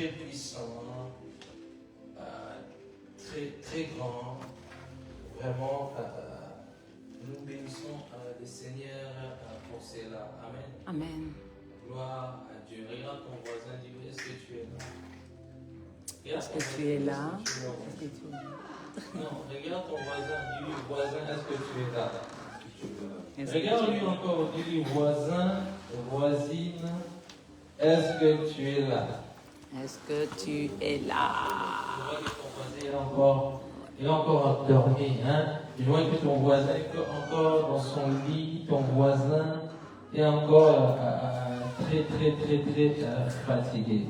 très puissant, très, très grand. Vraiment, nous bénissons le Seigneur pour cela. Amen. Amen. Gloire à Dieu. Regarde ton voisin, dis-lui, est-ce que tu es là? Est-ce que tu es là? Est-ce que tu es là? Non, regarde ton voisin, dis-lui, voisin, est-ce que tu es là? Est-ce Regarde-lui encore, dis-lui, voisin, voisine, est-ce que tu es là? Est-ce que tu es là? Je vois que ton voisin il est encore endormi. Hein? Je vois que ton voisin est encore dans son lit, ton voisin est encore très, très, très, très fatigué.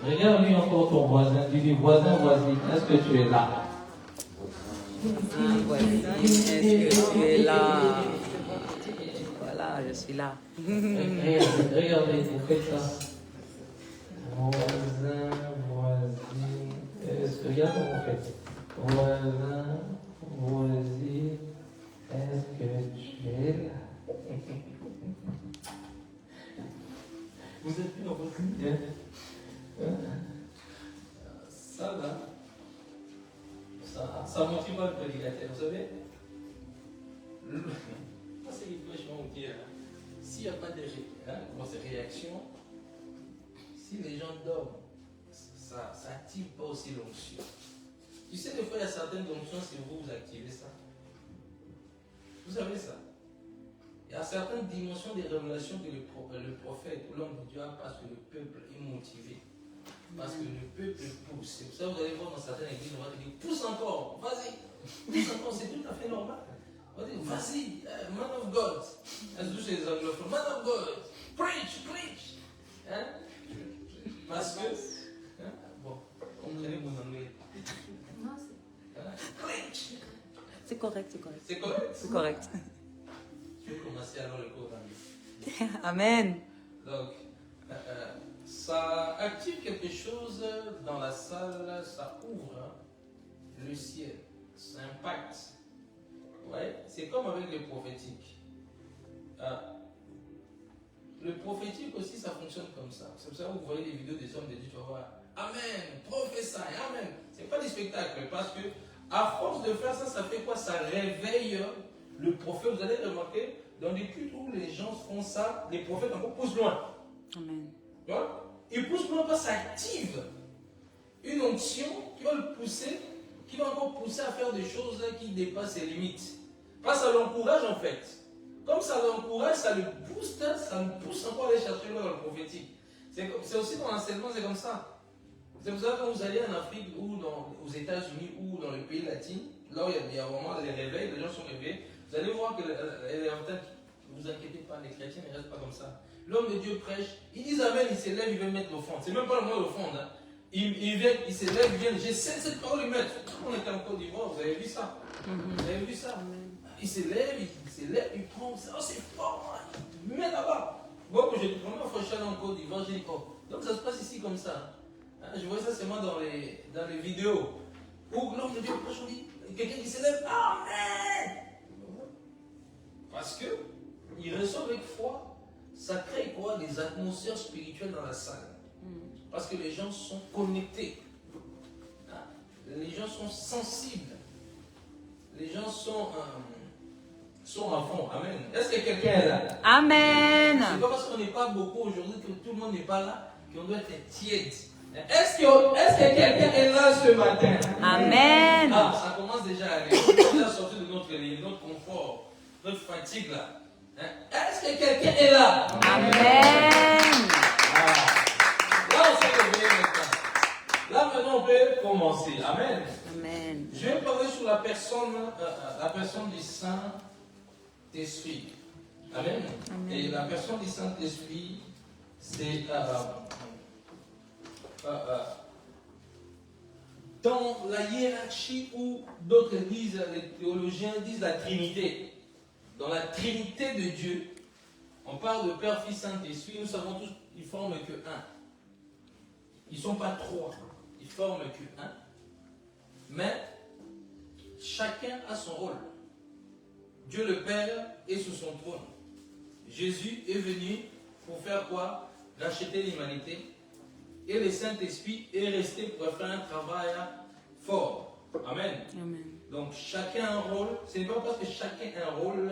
Regarde-lui encore ton voisin, dis-lui, voisin, voisine, est-ce que tu es là? Voisine, est-ce que tu es là? Voilà, je suis là. Regardez, vous faites ça. Voisin, voisine, regarde comment vous faites. Voisin, voisine, est-ce que tu es là? Vous êtes plus dans votre lit, hein? Ça là, ça motive pas le prédicateur, vous savez? C'est une question qui est s'il n'y a pas de réaction, si les gens dorment, ça n'active pas aussi l'onction. Tu sais, des fois, il y a certaines onctions, si vous activez ça. Vous savez ça? Il y a certaines dimensions des révélations que le prophète ou l'homme de Dieu a parce que le peuple est motivé. Parce que le peuple pousse. C'est pour ça que vous allez voir dans certaines églises, on va dire pousse encore, vas-y, pousse encore, c'est tout à fait normal. On va dire vas-y, man of God. Est-ce que les anglophones, man of God, preach, preach. Hein? Parce que, hein? Bon, comprenez mon anglais. Non, c'est correct, c'est correct. C'est correct? C'est correct. Je vais commencer alors le cours d'anglais. Amen. Donc, ça active quelque chose dans la salle, ça ouvre le ciel, ça impacte. Ouais, c'est comme avec le prophétique. Le prophétique aussi, ça fonctionne comme ça. C'est pour ça que vous voyez les vidéos des hommes de Dieu, tu vas voir Amen, prophétie, Amen. C'est pas des spectacles, parce que à force de faire ça, ça fait quoi? Ça réveille le prophète. Vous allez remarquer, dans des cultes où les gens font ça, les prophètes encore poussent loin. Amen. Tu vois? Ils poussent loin parce que ça active une onction qui va le pousser, qui va encore pousser à faire des choses qui dépassent ses limites. Parce que ça l'encourage en fait. Comme ça l'encourage, ça le booste, ça le pousse encore à aller chercher loin dans le prophétique. C'est aussi dans l'enseignement, c'est comme ça. C'est pour ça que quand vous allez en Afrique ou aux États-Unis ou dans les pays latins, là où il y a vraiment les réveils, les gens sont réveillés, vous allez voir que ne vous inquiétez pas, les chrétiens ne restent pas comme ça. L'homme de Dieu prêche, ils disent Amen, il s'élève, il veut mettre l'offrande. C'est même pas le mot l'offrande. Hein. Il s'élève, il vient, j'essaie cette parole, il met. On était en Côte d'Ivoire, vous avez vu ça? Vous avez vu ça? Il s'élève, il prend, oh, c'est fort, hein. Il met là-bas. Moi, quand j'ai la première fois que je suis allé en Côte d'Ivoire, j'ai dit, oh, donc ça se passe ici comme ça. Hein, je vois ça seulement dans les vidéos. Où l'homme de Dieu prêche, on dit, quelqu'un qui s'élève, Amen. Parce que il reçoit avec foi, ça crée quoi? Des atmosphères spirituelles dans la salle. Parce que les gens sont connectés. Hein? Les gens sont sensibles. Les gens sont à fond. Amen. Est-ce que quelqu'un est là? Amen. C'est pas parce qu'on n'est pas beaucoup aujourd'hui que tout le monde n'est pas là qu'on doit être tiède. Est-ce que quelqu'un est là ce matin? Amen. Ah, ça commence déjà à aller. On est déjà sorti de notre confort, notre fatigue là. Hein? Est-ce que quelqu'un est là? Amen. Là, on s'est réveillé maintenant. Là, maintenant, on peut commencer. Amen. Amen. Je vais parler sur la personne du Saint-Esprit. Amen. Amen. Et la personne du Saint-Esprit, c'est dans la hiérarchie où d'autres disent, les théologiens disent la Trinité. Dans la Trinité de Dieu, on parle de Père, Fils, Saint-Esprit. Nous savons tous qu'ils ne forment que un. Ils ne sont pas trois. Ils ne forment que un. Mais chacun a son rôle. Dieu le Père est sur son trône. Jésus est venu pour faire quoi? Racheter l'humanité. et le Saint-Esprit est resté pour faire un travail fort. Amen. Amen. Donc chacun a un rôle. Ce n'est pas parce que chacun a un rôle,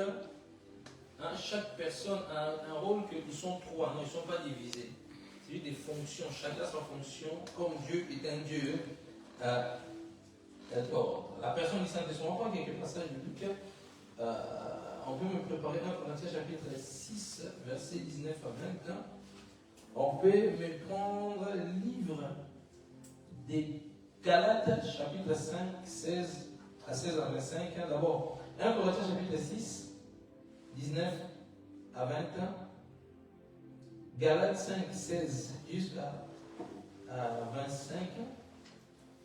hein, chaque personne a un rôle qu'ils sont trois. Non, ils ne sont pas divisés. C'est juste des fonctions. Chacun a sa fonction. Comme Dieu est un Dieu d'ordre. La personne du Saint-Esprit, on va prendre quelques passages bibliques. On peut me préparer 1 Corinthiens chapitre 6, versets 19 à 21. On peut me prendre le livre des Galates, chapitre 5, 16 à 25. D'abord, 1 Corinthiens chapitre 6, 19 à 21. Galates 5, 16 jusqu'à 25.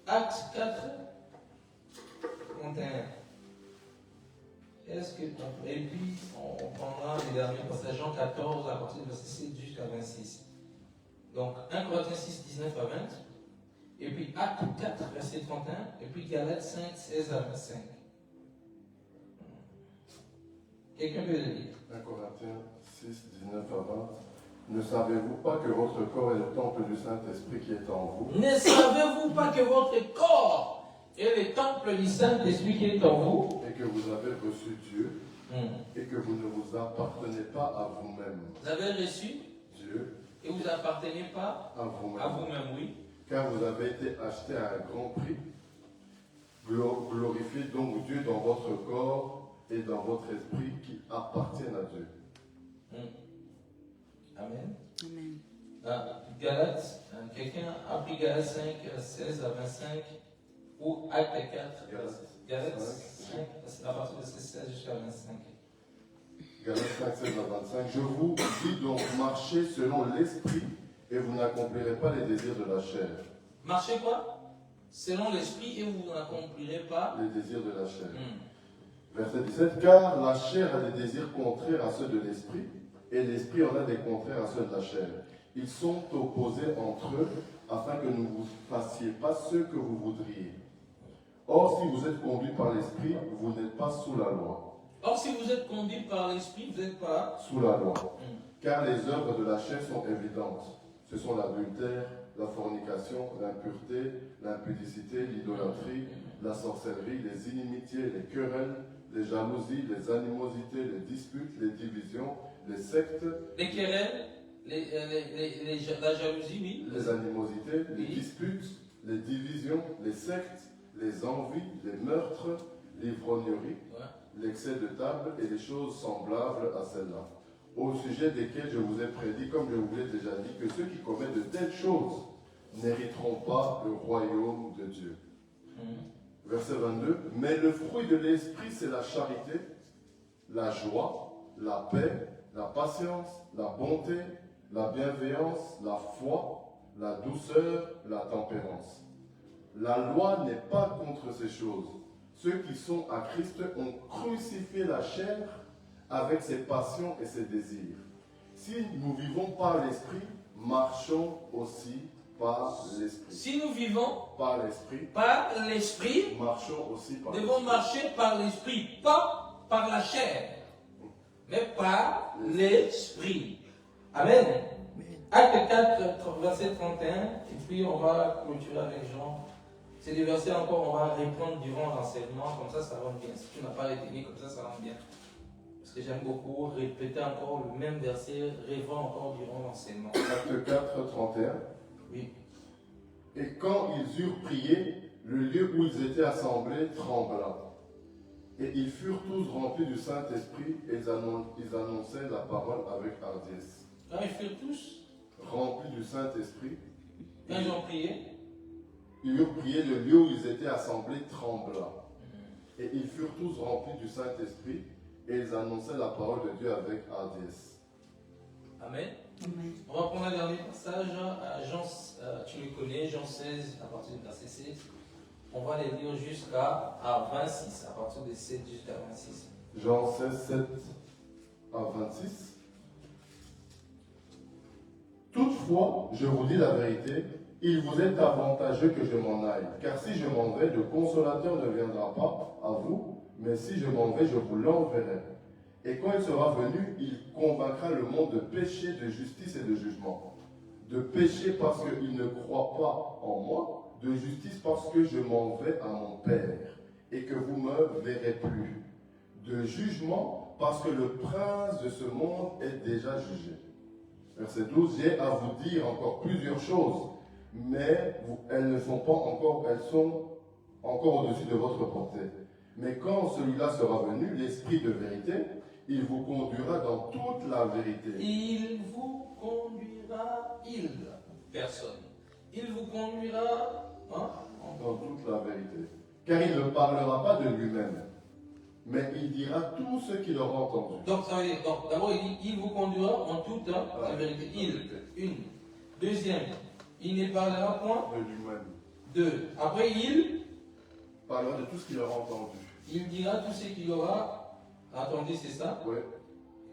Actes 4, 31. Est-ce que, et puis, on prendra les derniers passages, Jean 14, à partir du verset 7 jusqu'à 26. Donc, 1 Corinthiens 6, 19 à 20. Et puis, Actes 4, verset 31. Et puis, Galates 5, 16 à 25. Quelqu'un peut le lire. 1 Corinthiens 6, 19 à 20. Ne savez-vous pas que votre corps est le temple du Saint-Esprit qui est en vous? Ne savez-vous pas que votre corps est le temple du Saint-Esprit qui est en vous? Et que vous avez reçu Dieu, et que vous ne vous appartenez pas à vous-même. Vous avez reçu Dieu, et vous n'appartenez pas à vous-même. à vous-même, oui. Car vous avez été acheté à un grand prix. Glorifiez donc Dieu dans votre corps et dans votre esprit qui appartiennent à Dieu. Amen. Amen. Galates, quelqu'un a pris Galates 5, 16 à 25 ou Acte 4, Galates 5, à partir de 16 jusqu'à 25. Galates 5, 16 à 25. Je vous dis donc, marchez selon l'esprit et vous n'accomplirez pas les désirs de la chair. Marchez quoi? Selon l'esprit et vous n'accomplirez pas Les désirs de la chair. Verset 17. Car la chair a des désirs contraires à ceux de l'esprit et l'esprit en a des contraires à ceux de la chair. Ils sont opposés entre eux afin que ne vous fassiez pas ce que vous voudriez. Or, si vous êtes conduit par l'esprit, vous n'êtes pas sous la loi. Or, si vous êtes conduit par l'esprit, vous n'êtes pas Sous la loi. Car les œuvres de la chair sont évidentes. Ce sont l'adultère, la fornication, l'impureté, l'impudicité, l'idolâtrie, la sorcellerie, les inimitiés, les querelles, les jalousies, les animosités, les disputes, les divisions, les sectes, les querelles, la jalousie, oui. les animosités, les Oui. disputes, les divisions, les sectes, les envies, les meurtres, l'ivrognerie, l'excès de table et les choses semblables à celles-là, au sujet desquelles je vous ai prédit, comme je vous l'ai déjà dit, que ceux qui commettent de telles choses n'hériteront pas le royaume de Dieu. Verset 22. Mais le fruit de l'esprit, c'est la charité, la joie, la paix, la patience, la bonté, la bienveillance, la foi, la douceur, la tempérance. La loi n'est pas contre ces choses. Ceux qui sont à Christ ont crucifié la chair avec ses passions et ses désirs. Si nous vivons par l'esprit, marchons aussi par l'esprit. Si nous vivons Par l'esprit, par l'esprit, marchons aussi par nous devons l'esprit. marcher par l'esprit, pas par la chair, mais par l'esprit. Amen. Acte 4, verset 31, et puis on va clôturer avec Jean. C'est des versets encore, on va répondre durant l'enseignement, comme ça rend bien. Si tu n'as pas retenu, comme ça rend bien. Parce que j'aime beaucoup répéter encore le même verset, rêvant encore durant l'enseignement. Acte 4, 31. Oui. Et quand ils eurent prié, le lieu où ils étaient assemblés trembla. Et ils furent tous remplis du Saint-Esprit et ils annonçaient la parole avec hardiesse. Quand ils furent tous, Remplis du Saint-Esprit, quand ils ont prié, ils eurent prié, le lieu où ils étaient assemblés trembla. Et ils furent tous remplis du Saint-Esprit et ils annonçaient la parole de Dieu avec hardiesse. Amen. Amen. On va prendre un dernier passage, Jean, tu le connais, Jean 16, à partir du verset 16. On va les lire jusqu'à 26, à partir de 7 jusqu'à 26. Jean 16, 7 à 26. Toutefois, je vous dis la vérité, il vous est avantageux que je m'en aille. Car si je m'en vais, le consolateur ne viendra pas à vous, mais si je m'en vais, je vous l'enverrai. Et quand il sera venu, il convaincra le monde de péché, de justice et de jugement. de péché parce qu'ils ne croient pas en moi, de justice parce que je m'en vais à mon Père et que vous ne me verrez plus, de jugement parce que le prince de ce monde est déjà jugé. Verset 12, j'ai à vous dire encore plusieurs choses, mais elles ne sont pas encore, elles sont encore au-dessus de votre portée. Mais quand celui-là sera venu, l'Esprit de vérité, il vous conduira dans toute la vérité. Il vous conduira, personne. Il vous conduira dans toute la vérité. Car il ne parlera pas de lui-même, mais il dira tout ce qu'il aura entendu. Donc, ça veut dire, d'abord, il dit, il vous conduira en toute la vérité. Une. Deuxième, il ne parlera point de lui-même. Deux. Après, il parlera de tout ce qu'il aura entendu. Il dira tout ce qu'il aura entendu, c'est ça? Oui.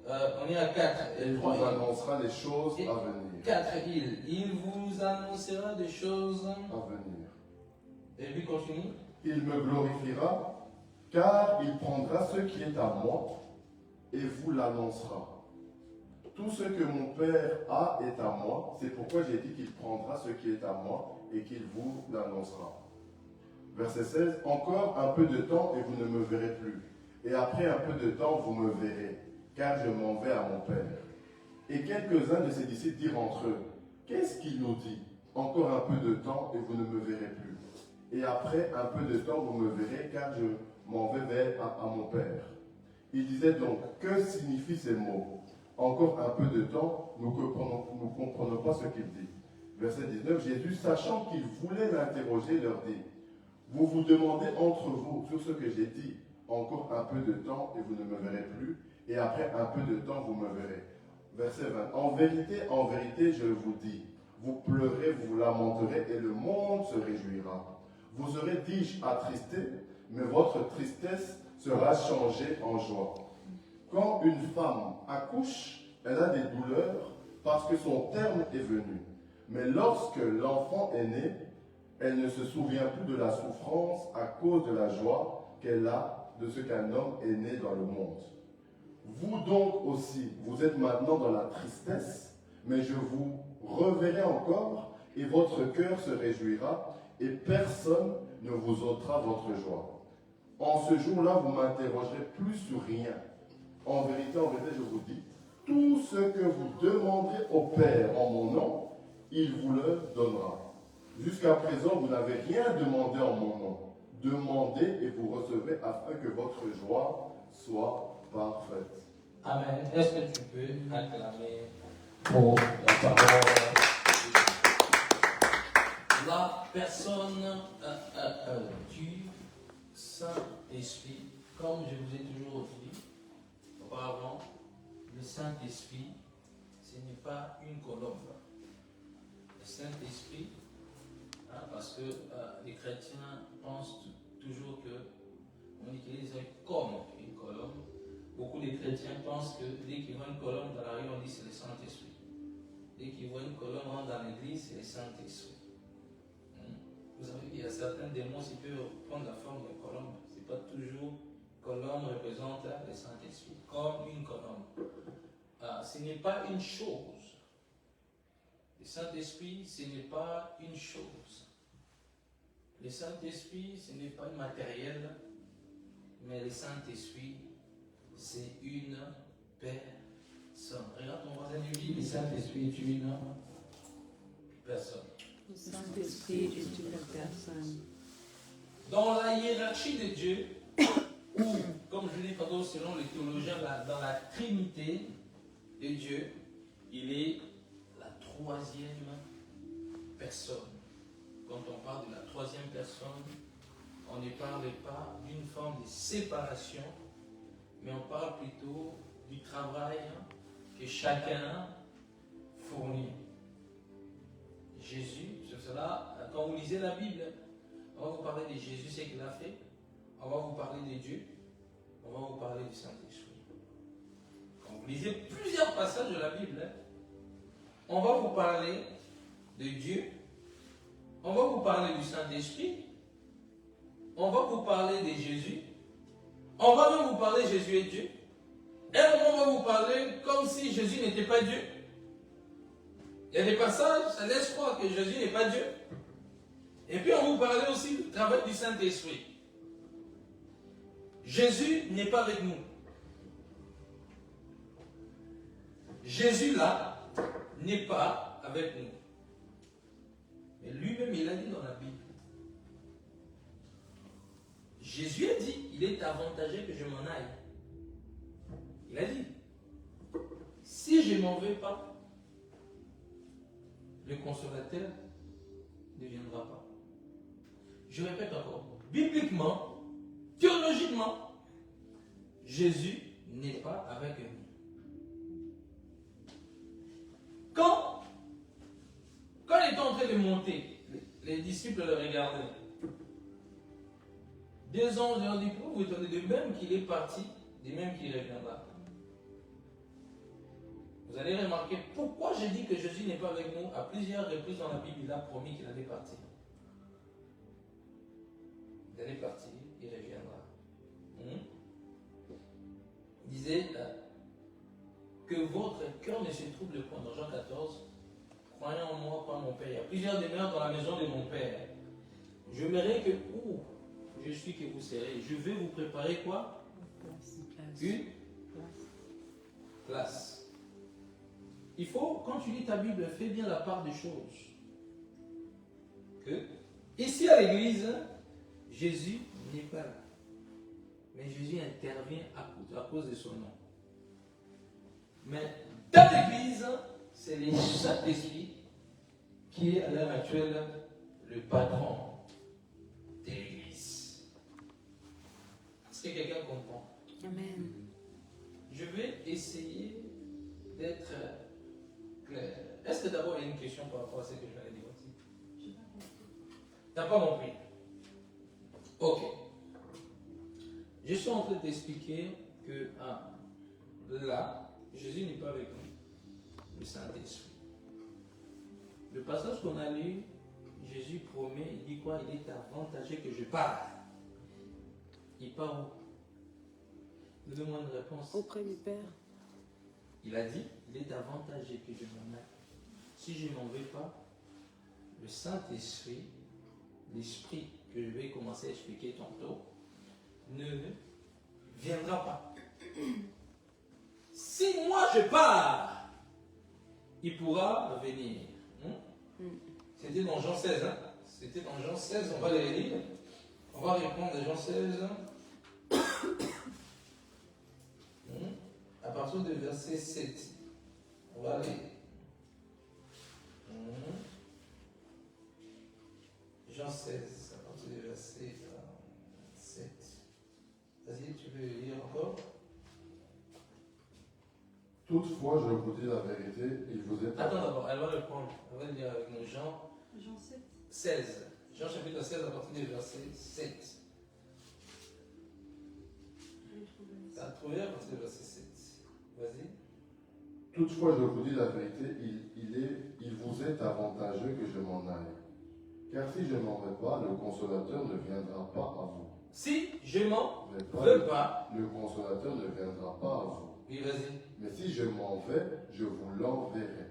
On est à 4. Il vous annoncera les choses à venir. 4. Il vous annoncera des choses à venir. Et puis continue. Il me glorifiera, car il prendra ce qui est à moi et vous l'annoncera. Tout ce que mon Père a est à moi. C'est pourquoi j'ai dit qu'il prendra ce qui est à moi et qu'il vous l'annoncera. Verset 16. Encore un peu de temps et vous ne me verrez plus. Et après un peu de temps, vous me verrez, car je m'en vais à mon Père. Et quelques-uns de ses disciples dirent entre eux, qu'est-ce qu'il nous dit? Encore un peu de temps et vous ne me verrez plus. Et après un peu de temps, vous me verrez, car je m'en vais à mon Père. Il disait donc, que signifient ces mots? Encore un peu de temps, nous ne comprenons pas ce qu'il dit. Verset 19, Jésus, sachant qu'il voulait l'interroger, leur dit, vous vous demandez entre vous sur ce que j'ai dit, encore un peu de temps et vous ne me verrez plus, et après un peu de temps, vous me verrez. Verset 20, en vérité, je vous dis, vous pleurez, vous lamenterez, et le monde se réjouira. Vous serez, dis-je, attristés, mais votre tristesse sera changée en joie. Quand une femme accouche, elle a des douleurs parce que son terme est venu. Mais lorsque l'enfant est né, elle ne se souvient plus de la souffrance à cause de la joie qu'elle a de ce qu'un homme est né dans le monde. Vous donc aussi, vous êtes maintenant dans la tristesse, mais je vous reverrai encore et votre cœur se réjouira et personne ne vous ôtera votre joie. En ce jour-là, vous m'interrogerez plus sur rien. En vérité, je vous dis, tout ce que vous demanderez au Père en mon nom, il vous le donnera. Jusqu'à présent, vous n'avez rien demandé en mon nom. Demandez et vous recevrez afin que votre joie soit parfaite. Amen. Est-ce que tu peux acclamer pour la parole? La personne du Saint-Esprit, comme je vous ai toujours dit auparavant, le Saint-Esprit, ce n'est pas une colombe. Le Saint-Esprit, parce que les chrétiens pensent toujours qu'on utilise comme une colombe. Beaucoup de chrétiens pensent que dès qu'ils voient une colombe dans la rue, on dit c'est le Saint-Esprit. Dès qu'ils voient une colombe dans l'église, c'est le Saint-Esprit. Vous savez qu'il y a certains démons qui peuvent prendre la forme de colombe. Ce n'est pas toujours colombe représente le Saint-Esprit, comme une colombe. Ce n'est pas une chose. Le Saint-Esprit, ce n'est pas une chose. Le Saint-Esprit, ce n'est pas un matériel, mais le Saint-Esprit, c'est une personne. Regarde ton voisin, lui dit, le Saint-Esprit est une personne. Le Saint-Esprit est une personne. Dans la hiérarchie de Dieu, ou, comme je dis tantôt selon les théologiens, dans la Trinité de Dieu, il est la troisième personne. Quand on parle de la troisième personne, on ne parle pas d'une forme de séparation, mais on parle plutôt du travail que chacun fournit. Jésus, sur cela, quand vous lisez la Bible, on va vous parler de Jésus, ce qu'il a fait, on va vous parler de Dieu, on va vous parler du Saint-Esprit. Quand vous lisez plusieurs passages de la Bible, on va vous parler de Dieu, on va vous parler du Saint-Esprit, on va vous parler de Jésus, on va même vous parler de Jésus et Dieu, et on va vous parler comme si Jésus n'était pas Dieu. Il y a des passages, ça laisse croire que Jésus n'est pas Dieu. Et puis on vous parlait aussi du travail du Saint-Esprit. Jésus n'est pas avec nous. Jésus là n'est pas avec nous. Mais lui-même, il a dit dans la Bible. Jésus a dit, il est avantageux que je m'en aille. Il a dit, si je ne m'en vais pas, le consolateur ne viendra pas. Je répète encore, bibliquement, théologiquement, Jésus n'est pas avec nous. Quand ils étaient en train de monter, les disciples le regardaient. 2 ans, je leur dis, pourquoi vous étonnez de même qu'il est parti, de même qu'il reviendra. Vous allez remarquer pourquoi j'ai dit que Jésus n'est pas avec nous. À plusieurs reprises dans la Bible, il a promis qu'il allait partir. Il allait partir, il reviendra. Il disait que votre cœur ne se trouble point. Dans Jean 14, croyez en moi, croyez en mon Père. Il y a plusieurs demeures dans la maison de mon Père. Je verrai que où je suis que vous serez. Je vais vous préparer quoi? Une place. Il faut, quand tu lis ta Bible, fais bien la part des choses. Que ici à l'église, Jésus n'est pas là. Mais Jésus intervient à cause de son nom. Mais dans l'église, c'est le Saint-Esprit qui est à l'heure actuelle le patron de l'église. Est-ce que quelqu'un comprend? Amen. Je vais essayer d'être clair. Est-ce que d'abord il y a une question par rapport à ce que je viens de dire aussi? Tu n'as pas compris? Ok. Je suis en train de t'expliquer que là, Jésus n'est pas avec nous, le Saint-Esprit. Le passage qu'on a lu, Jésus promet, il dit quoi? Il est avantageux que je parte. Il part où? Donne-moi une réponse. Auprès du Père. Il a dit, il est avantageux que je m'en aille. Si je ne m'en vais pas, le Saint-Esprit, l'Esprit que je vais commencer à expliquer tantôt, ne viendra pas. Si moi je pars, il pourra venir. C'était dans Jean 16. C'était dans Jean 16, on va les lire. On va répondre à Jean 16. À partir du verset 7. On va aller. Jean 16, à partir du verset 7. Vas-y, tu veux lire encore? Toutefois, je vous dis la vérité, il vous est... Attends d'abord, elle va le prendre. Elle va le lire avec nous. Jean 7. 16. Jean chapitre 16 à partir du verset 7. Tu as trouvé à partir du verset 7. Vas-y. Toutefois, je vous dis la vérité, il vous est avantageux que je m'en aille. Car si je m'en vais pas, le consolateur ne viendra pas à vous. Si je m'en veux pas, le consolateur ne viendra pas à vous. Oui, vas-y. Mais si je m'en vais, je vous l'enverrai.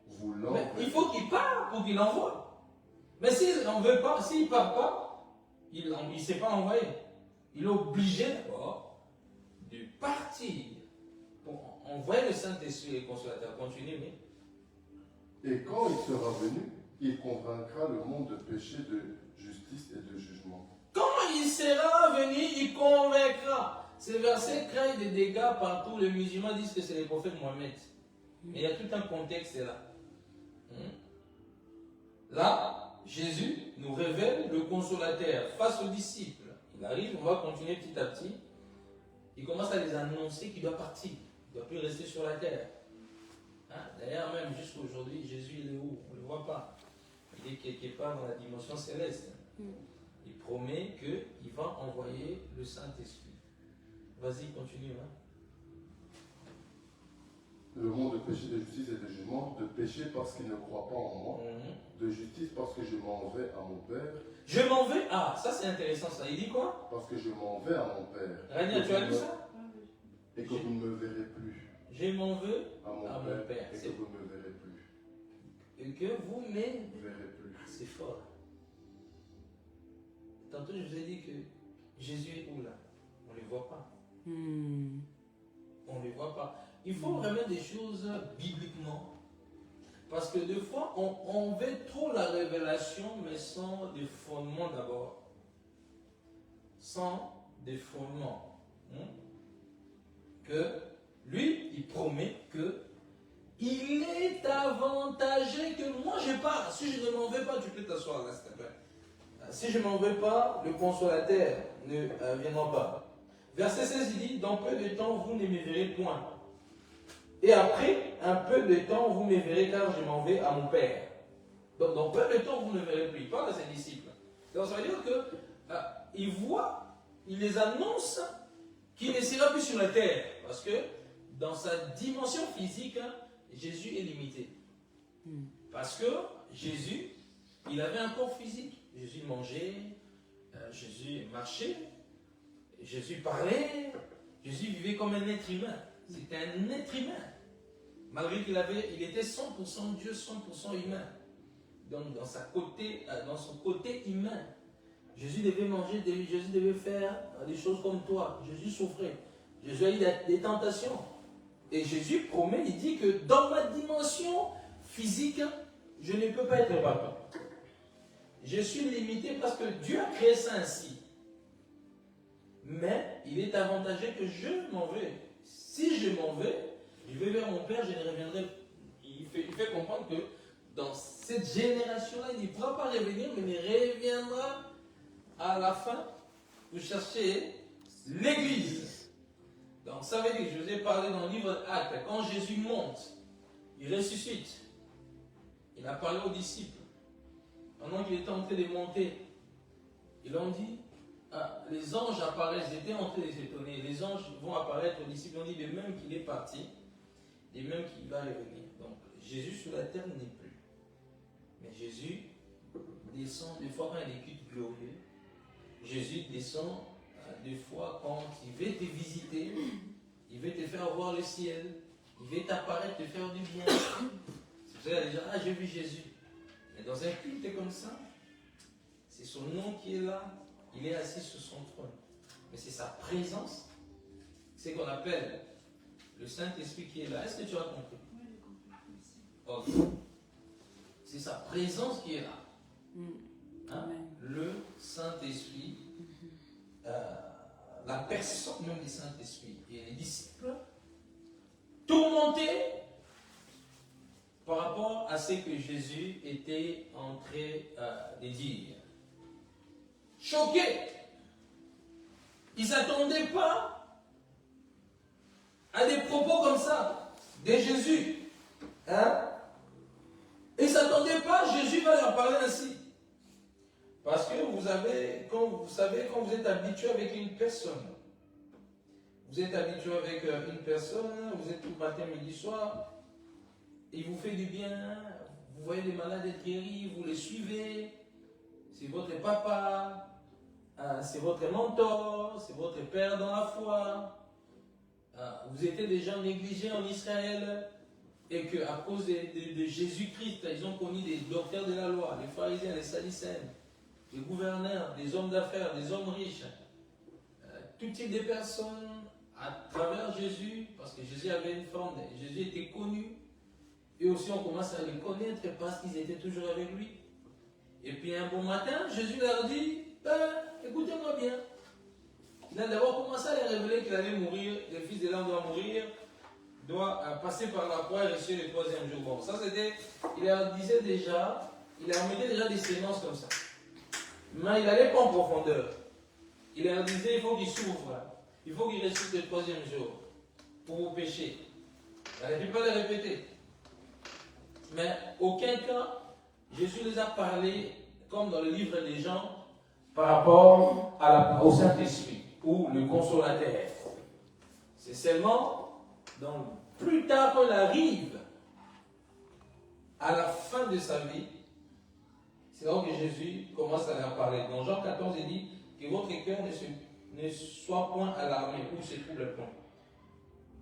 Vous l'enverrai. Mais il faut qu'il parte pour qu'il l'envoie. Mais s'il n'en veut pas, s'il ne part pas, il ne s'est pas envoyé. Il est obligé d'abord de partir pour envoyer le Saint-Esprit et le consolateur. Continue, mais. Et quand il sera venu, il convaincra le monde de péché, de justice et de jugement. Quand il sera venu, il convaincra. Ces versets créent des dégâts partout. Les musulmans disent que c'est le prophète Mohammed. Mais il y a tout un contexte là. Là, Jésus nous révèle le consolateur face aux disciples. Il arrive, on va continuer petit à petit. Il commence à les annoncer qu'il doit partir. Il ne doit plus rester sur la terre. D'ailleurs, même jusqu'à aujourd'hui, Jésus, il est où? On ne le voit pas. Il est quelque part dans la dimension céleste. Il promet qu'il va envoyer le Saint-Esprit. Vas-y, continue. Le monde de péché, de justice et de jugement. De péché parce qu'il ne croit pas en moi. De justice parce que je m'en vais à mon Père. Je m'en vais. Ah, ça c'est intéressant ça. Il dit quoi? Parce que je m'en vais à mon Père. Rania, tu as lu ça? Et que vous ne me verrez plus. Je m'en veux à mon Père. Et que vous ne me verrez plus. et que vous ne verrez plus. C'est fort. Tantôt, je vous ai dit que Jésus est où là? On ne le voit pas. On ne le voit pas. Il faut remettre des choses bibliquement. Parce que des fois, on veut trop la révélation, mais sans des fondements d'abord. Sans des fondements. Que lui, il promet que il est avantagé que moi je pars. Si je ne m'en vais pas, tu peux t'asseoir là, s'il te plaît. Si je ne m'en vais pas, le consolateur ne viendra pas. Verset 16, il dit, dans peu de temps, vous ne me verrez point. Et après, un peu de temps, vous me verrez car je m'en vais à mon Père. Donc, dans peu de temps, vous ne verrez plus. Il parle à ses disciples. Donc, ça veut dire qu'il voit, il les annonce qu'il ne sera plus sur la terre. Parce que dans sa dimension physique, Jésus est limité. Parce que Jésus, il avait un corps physique. Jésus mangeait, Jésus marchait, Jésus parlait, Jésus vivait comme un être humain. C'était un être humain. Malgré il était 100% Dieu, 100% humain. Donc dans son côté humain, Jésus devait manger, Jésus devait faire des choses comme toi. Jésus souffrait. Jésus a eu des tentations. Et Jésus promet, il dit que dans ma dimension physique, je ne peux pas être partout. Je suis limité parce que Dieu a créé ça ainsi. Mais il est avantagé que je m'en vais. Si je m'en vais, je vais vers mon Père, je ne reviendrai. Il fait comprendre que dans cette génération-là, il ne pourra pas revenir, mais il reviendra à la fin pour chercher l'Église. Donc ça veut dire, je vous ai parlé dans le livre d'Actes, quand Jésus monte, il ressuscite. Il a parlé aux disciples. Pendant qu'il était en train de monter, ils ont dit, les anges apparaissent, ils étaient en train de s'étonner. Les anges vont apparaître aux disciples, ils ont dit, de même qu'il est parti, de même qu'il va revenir. Donc Jésus sur la terre n'est plus. Mais Jésus descend des fois quand il y a des cultes glorieux. Jésus descend des fois quand il veut te visiter, il veut te faire voir le ciel, il veut t'apparaître, te faire du bien. C'est pour ça qu'il a dit, j'ai vu Jésus. Mais dans un culte comme ça, c'est son nom qui est là, il est assis sur son trône. Mais c'est sa présence, c'est ce qu'on appelle le Saint-Esprit qui est là. Est-ce que tu as compris? Oui, j'ai compris. Ok. C'est sa présence qui est là. Hein? Le Saint-Esprit, la personne même du Saint-Esprit et les disciples, tourmentés par rapport à ce que Jésus était en train de dire. Choqués. Ils ne s'attendaient pas à des propos comme ça de Jésus. Hein? Ils ne s'attendaient pas, Jésus va leur parler ainsi. Parce que quand vous êtes habitué avec une personne, vous êtes habitué avec une personne, vous êtes tout matin, midi, soir, il vous fait du bien, vous voyez les malades être guéris, vous les suivez, c'est votre papa, c'est votre mentor, c'est votre père dans la foi. Vous étiez des gens négligés en Israël et qu'à cause de Jésus-Christ, ils ont connu des docteurs de la loi, les pharisiens, les sadducéens, les gouverneurs, des hommes d'affaires, des hommes riches, tout type de personnes à travers Jésus, parce que Jésus avait une forme, Jésus était connu, et aussi on commence à les connaître parce qu'ils étaient toujours avec lui. Et puis un bon matin, Jésus leur dit, écoutez-moi bien. Il a d'abord commencé à les révéler qu'il allait mourir, le Fils de l'homme doit mourir, doit passer par la croix et ressusciter le troisième jour. Bon, ça c'était, il leur disait déjà, il leur mettait déjà des séances comme ça. Mais il n'allait pas en profondeur. Il leur disait, il faut qu'il souffre, il faut qu'il ressuscite le troisième jour pour vos péchés. Il n'allait pas les répéter. Mais aucun cas, Jésus les a parlé, comme dans le livre des gens, par rapport au Saint-Esprit ou le Consolateur. C'est seulement plus tard qu'on arrive à la fin de sa vie, c'est là que Jésus commence à leur parler. Dans Jean 14, il dit que votre cœur ne soit point alarmé ou se trouble point.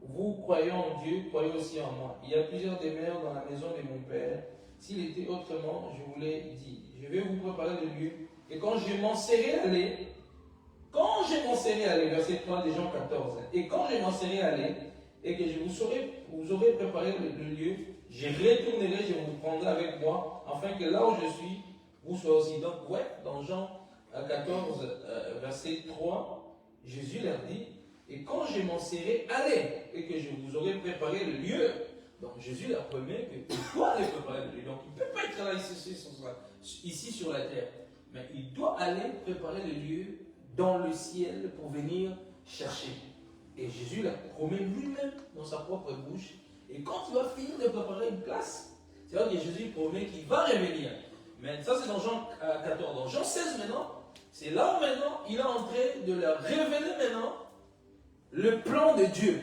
Vous croyez en Dieu, croyez aussi en moi. Il y a plusieurs demeures dans la maison de mon Père. S'il était autrement, je vous l'ai dit. Je vais vous préparer le lieu. Et quand je m'en serai allé, verset 3 de Jean 14, et quand je m'en serai allé, et que vous aurez préparé le lieu, je retournerai, je vous prendrai avec moi, afin que là où je suis, vous soyez aussi. Donc, ouais, dans Jean 14, verset 3, Jésus leur dit, et quand je m'en serai allé, et que je vous aurai préparé le lieu, donc Jésus leur promet qu'il doit aller préparer le lieu. Donc, il ne peut pas être là ici sur la terre, mais il doit aller préparer le lieu dans le ciel pour venir chercher. Et Jésus l'a promet lui-même dans sa propre bouche. Et quand il va finir de préparer une place, c'est vrai que Jésus promet qu'il va revenir. Mais ça, c'est dans Jean 14. Dans Jean 16 maintenant, c'est là où maintenant il est en train de leur révéler maintenant le plan de Dieu.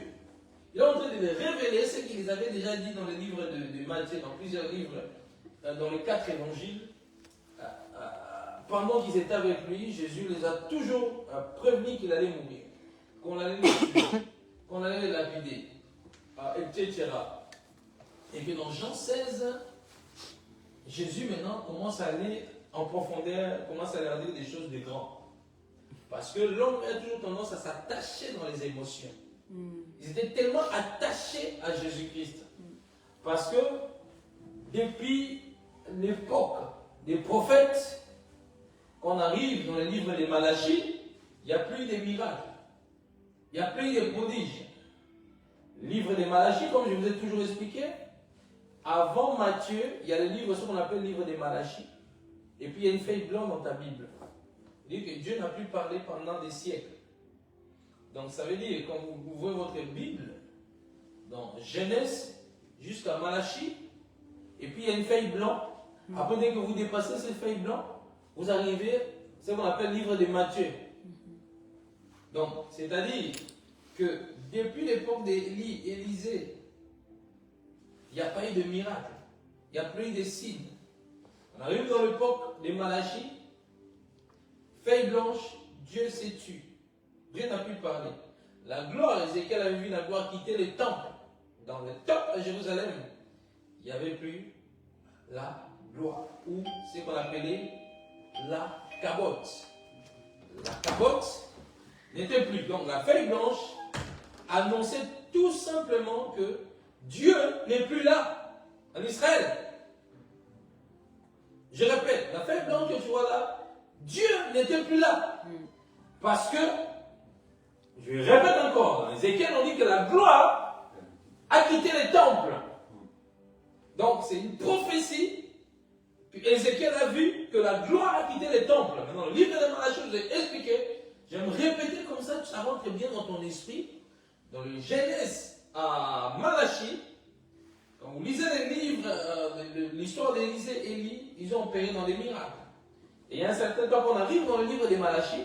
Il est en train de leur révéler ce qu'il les avait déjà dit dans le livre de Matthieu, dans plusieurs livres, dans les 4 évangiles. Pendant qu'ils étaient avec lui, Jésus les a toujours prévenus qu'il allait mourir, qu'on allait le tuer, qu'on allait le lapider, etc. Et que dans Jean 16, Jésus maintenant commence à aller en profondeur, commence à leur dire des choses de grand. Parce que l'homme a toujours tendance à s'attacher dans les émotions. Ils étaient tellement attachés à Jésus-Christ. Parce que depuis l'époque des prophètes, quand on arrive dans le livre des Malachie, il n'y a plus de miracles. Il n'y a plus de prodiges. Le livre des Malachie, comme je vous ai toujours expliqué, avant Matthieu, il y a le livre, ce qu'on appelle le livre des Malachie. Et puis il y a une feuille blanche dans ta Bible. Il dit que Dieu n'a plus parlé pendant des siècles. Donc ça veut dire, quand vous ouvrez votre Bible, dans Genèse jusqu'à Malachie, et puis il y a une feuille blanche. Après, dès que vous dépassez cette feuille blanche, vous arrivez, c'est ce qu'on appelle le livre de Matthieu. Donc, c'est-à-dire que depuis l'époque d'Élisée, il n'y a pas eu de miracle, il n'y a plus eu de signes. On arrive dans l'époque des Malachie, feuille blanche, Dieu s'est tué. Dieu n'a plus parlé. La gloire, Ézéchiel avait vu la gloire quitter le temple. Dans le temple à Jérusalem, il n'y avait plus la gloire, ou ce qu'on appelait la cabote. La cabote n'était plus. Donc la feuille blanche annonçait tout simplement que Dieu n'est plus là en Israël. Je répète, la feuille blanche que tu vois là, Dieu n'était plus là. Parce que, je répète encore, dans Ézéchiel on dit que la gloire a quitté le temple. Donc c'est une prophétie. Ézéchiel a vu que la gloire a quitté le temple. Maintenant, le livre de Malachie, je vous ai expliqué. J'aime répéter comme ça rentre bien dans ton esprit. Dans le Genèse à Malachie, quand vous lisez les livres, l'histoire d'Élisée et Élie, ils ont opéré dans des miracles. Et il y a un certain temps qu'on arrive dans le livre de Malachie,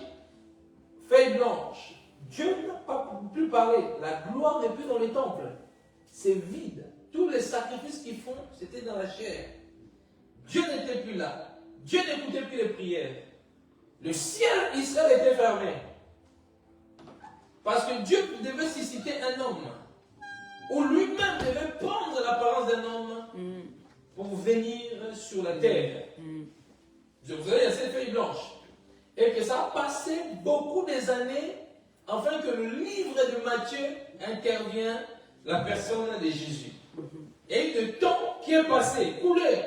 feuille blanche. Dieu n'a pas plus parlé. La gloire n'est plus dans les temples. C'est vide. Tous les sacrifices qu'ils font, c'était dans la chair. Dieu n'était plus là. Dieu n'écoutait plus les prières. Le ciel Israël était fermé. Parce que Dieu devait susciter un homme. Ou lui-même devait prendre l'apparence d'un homme pour venir sur la terre. Vous savez, il y a cette feuille blanche. Et que ça a passé beaucoup des années afin que le livre de Matthieu intervienne la personne de Jésus. Et le temps qui est passé, coulé,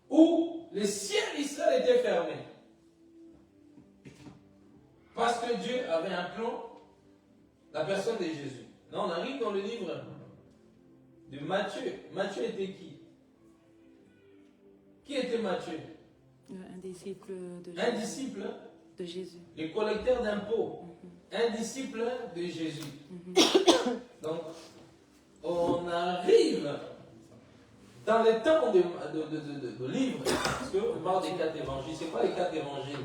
où le ciel d'Israël était fermé. Parce que Dieu avait un plan, la personne de Jésus. Là, on arrive dans le livre de Matthieu. Matthieu était qui? Qui était Matthieu? Un disciple de Jésus. Un disciple de Jésus. Le collecteur d'impôts. Un disciple de Jésus. Donc, on arrive dans le temps de livres, parce qu'on parle des 4 évangiles. C'est quoi les 4 évangiles?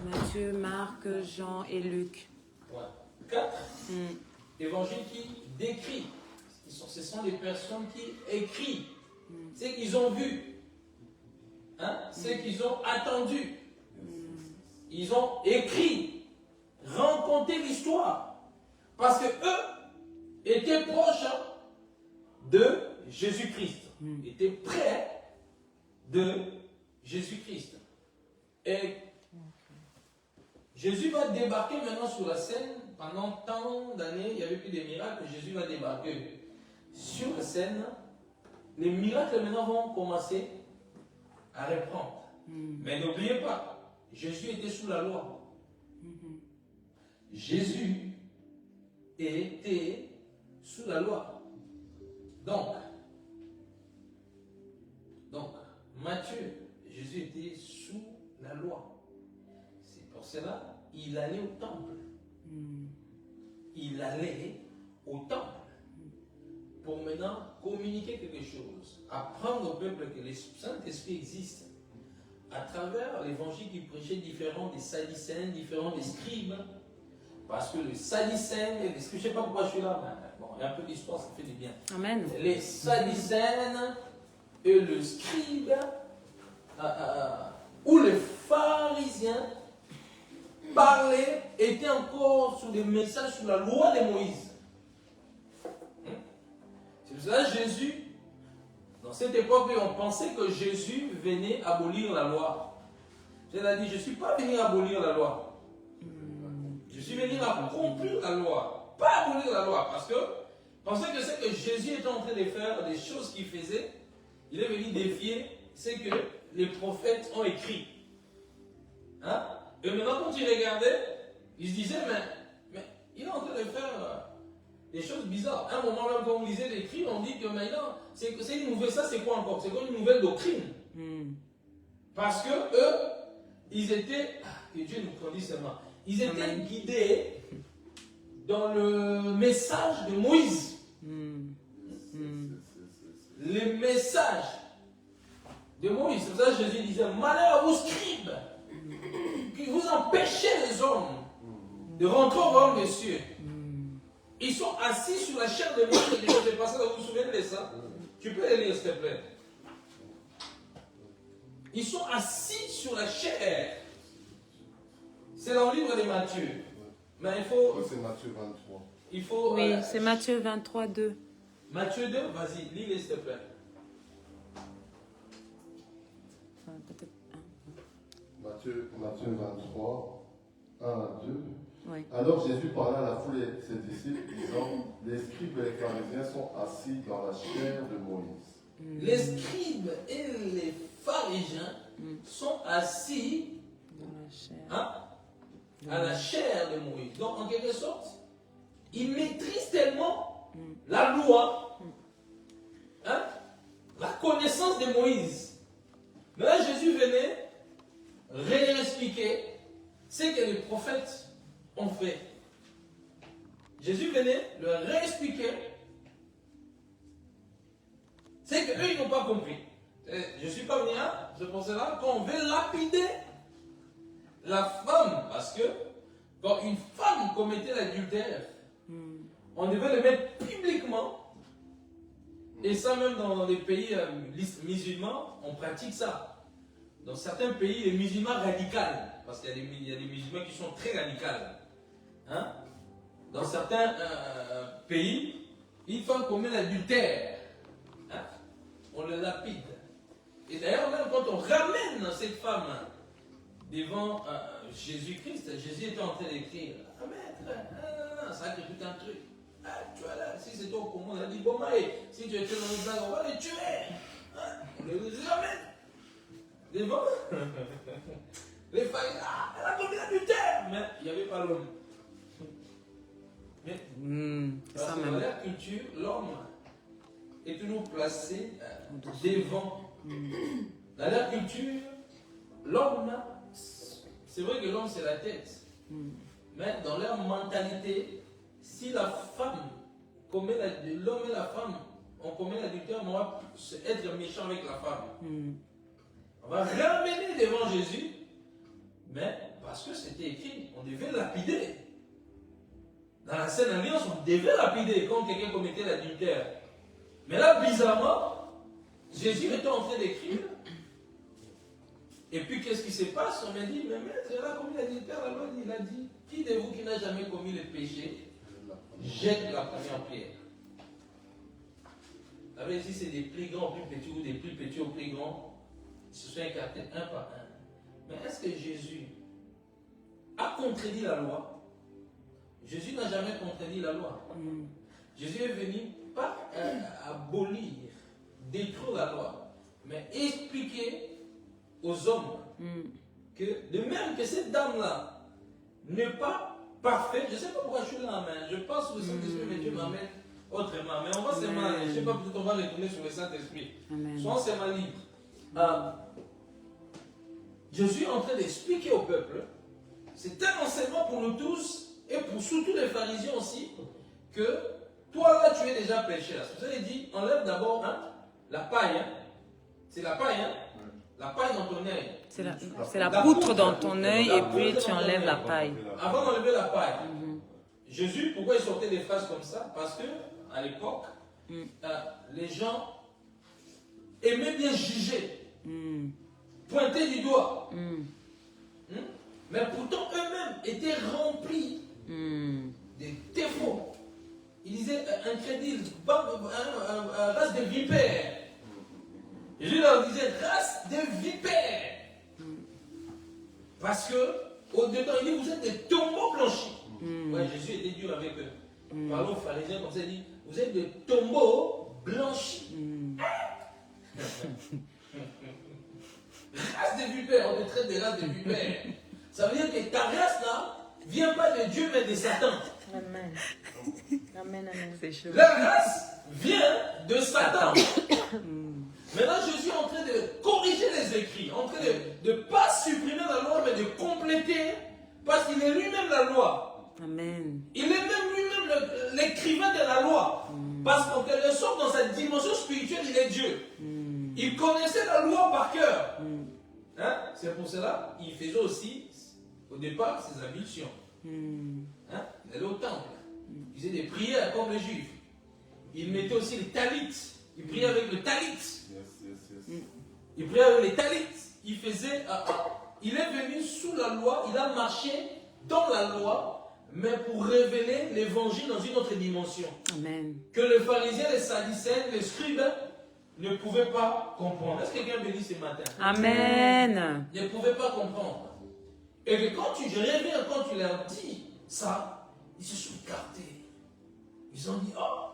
Matthieu, Marc, Jean et Luc. Ouais. 4 évangiles qui décrivent. Ce sont les personnes qui écrivent. C'est qu'ils ont vu. Hein? C'est qu'ils ont attendu. Ils ont écrit, raconté l'histoire. Parce que eux étaient proches de Jésus-Christ. était près de Jésus-Christ. Et Jésus va débarquer maintenant sur la scène. Pendant tant d'années, il n'y avait plus de miracles. Jésus va débarquer sur la scène. Les miracles maintenant vont commencer à reprendre. Mais n'oubliez pas, Jésus était sous la loi. Jésus était sous la loi. Donc, Matthieu, Jésus était sous la loi. C'est pour cela qu'il allait au temple. Il allait au temple pour maintenant communiquer quelque chose, apprendre au peuple que le Saint-Esprit existe à travers l'évangile qu'il prêchait, différent des Sadducéens, différent des scribes. Parce que les Sadducéens et les scribes, je ne sais pas pourquoi je suis là, mais bon, il y a un peu d'histoire, ça fait du bien. Amen. Les Sadducéens et le scribe, ou les pharisiens, parlaient, étaient encore sous des messages, sous la loi de Moïse. C'est pour cela que Jésus, dans cette époque, on pensait que Jésus venait abolir la loi. Jésus a dit, je ne suis pas venu abolir la loi. Je suis venu accomplir la loi, pas abolir la loi. Parce que, pensez que c'est que Jésus était en train de faire des choses qu'il faisait, il est venu défier ce que les prophètes ont écrit. Hein? Et maintenant, quand il regardait, il se disait, mais il est en train de faire des choses bizarres. À un moment, même quand on lisait l'écrit, on dit que maintenant, c'est une nouvelle, ça c'est quoi encore? C'est comme une nouvelle doctrine. Parce que eux, ils étaient, que Dieu nous conduise seulement, ils étaient guidés dans le message de Moïse. Les messages de Moïse. C'est pour ça que Jésus disait, malheur à vos scribes, qui vous empêchez les hommes de rentrer au royaume des cieux. Ils sont assis sur la chair de Moïse. Vous vous souvenez de ça? Tu peux les lire, s'il te plaît. Ils sont assis sur la chair. C'est dans le livre de Matthieu. Mais il faut... C'est Matthieu 23. Il faut... Oui, c'est Matthieu 23, 2. Matthieu 2, vas-y, lis-les, s'il te plaît. Enfin, peut-être Matthieu 23, 1 à 2. Oui. Alors Jésus parla à la foule et ses disciples, disant, les scribes et les pharisiens sont assis dans la chair de Moïse. Les scribes et les pharisiens sont assis Dans la chair. à la chair de Moïse. Donc, en quelque sorte, ils maîtrisent tellement la loi, la connaissance de Moïse. Mais là, Jésus venait réexpliquer ce que les prophètes ont fait. Jésus venait leur réexpliquer ce qu'eux, ils n'ont pas compris. Je ne suis pas venu là, c'est pour cela qu'on veut lapider la femme, parce que quand une femme commettait l'adultère, on devait le mettre publiquement, et ça même dans les pays musulmans, on pratique ça. Dans certains pays, les musulmans radicaux, parce qu'il y a des musulmans qui sont très radicaux. Hein? Dans certains pays, une femme commet l'adultère, on le lapide. Et d'ailleurs, même quand on ramène cette femme devant Jésus-Christ, Jésus était en train d'écrire, ah maître, ça a écrit tout un truc. Ah, tu vois là, si c'est toi au commande, on a dit, bon, si tu étais dans le blague, on va les tuer. On les ramène devant les femmes. Ah, elle a commis l'adultère. Mais il n'y avait pas l'homme. Mais parce que dans leur culture, l'homme est toujours placé devant. Dans leur culture, l'homme, c'est vrai que l'homme c'est la tête, mais dans leur mentalité, si la femme commet l'homme et la femme on commet l'adultère, on va être méchant avec la femme. On va ramener devant Jésus, mais parce que c'était écrit, on devait lapider. Dans la Sainte Alliance, on devait lapider quand quelqu'un commettait l'adultère. Mais là, bizarrement, Jésus était en train d'écrire. Et puis, qu'est-ce qui se passe? On m'a dit, mais maître, elle a commis l'adultère. La loi, il a dit, qui de vous qui n'a jamais commis le péché, jette la première pierre. Avec ici, c'est des plus grands au plus petits ou des plus petits au plus grands. Ils se sont écartés un par un. Mais est-ce que Jésus a contredit la loi? Jésus n'a jamais contredit la loi. Jésus est venu pas abolir, détruire la loi, mais expliquer aux hommes que de même que cette dame-là n'est pas parfaite, je ne sais pas pourquoi je suis là, mais je pense que le Saint-Esprit, mais Dieu m'amène autrement. Mais on va seulement, je ne sais pas, peut-être on va retourner sur le Saint-Esprit. Sois seulement libre. Jésus est en train d'expliquer au peuple, c'est un enseignement pour nous tous et pour surtout les pharisiens aussi, que toi là tu es déjà péché. Vous avez dit, enlève d'abord la paille. C'est la paille, la paille dans ton œil. C'est la poutre dans ton œil et puis tu enlèves la paille. Avant d'enlever la paille. Jésus, pourquoi il sortait des phrases comme ça? Parce que à l'époque, les gens aimaient bien juger, pointer du doigt. Mais pourtant eux-mêmes étaient remplis des défauts. Ils disaient incrédule, race de vipères. Jésus leur disait race de vipères. Parce que au-dedans, il dit vous êtes des tombeaux blanchis. Ouais, Jésus était dur avec eux. Parlons aux pharisiens comme ça, il dit vous êtes des tombeaux blanchis. Race de vipères, on te traite de race de vipères. Ça veut dire que ta race là vient pas de Dieu mais de Satan. Amen. Amen, amen. C'est chaud. La race vient de Satan. Maintenant, Jésus est en train de corriger les écrits, en train de ne pas supprimer la loi, mais de compléter, parce qu'il est lui-même la loi. Amen. Il est même lui-même l'écrivain de la loi. Parce qu'en quelque sorte, dans sa dimension spirituelle, il est Dieu. Il connaissait la loi par cœur. C'est pour cela qu'il faisait aussi, au départ, ses ablutions. Il allait au temple. Il faisait des prières comme les Juifs. Il mettait aussi les talites. Il priait avec le talit. Il priait avec les talites. Il faisait. Il est venu sous la loi. Il a marché dans la loi, mais pour révéler l'évangile dans une autre dimension. Amen. Que les pharisiens, les sadducéens, les scribes ne pouvaient pas comprendre. Est-ce que quelqu'un me dit ce matin? Amen. Ne pouvaient pas comprendre. Et que quand tu reviens, quand tu leur dis ça, ils se sont écartés. Ils ont dit, oh,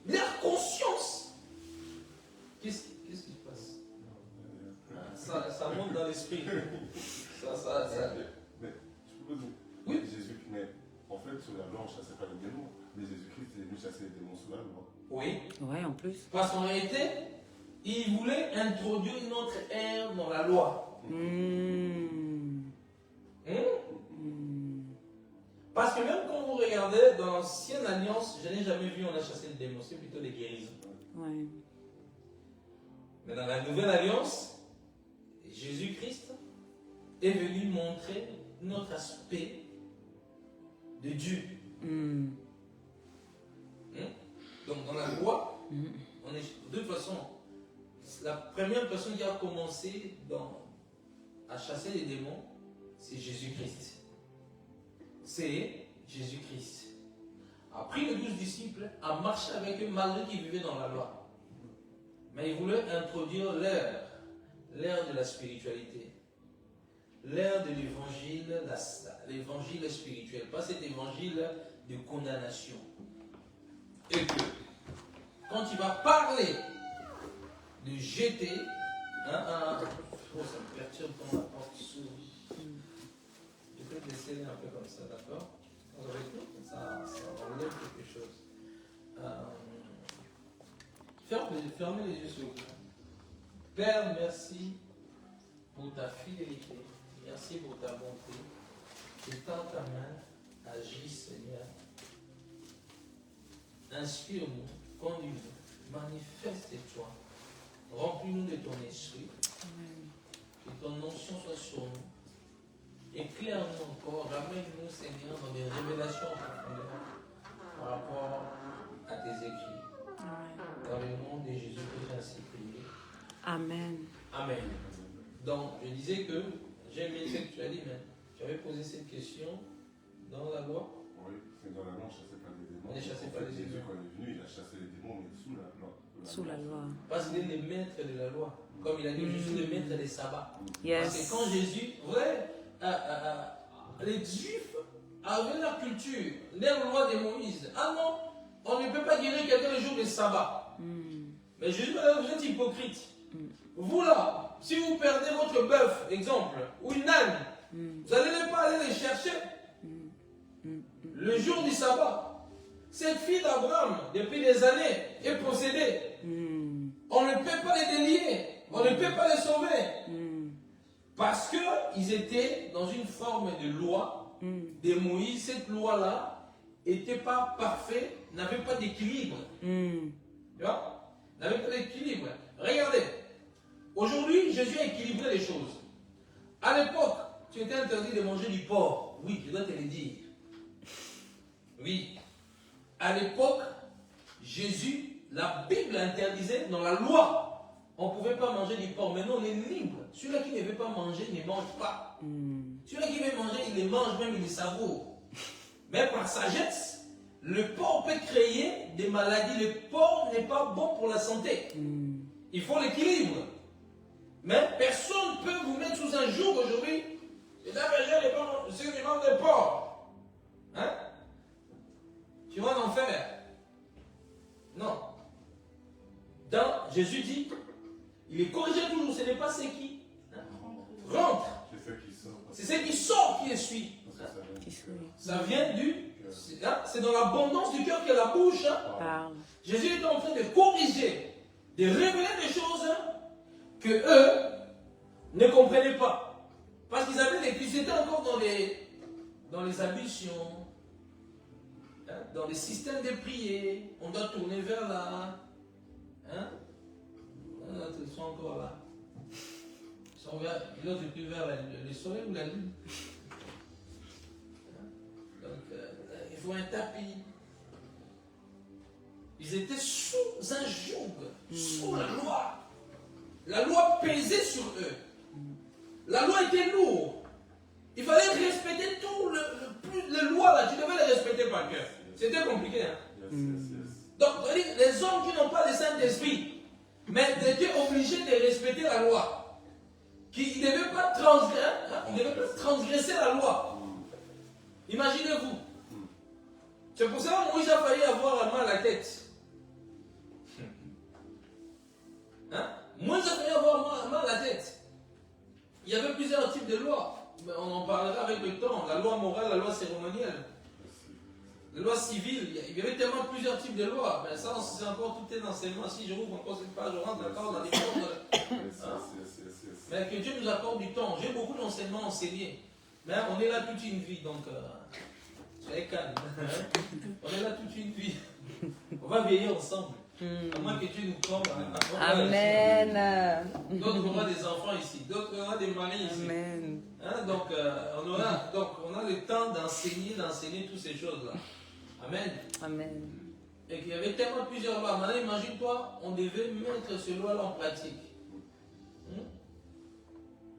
leur conscience. Qu'est-ce qui se passe? Ça monte dans l'esprit. Mais je peux poser. Oui. Jésus, mais en fait, sous la loi, on ne chassait pas les démons. Mais Jésus-Christ est venu chasser les démons sous la loi. Oui. Ouais, en plus. Parce qu'en réalité, il voulait introduire une autre ère dans la loi. Parce que même quand vous regardez dans l'ancienne alliance, je n'ai jamais vu on a chassé le démon, c'est plutôt des guérisons. Ouais. Mais dans la nouvelle alliance, Jésus-Christ est venu montrer notre aspect de Dieu. Donc dans la loi, on est de toute façon, la première personne qui a commencé à chasser les démons, c'est Jésus-Christ. C'est Jésus-Christ. A pris les 12 disciples, a marché avec eux malgré qu'ils vivaient dans la loi. Mais il voulait introduire l'ère de la spiritualité, l'ère de l'évangile, l'évangile spirituel, pas cet évangile de condamnation. Et que quand il va parler de jeter, ça me perturbe quand la porte s'ouvre. Je peux te laisser un peu comme ça, d'accord? Ça enlève quelque chose. Fermez les yeux sur vous. Père, merci pour ta fidélité. Merci pour ta bonté. Étends ta main, agis, Seigneur. Inspire-nous, conduis-nous, manifeste-toi. Remplis-nous de ton esprit. Que ton onction soit sur nous. Éclaire-nous encore, ramène-nous, Seigneur, dans des révélations profondeurs par rapport à tes écrits. Dans le nom de Jésus-Christ, ainsi prié. Amen. Amen. Donc, je disais que j'ai aimé ce que tu as dit, mais tu avais posé cette question dans la loi. Oui, c'est dans la loi, on ne chassait pas les démons. On ne chassait pas les Jésus, démons. quand il est venu, il a chassé les démons, mais sous la loi. Sous la loi. Parce qu'il est le maître de la loi. Comme il a dit, je suis le maître des sabbats. Parce Yes. que quand Jésus, vrai, les Juifs avaient leur culture, leur loi de Moïse. Ah non, on ne peut pas guérir quelqu'un le jour du sabbat. Mais Jésus, vous êtes hypocrite. Vous là, si vous perdez votre bœuf, exemple, ou une âne, vous n'allez pas aller les chercher le jour du sabbat. Cette fille d'Abraham, depuis des années, est possédée. On ne peut pas les délier. On ne peut pas les sauver. Parce qu'ils étaient dans une forme de loi de Moïse. Cette loi-là n'était pas parfaite, n'avait pas d'équilibre. Tu vois? N'avait pas d'équilibre. Regardez. Aujourd'hui, Jésus a équilibré les choses. À l'époque, tu étais interdit de manger du porc. Oui, je dois te le dire. Oui. À l'époque, Jésus, la Bible interdisait dans la loi. On ne pouvait pas manger du porc. Maintenant, on est libre. Celui-là qui ne veut pas manger ne mange pas. Celui-là qui veut manger, il les mange, même il les savoure. Mais par sagesse, le porc peut créer des maladies. Le porc n'est pas bon pour la santé. Il faut l'équilibre. Mais personne ne peut vous mettre sous un joug aujourd'hui. C'est un ceux qui mangent des porcs. Hein? Tu vas en enfer. Non. Dans Jésus dit, il est corrigé toujours, ce n'est pas ce qui rentre. C'est ce qui sort. C'est ce qui sort qui essuie. Ça vient du... C'est dans l'abondance du cœur que la bouche Parle. Jésus est en train de corriger, de révéler des choses que eux ne comprenaient pas. Parce qu'ils avaient les... Ils étaient encore dans les ablutions, dans les systèmes de prière. On doit tourner vers là. Ils sont encore là. L'autre est plus vers le soleil ou la lune. Donc, il faut un tapis. Ils étaient sous un joug, sous la loi. La loi pesait sur eux. La loi était lourde. Il fallait respecter tout les lois là. Tu devais les respecter par cœur. C'était compliqué. Donc, les hommes qui n'ont pas le Saint-Esprit, mais étaient obligés de respecter la loi. Qui ne devaient pas transgresser la loi. Imaginez-vous. C'est pour ça que Moïse a failli avoir mal à la tête. Moïse a failli avoir mal à la tête. Il y avait plusieurs types de lois. On en parlera avec le temps. La loi morale, la loi cérémonielle. La loi civile. Il y avait tellement plusieurs types de lois. Mais ça, c'est encore tout un enseignement. Si je rouvre encore cette page, je rentre encore dans les choses. Mais que Dieu nous accorde du temps. J'ai beaucoup d'enseignements enseignés. Mais on est là toute une vie. Donc, soyez calme. On est là toute une vie. On va vieillir ensemble. À moins que Dieu nous prenne. Amen. D'autres auront des enfants ici. D'autres auront des maris ici. Amen. Donc, on a le temps d'enseigner toutes ces choses-là. Amen. Amen. Et qu'il y avait tellement plusieurs lois. Maintenant, imagine-toi, on devait mettre ces lois-là en pratique.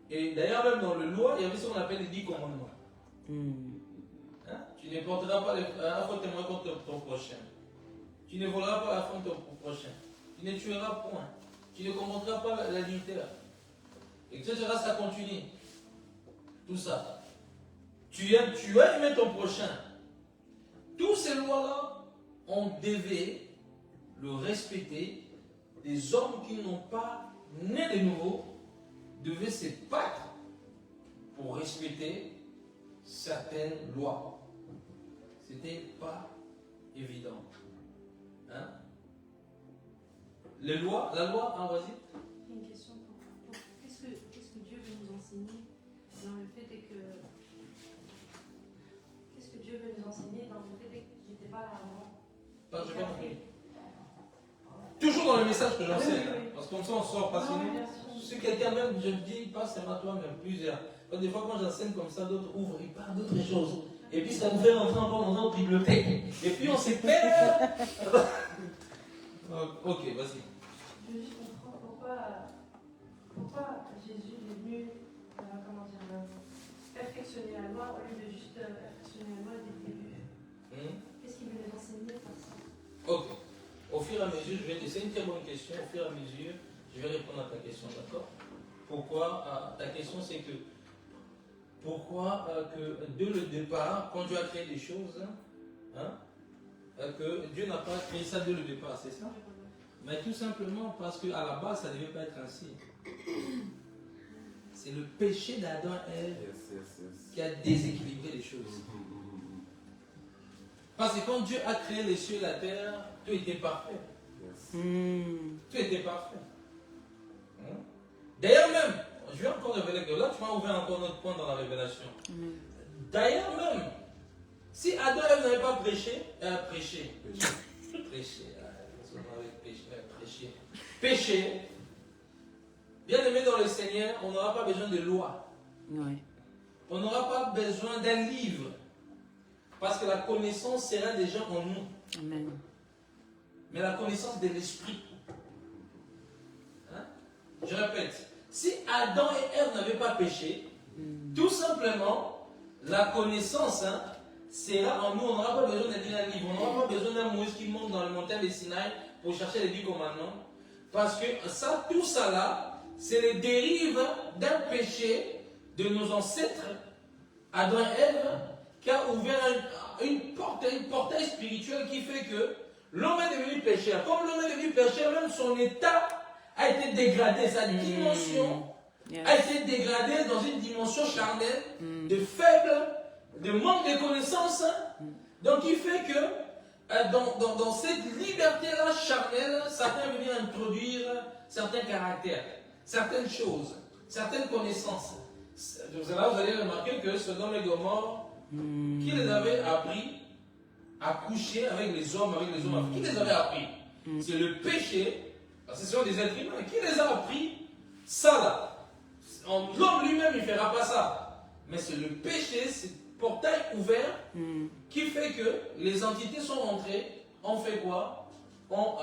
Et d'ailleurs, même dans le loi, il y avait ce qu'on appelle les 10 commandements. Tu ne porteras pas un faux témoin contre ton prochain. Tu ne voleras pas la femme de ton prochain. Tu ne tueras point. Tu ne commettras pas l'adultère. Etc. Ça continue. Tout ça. Tu as aimé ton prochain. Toutes ces lois-là, on devait le respecter. Les hommes qui n'ont pas né de nouveau devaient se battre pour respecter certaines lois. C'était pas évident. Les lois, la loi, vas-y. Une question qu'est-ce que Dieu veut nous enseigner dans le fait que qu'est-ce que Dieu veut nous enseigner dans le fait que j'étais pas là avant? Pas, j'ai pas compris. Toujours dans le message que j'enseigne, parce que comme ça on sort pas sinon. Si quelqu'un même, je me dis, passe à toi même plusieurs. Des fois quand j'enseigne comme ça, d'autres ouvrent, ils parlent d'autres choses. Et puis ça nous fait rentrer encore dans notre bibliothèque. Et puis on s'est perd. Ok, vas-y. Je veux juste comprendre pourquoi Jésus est venu perfectionner la loi au lieu de juste perfectionner la loi dès le début. et à mesure, je vais laisser une très bonne question. Au fur et à mesure, je vais répondre à ta question, d'accord? Pourquoi ta question, c'est que pourquoi que dès le départ, quand Dieu a créé des choses, que Dieu n'a pas créé ça dès le départ, c'est ça? Mais tout simplement parce qu'à la base, ça ne devait pas être ainsi. C'est le péché d'Adam et Ève qui a déséquilibré les choses. Parce que quand Dieu a créé les cieux et la terre, tout était parfait. Tout était parfait. D'ailleurs même, je vais encore révéler que là, tu m'as ouvert encore notre point dans la révélation. D'ailleurs même, si Adam et Ève n'avaient pas péché, bien aimé dans le Seigneur, on n'aura pas besoin de loi. Oui. On n'aura pas besoin d'un livre. Parce que la connaissance sera déjà en nous. Amen. Mais la connaissance de l'esprit. Je répète, si Adam et Ève n'avaient pas péché, tout simplement, la connaissance sera en nous. On n'aura pas besoin d'un livre. On n'aura pas besoin d'un Moïse qui monte dans le montagne de Sinaï pour chercher les 10 commandements. Parce que ça, tout ça là, c'est les dérives d'un péché de nos ancêtres, Adam et Ève, qui a ouvert un portail spirituel qui fait que l'homme est devenu pécheur. Comme l'homme est devenu pécheur, même son état a été dégradé, sa dimension a été dégradée dans une dimension charnelle, de faible, de manque de connaissances. Donc il fait que dans cette liberté-là charnelle, certains venaient introduire certains caractères, certaines choses, certaines connaissances. Vous allez remarquer que Sodome et Gomorrhe, qui les avait appris à coucher avec les hommes, qui les avait appris? C'est le péché, parce que ce sont des êtres humains. Qui les a appris ça là? L'homme lui-même, il ne fera pas ça. Mais c'est le péché, c'est le portail ouvert qui fait que les entités sont rentrées, ont fait quoi? Ont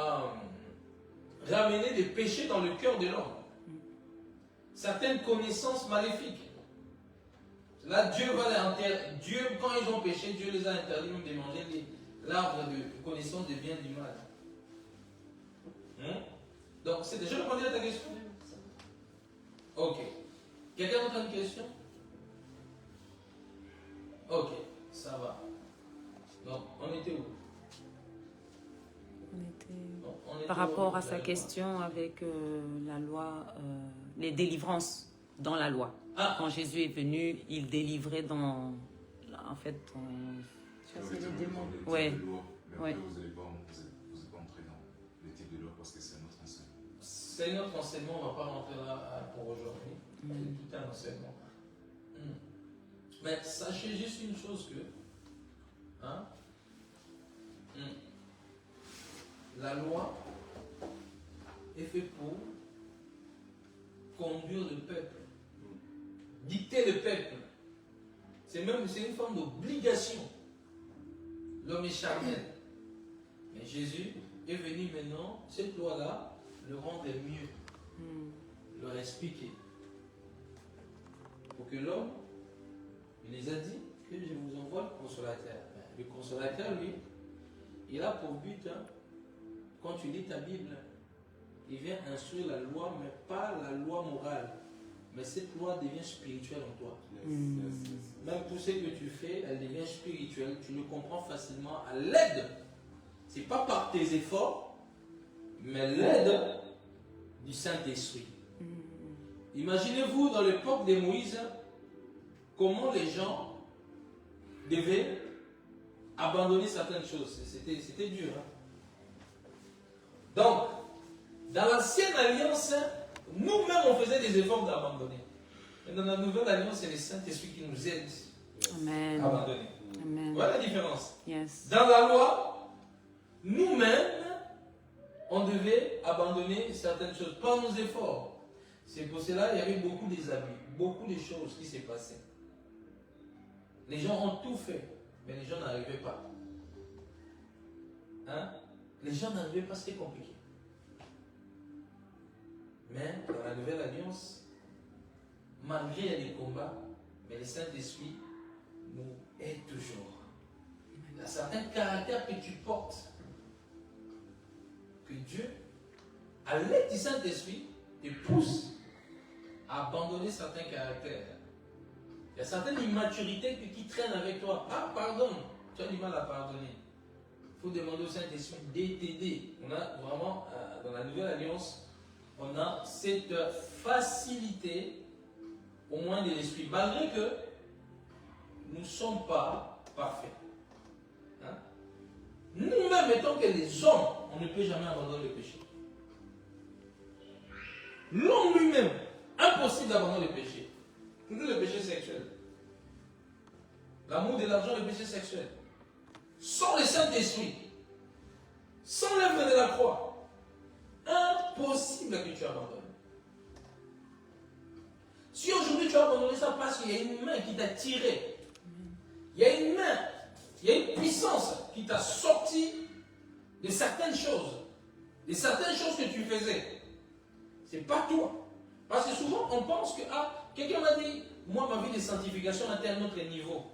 ramené des péchés dans le cœur de l'homme. Certaines connaissances maléfiques. Là, Dieu va les interdire. Dieu, quand ils ont péché, Dieu les a interdits même de manger l'arbre de connaissance du bien et du mal. Donc, c'est déjà répondu à ta question? Ok. Quelqu'un d'autre a une question? Ok, ça va. Donc, on était où? On était par rapport à sa question avec la loi, les délivrances dans la loi. Quand Jésus est venu, il délivrait dans... En fait, chasser les démons. Ouais. Mais après, vous n'allez pas entrer dans les types de loi parce que c'est un autre enseignement. C'est notre enseignement, on ne va pas rentrer là pour aujourd'hui. C'est tout un enseignement. Mais sachez juste une chose que la loi est faite pour conduire le peuple, dicter le peuple. C'est une forme d'obligation. L'homme est charnel. Mais Jésus est venu maintenant, cette loi-là, le rendre mieux, leur expliquer. Pour que l'homme, il les a dit que je vous envoie le consolateur. Le consolateur, lui, il a pour but, quand tu lis ta Bible, il vient instruire la loi, mais pas la loi morale. Mais cette loi devient spirituelle en toi. Même pour ce que tu fais, elle devient spirituelle. Tu le comprends facilement à l'aide. Ce n'est pas par tes efforts, mais l'aide du Saint-Esprit. Imaginez-vous dans l'époque de Moïse, comment les gens devaient abandonner certaines choses. C'était dur. Donc, dans l'ancienne alliance, nous-mêmes, on faisait des efforts d'abandonner. Et dans la nouvelle alliance, c'est le Saint-Esprit qui nous aide à abandonner. Amen. Voilà la différence. Yes. Dans la loi, nous-mêmes, on devait abandonner certaines choses, pas nos efforts. C'est pour cela qu'il y avait beaucoup d'abus, beaucoup de choses qui s'est passées. Les gens ont tout fait, mais les gens n'arrivaient pas. Les gens n'arrivaient pas, c'était compliqué. Mais dans la nouvelle alliance, malgré les combats, mais le Saint-Esprit nous aide toujours. Il y a certains caractères que tu portes, que Dieu, à l'aide du Saint-Esprit, te pousse à abandonner certains caractères. Il y a certaines immaturités qui traînent avec toi. Ah, pardonne, tu as du mal à pardonner. Il faut demander au Saint-Esprit d'aider. On a vraiment, dans la Nouvelle Alliance, on a cette facilité, au moins de l'esprit, malgré que nous ne sommes pas parfaits. Hein? Nous-mêmes, étant que les hommes, on ne peut jamais abandonner le péché. L'homme lui-même, impossible d'abandonner le péché. Toujours le péché sexuel. L'amour de l'argent, le péché sexuel. Sans le Saint-Esprit, sans l'œuvre de la croix, impossible que tu abandonnes. Si aujourd'hui tu as abandonné ça parce qu'il y a une main qui t'a tiré, il y a une main, il y a une puissance qui t'a sorti de certaines choses que tu faisais. C'est pas toi. Parce que souvent on pense que, quelqu'un m'a dit, moi ma vie de sanctification a atteint un autre niveau.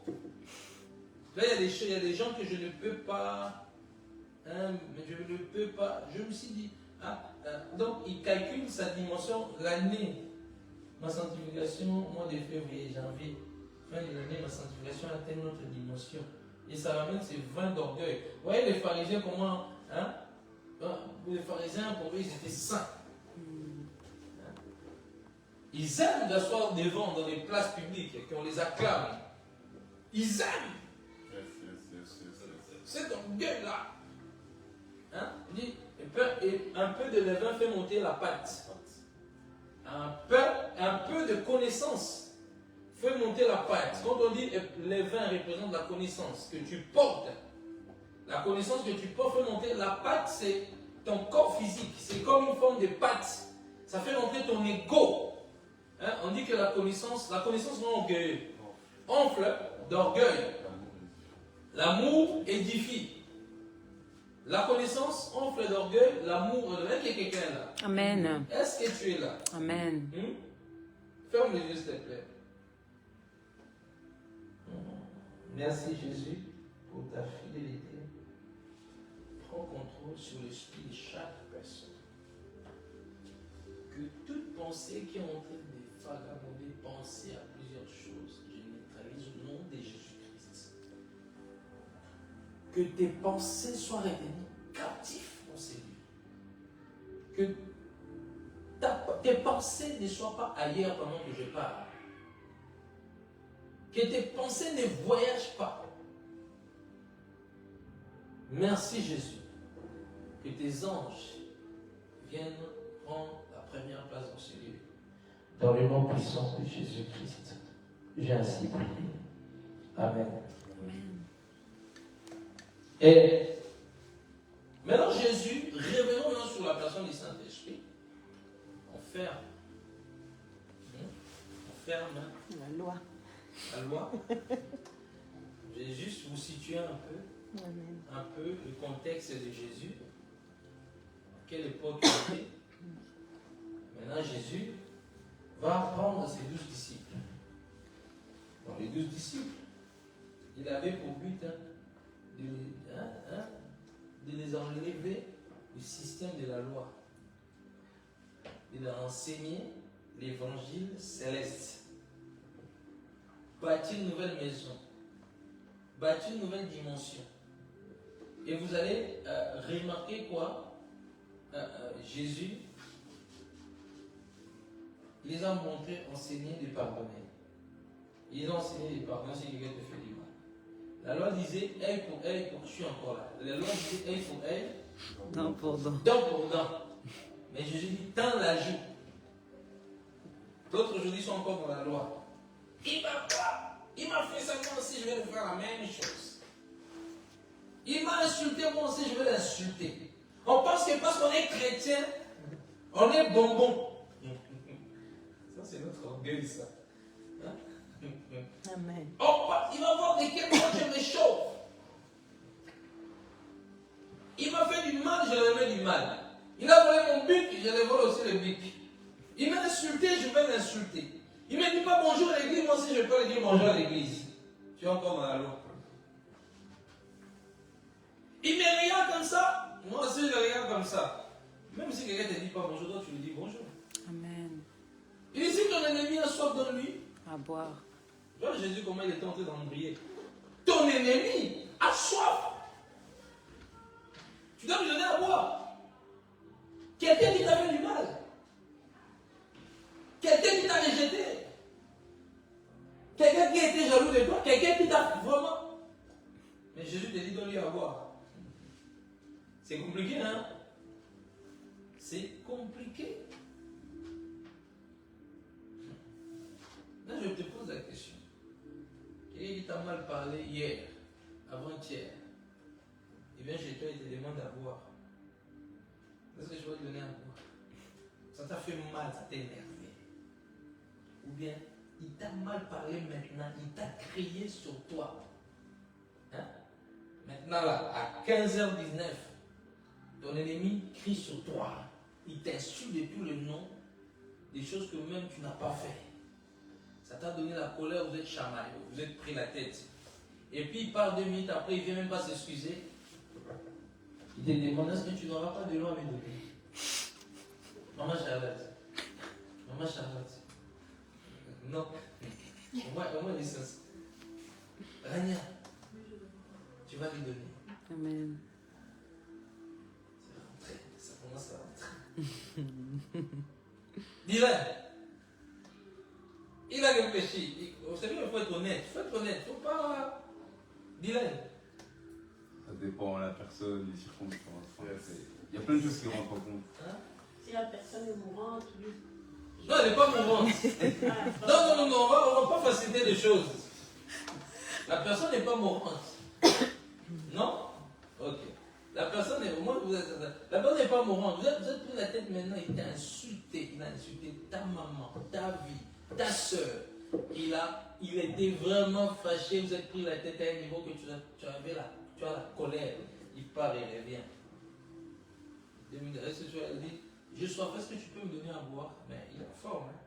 Là il y a des gens que je ne peux pas, je me suis dit, donc il calcule sa dimension, l'année. Ma sanctification, mois de février, janvier, fin de l'année, ma sanctification atteint une autre dimension. Et ça ramène ces vins d'orgueil. Vous voyez les pharisiens comment, les pharisiens, pour eux, ils étaient saints. Ils aiment d'asseoir devant dans les places publiques et qu'on les acclame. Ils aiment. Cet orgueil-là. Un peu de levain fait monter la pâte. Un peu de connaissance fait monter la pâte. Quand on dit le vin représente la connaissance que tu portes, la connaissance que tu portes fait monter la pâte, c'est ton corps physique. C'est comme une forme de pâte. Ça fait monter ton ego. On dit que la connaissance rend orgueilleux. Onfle d'orgueil. L'amour édifie. La connaissance enfle d'orgueil, l'amour de qu'il y a quelqu'un là. Amen. Est-ce que tu es là? Amen. Ferme les yeux s'il te plaît. Merci Jésus pour ta fidélité. Prends contrôle sur l'esprit de chaque personne. Que toute pensée qui est en train de vagabonder, penser à plusieurs choses, je neutralise au nom de Jésus-Christ. Que tes pensées soient retenues captives, mon Seigneur. Que tes pensées ne soient pas ailleurs pendant que je parle. Que tes pensées ne voyagent pas. Merci Jésus. Que tes anges viennent prendre la première place dans ce lieu. Dans le nom puissant de Jésus-Christ, j'ai ainsi prié. Amen. Et maintenant Jésus, revenons maintenant sur la personne du Saint-Esprit. On ferme La loi. La loi. Je vais juste vous situer un peu le contexte de Jésus. À quelle époque il était. Maintenant Jésus va prendre ses 12 disciples. Dans les 12 disciples, il avait pour but de les enlever du système de la loi. Il a enseigné l'évangile céleste. Bâtir une nouvelle maison. Bâtir une nouvelle dimension. Et vous allez remarquer quoi? Jésus, il les a montré enseigner de pardonner. Il a enseigné de pardonner si quelqu'un te fait du mal. La loi disait œil pour œil, je suis encore là. La loi disait œil pour œil, Dent pour dent. dent pour dent. Mais Jésus dit tends la joue. D'autres aujourd'hui sont encore dans la loi. Il m'a fait ça, moi aussi je vais lui faire la même chose. Il m'a insulté, moi aussi je vais l'insulter. On pense que parce qu'on est chrétien, on est bonbon. Ça c'est notre orgueil ça. Amen. Il va voir de quel point je me chauffe. Il m'a fait du mal, je lui mets du mal. Il a volé mon bic, je lui vole aussi le bic. Il m'a insulté, je vais l'insulter. Il ne me dit pas bonjour à l'église, moi aussi je peux lui dire bonjour à l'église. Tu es encore dans la loi. Il me regarde comme ça, moi aussi je le regarde comme ça. si quelqu'un te dit pas bonjour, toi tu lui dis bonjour. Amen. Il dit si ton ennemi a soif, donne-lui À boire. Vois Jésus comment il était en train d'embrayer. Ton ennemi a soif. Tu dois lui donner à boire. Quelqu'un qui t'a fait du mal. Quelqu'un qui t'a rejeté. Quelqu'un qui a été jaloux de toi. Quelqu'un qui t'a vraiment... Mais Jésus te dit donne-lui à boire. C'est compliqué, hein? C'est compliqué. Là, je te pose la question. Quelqu'un qui t'a mal parlé hier, avant-hier, il vient chez toi et te demande à boire. Est-ce que je vais te donner à boire? Ça t'a fait mal, ça t'a énervé. Ou bien, il t'a mal parlé maintenant, il t'a crié sur toi. Hein? Maintenant, là, à 15h19, ton ennemi crie sur toi. Il t'insulte de tous les noms, des choses que même tu n'as pas fait. Ça t'a donné la colère, vous êtes chamaillé, vous êtes pris la tête. Et puis il part 2 minutes après, il ne vient même pas s'excuser. Il te demande est-ce que tu n'auras pas de l'eau à me donner? Maman Charlotte. Maman Charlotte. Non. Au moins l'essence. Rania, tu vas lui donner. Amen. C'est rentré, ça commence à rentrer. Dis-le. Il a réfléchi. Vous savez, il faut être honnête. Il faut être honnête. Il ne faut pas. Dis-le. Ça dépend de la personne, des circonstances. Il y a plein de choses qui rentrent en compte. Hein? Si la personne est mourante, oui. Non, elle n'est pas mourante. Non, on va pas faciliter les choses. La personne n'est pas mourante. Non? Ok. La personne est, au moins, la personne n'est pas mourante. Vous êtes pris la tête maintenant, il t'a insulté. Il a insulté ta maman, ta vie, ta soeur. Il était vraiment fâché. Vous êtes pris la tête à un niveau que tu as la colère. Il part et revient. Est-ce que tu as dit, je sois fait, est-ce que tu peux me donner à boire? Mais il est fort, hein?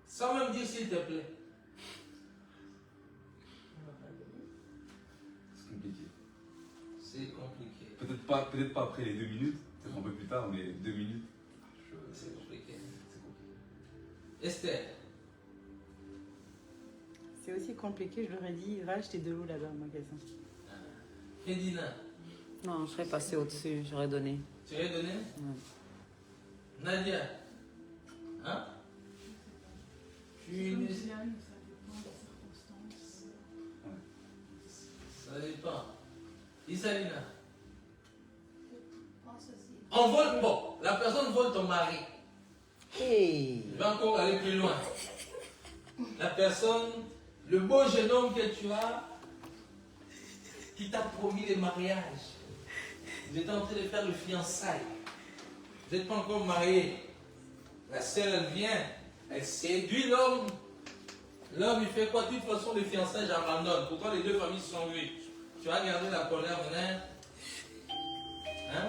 Sans même dire s'il te plaît. C'est compliqué. C'est compliqué. Peut-être pas après les 2 minutes, peut-être un peu plus tard, mais 2 minutes. C'est compliqué. C'est compliqué. Esther. C'est aussi compliqué, je leur ai dit, va acheter de l'eau là-bas au magasin. Fédina. Non, je serais passé au-dessus, j'aurais donné. Tu aurais donné? Nadia. Hein? Tu Comme ne... Diane, ça dépend des circonstances. Ça dépend. Isalina. Je pense aussi. On vole, bon, la personne vole ton mari. Hey. Je vais encore aller plus loin. La personne, le beau jeune homme que tu as, qui t'a promis le mariage. Vous êtes en train de faire le fiançailles. Vous n'êtes pas encore mariés. La sœur, elle vient. Elle séduit l'homme. L'homme, il fait quoi? De toute façon, le fiançailles, j'abandonne. Pourquoi les 2 familles se sont vues? Tu vas garder la colère maintenant. Hein?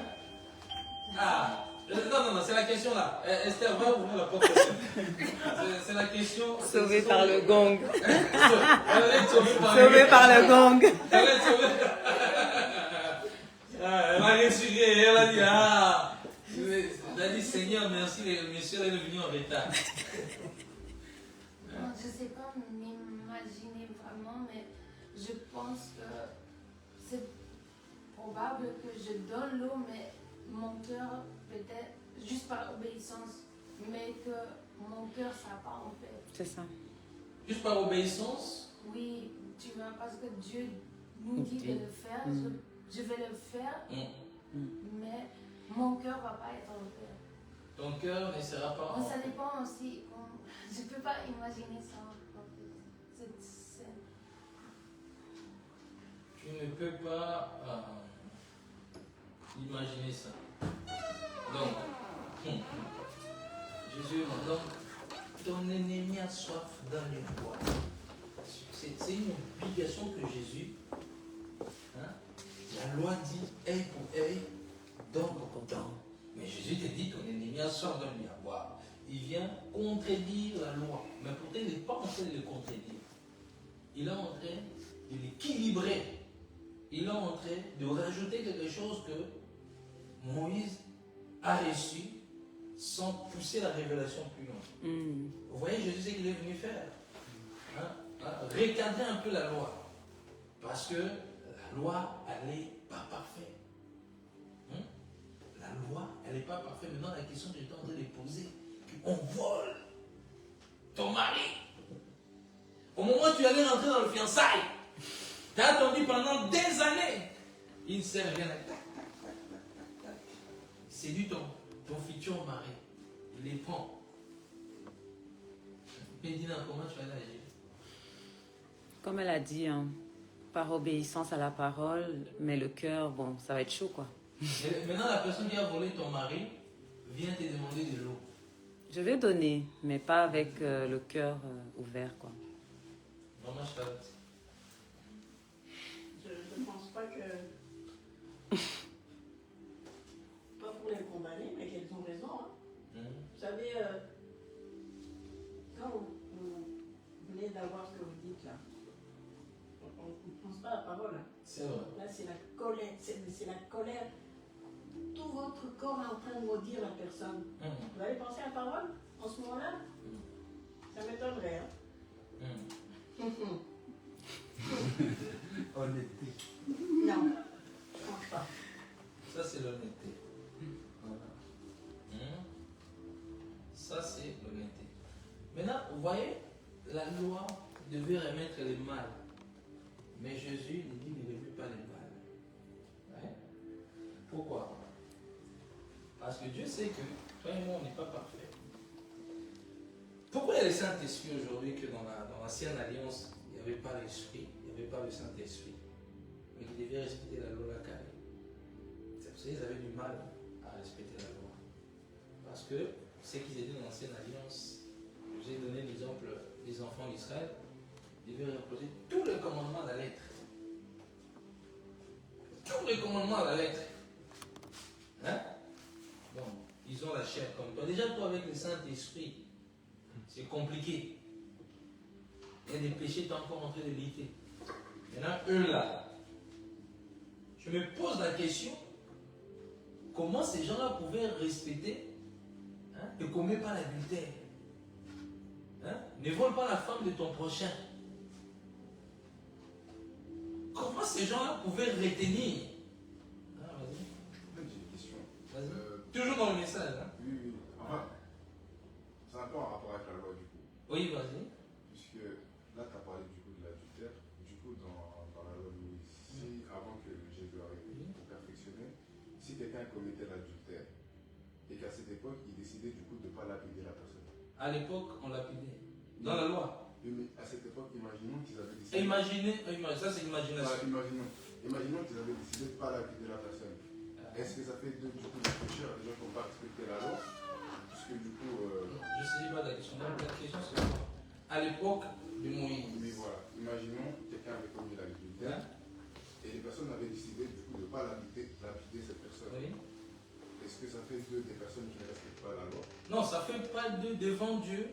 Ah! Non, c'est la question là. Esther, va ouvrir la porte. C'est la question. Sauvé par le gong. Sauvé par le gong. Elle est sauvée. Elle a ressuré. Elle a dit, elle a dit, Seigneur, merci, monsieur est venu en retard. Non, je ne sais pas m'imaginer vraiment, mais je pense que c'est probable que je donne l'eau, mais mon cœur, peut-être, juste par obéissance, mais que mon cœur ne sera pas en paix. C'est ça. Juste par obéissance? Oui, tu vois, parce que Dieu nous dit de le faire, je vais le faire, mais mon cœur ne va pas être en paix. Ton cœur ne sera pas en Ça paix. dépend aussi, je ne peux pas imaginer ça en fait. Cette scène. Tu ne peux pas imaginer ça. Donc, Jésus, donc, ton ennemi a soif dans les bois. C'est une obligation que Jésus, hein, la loi dit œil pour œil, dent pour dent. Mais Jésus te dit ton ennemi a soif, donne-lui à boire. Il vient contredire la loi. Mais pourtant, il n'est pas en train de le contredire. Il est en train de l'équilibrer. Il est en train de rajouter quelque chose que Moïse a reçu sans pousser la révélation plus loin. Vous voyez, Jésus, ce qu'il est venu faire. Recadrer un peu la loi. Parce que la loi, elle n'est pas parfaite. La loi, elle n'est pas parfaite. Maintenant, la question que j'étais en train de poser, on vole ton mari. Au moment où tu allais rentrer dans le fiançailles, tu as attendu pendant des années. Il ne sert rien. C'est du ton futur mari. Il les prend. Médina, comment tu vas agir? Comme elle a dit, hein, par obéissance à la parole, mais le cœur, bon, ça va être chaud, quoi. Et maintenant, la personne qui a volé ton mari vient te demander de l'eau. Je vais donner, mais pas avec le cœur ouvert, quoi. Maman, je t'arrête. Je ne pense pas que... pas pour les condamner, mais qu'elles ont raison. Hein. Vous savez, quand vous venez d'avoir ce que vous dites là, on ne pense pas à la parole. Hein. C'est vrai. Là, c'est la colère. C'est la colère. Tout votre corps est en train de maudire la personne. Vous avez pensé à la parole en ce moment-là? Ça m'étonnerait. Hein? Honnêteté. Non, je pense pas. Ça, c'est l'honnêteté. Voilà. Ça, c'est l'honnêteté. Maintenant, vous voyez, la loi devait remettre les mal. Mais Jésus nous dit ne remet pas les mal. Ouais. Pourquoi? Parce que Dieu sait que toi et moi, on n'est pas parfait. Pourquoi il y a le Saint-Esprit aujourd'hui que dans l'ancienne alliance, il n'y avait pas l'Esprit, il n'y avait pas le Saint-Esprit, mais qui devait respecter la loi carrée. C'est pour ça qu'ils avaient du mal à respecter la loi. Parce que ce qu'ils étaient dans l'ancienne alliance, je vous ai donné l'exemple des enfants d'Israël, ils devaient reposer tous les commandements à la lettre. Tous les commandements à la lettre. Hein? Bon, ils ont la chair comme toi. Déjà, toi, avec le Saint-Esprit, c'est compliqué. Il y a des péchés, tu es encore en train de lutter. Maintenant, eux là, je me pose la question, comment ces gens-là pouvaient respecter, ne commets pas l'adultère, ne vole pas la femme de ton prochain. Comment ces gens-là pouvaient retenir? Vas-y. J'ai une question. Vas-y. Toujours dans le message. Oui. Enfin, c'est un peu en rapport avec la loi du coup. Oui, vas-y. Puisque là, tu as parlé du coup de l'adultère. Du coup, dans la loi de Moïse, si avant que Jésus arrive pour perfectionner, si quelqu'un commettait l'adultère et qu'à cette époque, il décidait du coup de ne pas lapider la personne. À l'époque, on lapidait. Dans la loi. Oui, mais à cette époque, imaginons qu'ils avaient décidé. Ça c'est l'imagination. Imaginons qu'ils avaient décidé de ne pas lapider la personne. Est-ce que ça fait du coup des pécheurs, des gens qui n'ont pas respecté la loi? Puisque du coup. Je ne sais pas la question. La question c'est quoi? À l'époque de Moïse. Oui, voilà. Imaginons quelqu'un avait commis l'adultère et les personnes avaient décidé du coup de ne pas lapider cette personne. Oui. Est-ce que ça fait d'eux des personnes qui ne respectent pas la loi? Non, ça ne fait pas d'eux devant Dieu.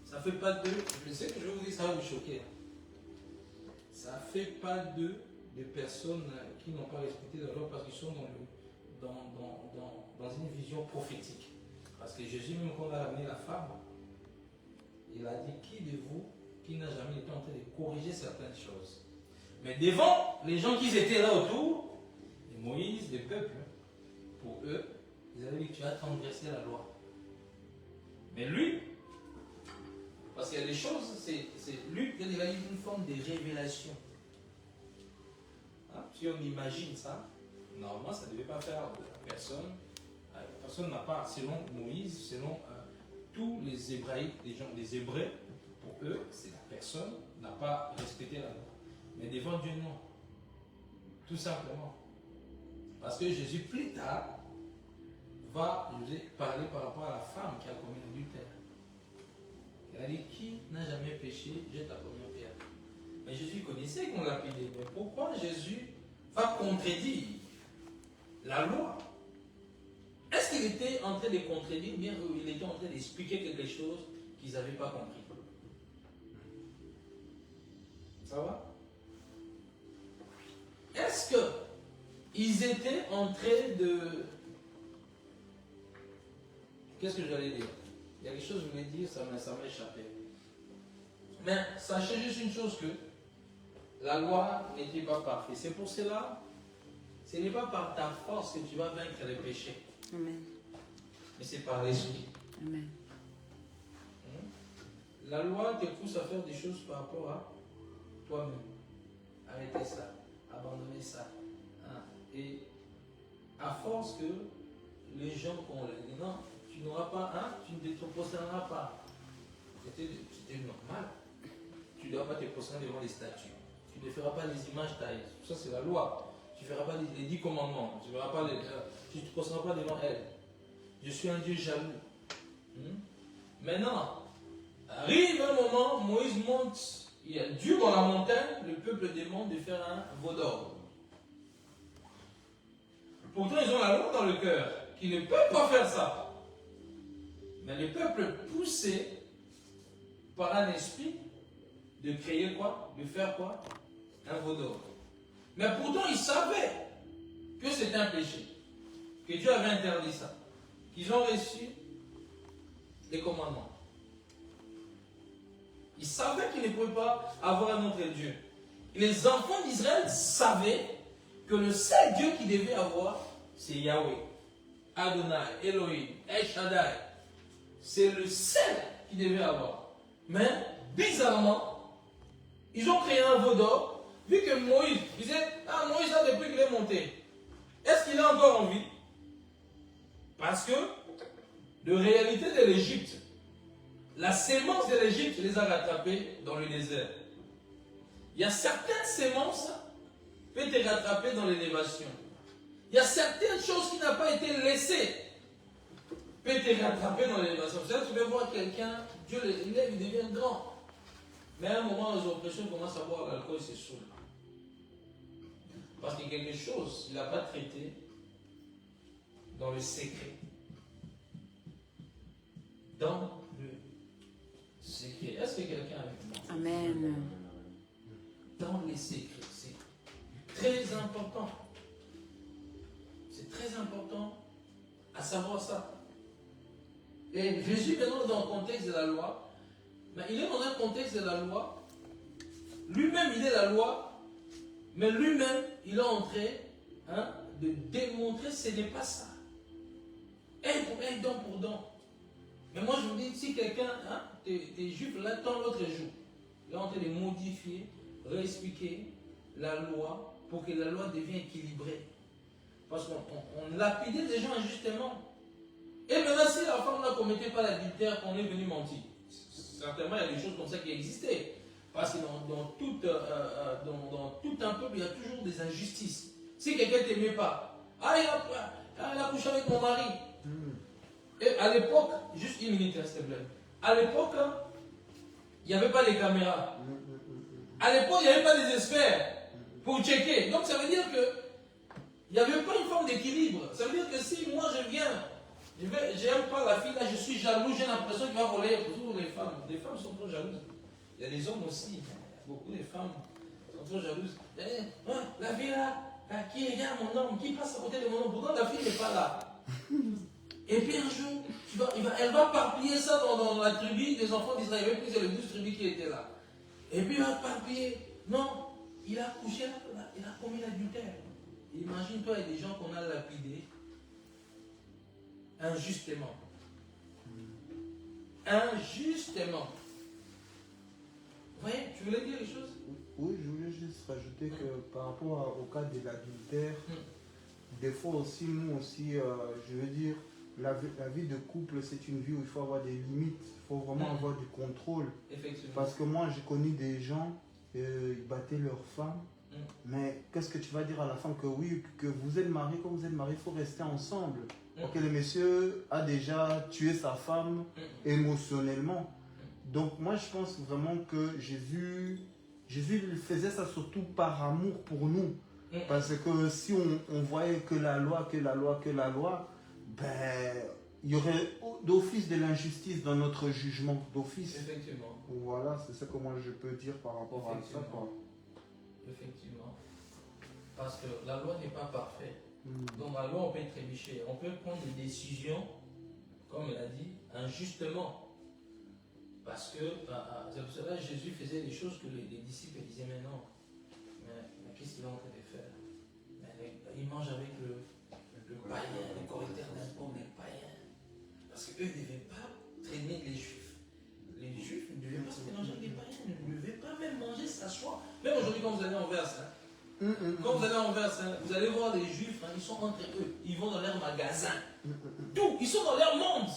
Ça ne fait pas d'eux. Je sais que je vais vous dire, ça va vous choquer. Ça ne fait pas d'eux des personnes qui n'ont pas respecté la loi parce qu'ils sont dans une vision prophétique. Parce que Jésus, même quand il a ramené la femme, il a dit, qui de vous qui n'a jamais été en train de corriger certaines choses? Mais devant les gens qui étaient là autour, les Moïse, les peuples, pour eux, ils avaient dit, tu as transgressé la loi. Mais lui, parce qu'il y a des choses, c'est lui qui a eu une forme de révélation. Si on imagine ça, normalement ça ne devait pas faire la personne. La personne n'a pas, selon Moïse, selon tous les Hébraïques, les Hébreux, pour eux, c'est la personne n'a pas respecté la loi. Mais devant Dieu, non. Tout simplement. Parce que Jésus, plus tard, va nous parler par rapport à la femme qui a commis l'adultère. Elle a dit, qui n'a jamais péché, jette la première pierre. Mais Jésus connaissait qu'on l'a payé. Mais pourquoi Jésus va contredire la loi? Est-ce qu'il était en train de contredire ou bien il était en train d'expliquer quelque chose qu'ils n'avaient pas compris? Ça va? Est-ce qu'ils étaient en train qu'est-ce que j'allais dire? Il y a quelque chose que je voulais dire, ça m'a échappé. Mais sachez juste une chose que la loi n'était pas parfaite. C'est pour cela, ce n'est pas par ta force que tu vas vaincre les péchés. Amen. Mais c'est par l'esprit. Amen. La loi te pousse à faire des choses par rapport à toi-même. Arrêtez ça, abandonnez ça. Hein? Et à force que les gens qu'on les dit, non, tu n'auras pas, hein, tu ne te prosterneras pas. C'était normal. Tu ne dois pas te prosterner devant les statues. Tu ne feras pas les images taillées. Ça, c'est la loi. Tu ne feras pas les 10 commandements. Tu ne te prosterneras pas devant elles. Je suis un Dieu jaloux. Maintenant, arrive un moment, Moïse monte, il y a Dieu dans la montagne, le peuple demande de faire un veau d'or. Pourtant, ils ont la loi dans le cœur, qu'ils ne peuvent pas faire ça. Mais le peuple poussé par un esprit de créer quoi? De faire quoi? Un veau d'or. Mais pourtant, ils savaient que c'était un péché, que Dieu avait interdit ça, qu'ils ont reçu les commandements. Ils savaient qu'ils ne pouvaient pas avoir un autre Dieu. Et les enfants d'Israël savaient que le seul Dieu qu'ils devaient avoir, c'est Yahweh, Adonai, Elohim, El Shaddai. C'est le seul qu'ils devaient avoir. Mais, bizarrement, ils ont créé un veau d'or, vu que Moïse disait, ah, Moïse là depuis qu'il est monté, est-ce qu'il est encore en vie? Parce que, de réalité de l'Égypte, la sémence de l'Égypte les a rattrapés dans le désert. Il y a certaines sémences qui peuvent te rattraper dans l'élévation. Il y a certaines choses qui n'ont pas été laissées peuvent te rattraper dans l'élévation. Tu peux voir quelqu'un, Dieu l'élève, il devient grand. Mais à un moment, les oppressions commencent à boire l'alcool, c'est saoul. Parce qu'il y a quelque chose, il n'a pas traité dans le secret. Dans le secret. Est-ce que quelqu'un a avec moi? Amen. Dans les secrets. C'est très important. C'est très important à savoir ça. Et Jésus, maintenant, dans le contexte de la loi, mais il est dans un contexte de la loi. Lui-même, il est la loi, mais lui-même, il est en train de démontrer que ce n'est pas ça. Œil pour œil, dent pour dent. Mais moi, je vous dis, si quelqu'un, t'es juif, là, tant l'autre joue. Il est en train de modifier, réexpliquer la loi pour que la loi devienne équilibrée. Parce qu'on lapidait les gens injustement. Et maintenant, si la femme ne commettait pas l'adultère, qu'on est venu mentir. Certainement, il y a des choses comme ça qui existaient. Parce que dans tout un peuple, il y a toujours des injustices. Si quelqu'un ne t'aimait pas, elle a couché avec mon mari. Et à l'époque, juste une minute, s'il te plaît. À l'époque, il n'y avait pas les caméras. À l'époque, il n'y avait pas les experts pour checker. Donc ça veut dire que il n'y avait pas une forme d'équilibre. Ça veut dire que si moi je viens, j'aime pas la fille, là je suis jaloux, j'ai l'impression qu'il va voler. Toujours les femmes. Les femmes sont trop jalouses. Il y a des hommes aussi. Beaucoup de femmes sont trop jalouses. La fille là, qui regarde mon homme, qui passe à côté de mon homme. Pourtant la fille n'est pas là. Et puis un jour, elle va parpiller ça dans la tribu des enfants d'Israël. Il y avait plus de les 12 tribus qui étaient là. Et puis il va parpiller. Non, il a couché là, il a commis l'adultère. Imagine-toi, il y a des gens qu'on a lapidés injustement. Injustement. Vous voyez, tu voulais dire les choses? Oui, je voulais juste rajouter que par rapport au cas de l'adultère, des fois aussi, nous aussi, je veux dire, la vie de couple, c'est une vie où il faut avoir des limites, il faut vraiment avoir du contrôle. Effectivement. Parce que moi, j'ai connu des gens, ils battaient leurs femmes, mais qu'est-ce que tu vas dire à la femme? Que oui, que vous êtes mariés, quand vous êtes mariés, il faut rester ensemble. Ok, le monsieur a déjà tué sa femme émotionnellement. Donc moi, je pense vraiment que Jésus il faisait ça surtout par amour pour nous. Parce que si on voyait que la loi, ben, il y aurait d'office de l'injustice dans notre jugement, d'office. Effectivement. Voilà, c'est ça que moi je peux dire par rapport à ça. Quoi. Effectivement. Parce que la loi n'est pas parfaite. Donc la loi, on peut trébucher. On peut prendre des décisions comme il a dit, injustement. Parce que c'est pour cela que Jésus faisait des choses que les disciples disaient, mais non, mais qu'est-ce qu'il est en train de faire? Il mange avec le païen, les correcteurs d'impôts, les païens. Parce qu'eux ne devaient pas traîner les Juifs. Les Juifs ne devaient pas se mélanger avec les païens, ils ne devaient pas même manger, s'asseoir. Même aujourd'hui, quand vous allez en Verse, quand vous allez en Verse, vous allez voir les Juifs, ils sont entre eux, ils vont dans leur magasin. Tout, ils sont dans leur monde.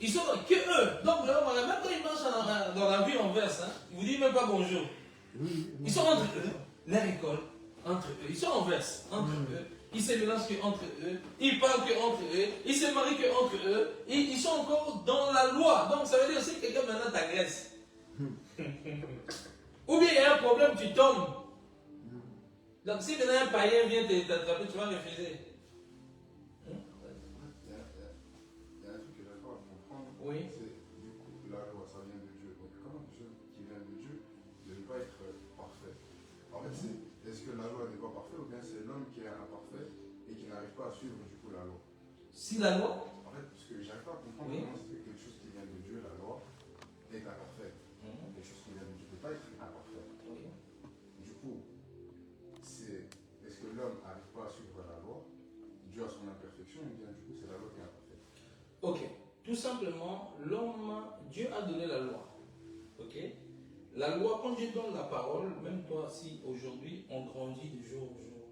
Ils sont dans que eux. Donc, même quand ils marchent dans la vie en Verse, ils ne vous disent même pas bonjour. Ils sont entre eux, leur école, entre eux. Ils sont en Verse, entre eux. Ils se mélangent qu'entre eux, ils parlent qu'entre eux, ils se marient qu'entre eux, ils sont encore dans la loi. Donc ça veut dire aussi que quelqu'un maintenant t'agresse. Ou bien il y a un problème, tu tombes. Donc si maintenant un païen vient t'attraper, tu vas refuser. Il y a un truc que j'arrive pas à comprendre. Oui. C'est du coup la loi, ça vient de Dieu. Donc quand quelque chose qui vient de Dieu ne veut pas être parfait. En fait, est-ce que la loi n'est pas parfaite ou bien c'est l'homme qui est imparfait et qui n'arrive pas à suivre du coup la loi? Si la loi? En fait, parce que j'arrive pas à comprendre comment c'est que quelque chose qui vient de Dieu, la loi, est imparfait. Quelque chose qui vient de Dieu ne peut pas être imparfait. Du coup, est-ce que l'homme n'arrive pas à suivre la loi dû à son imperfection ou bien du coup c'est la loi qui est imparfaite? Ok, tout simplement, Dieu a donné la loi. Ok? La loi, quand Dieu donne la parole, même toi, si aujourd'hui on grandit de jour au jour,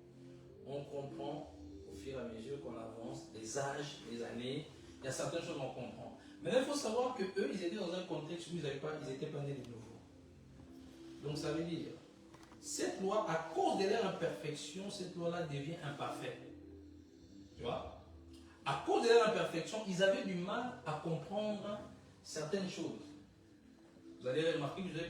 on comprend au fur et à mesure qu'on avance, les âges, les années, il y a certaines choses qu'on comprend. Maintenant, il faut savoir qu'eux, ils étaient dans un contexte où ils n'étaient pas nés de nouveau. Donc ça veut dire, cette loi, à cause de leur imperfection, cette loi-là devient imparfaite. Tu vois? À cause de leur imperfection, ils avaient du mal à comprendre certaines choses. Vous allez remarquer que je vais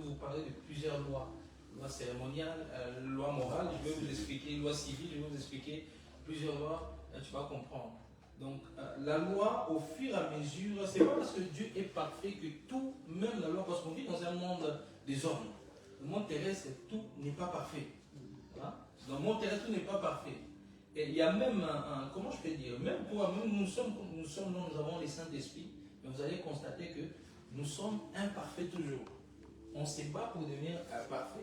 vous parler de plusieurs lois. Loi cérémoniale, loi morale, je vais vous expliquer, loi civile, je vais vous expliquer plusieurs lois, tu vas comprendre. Donc, la loi, au fur et à mesure, c'est pas parce que Dieu est parfait que tout, même la loi, parce qu'on vit dans un monde des hommes. Le monde terrestre, tout n'est pas parfait. Voilà? Dans le monde terrestre, tout n'est pas parfait. Et il y a même comment je peux dire, même nous sommes, nous avons les Saint-Esprit, mais vous allez constater que nous sommes imparfaits toujours. On se bat pour devenir parfait.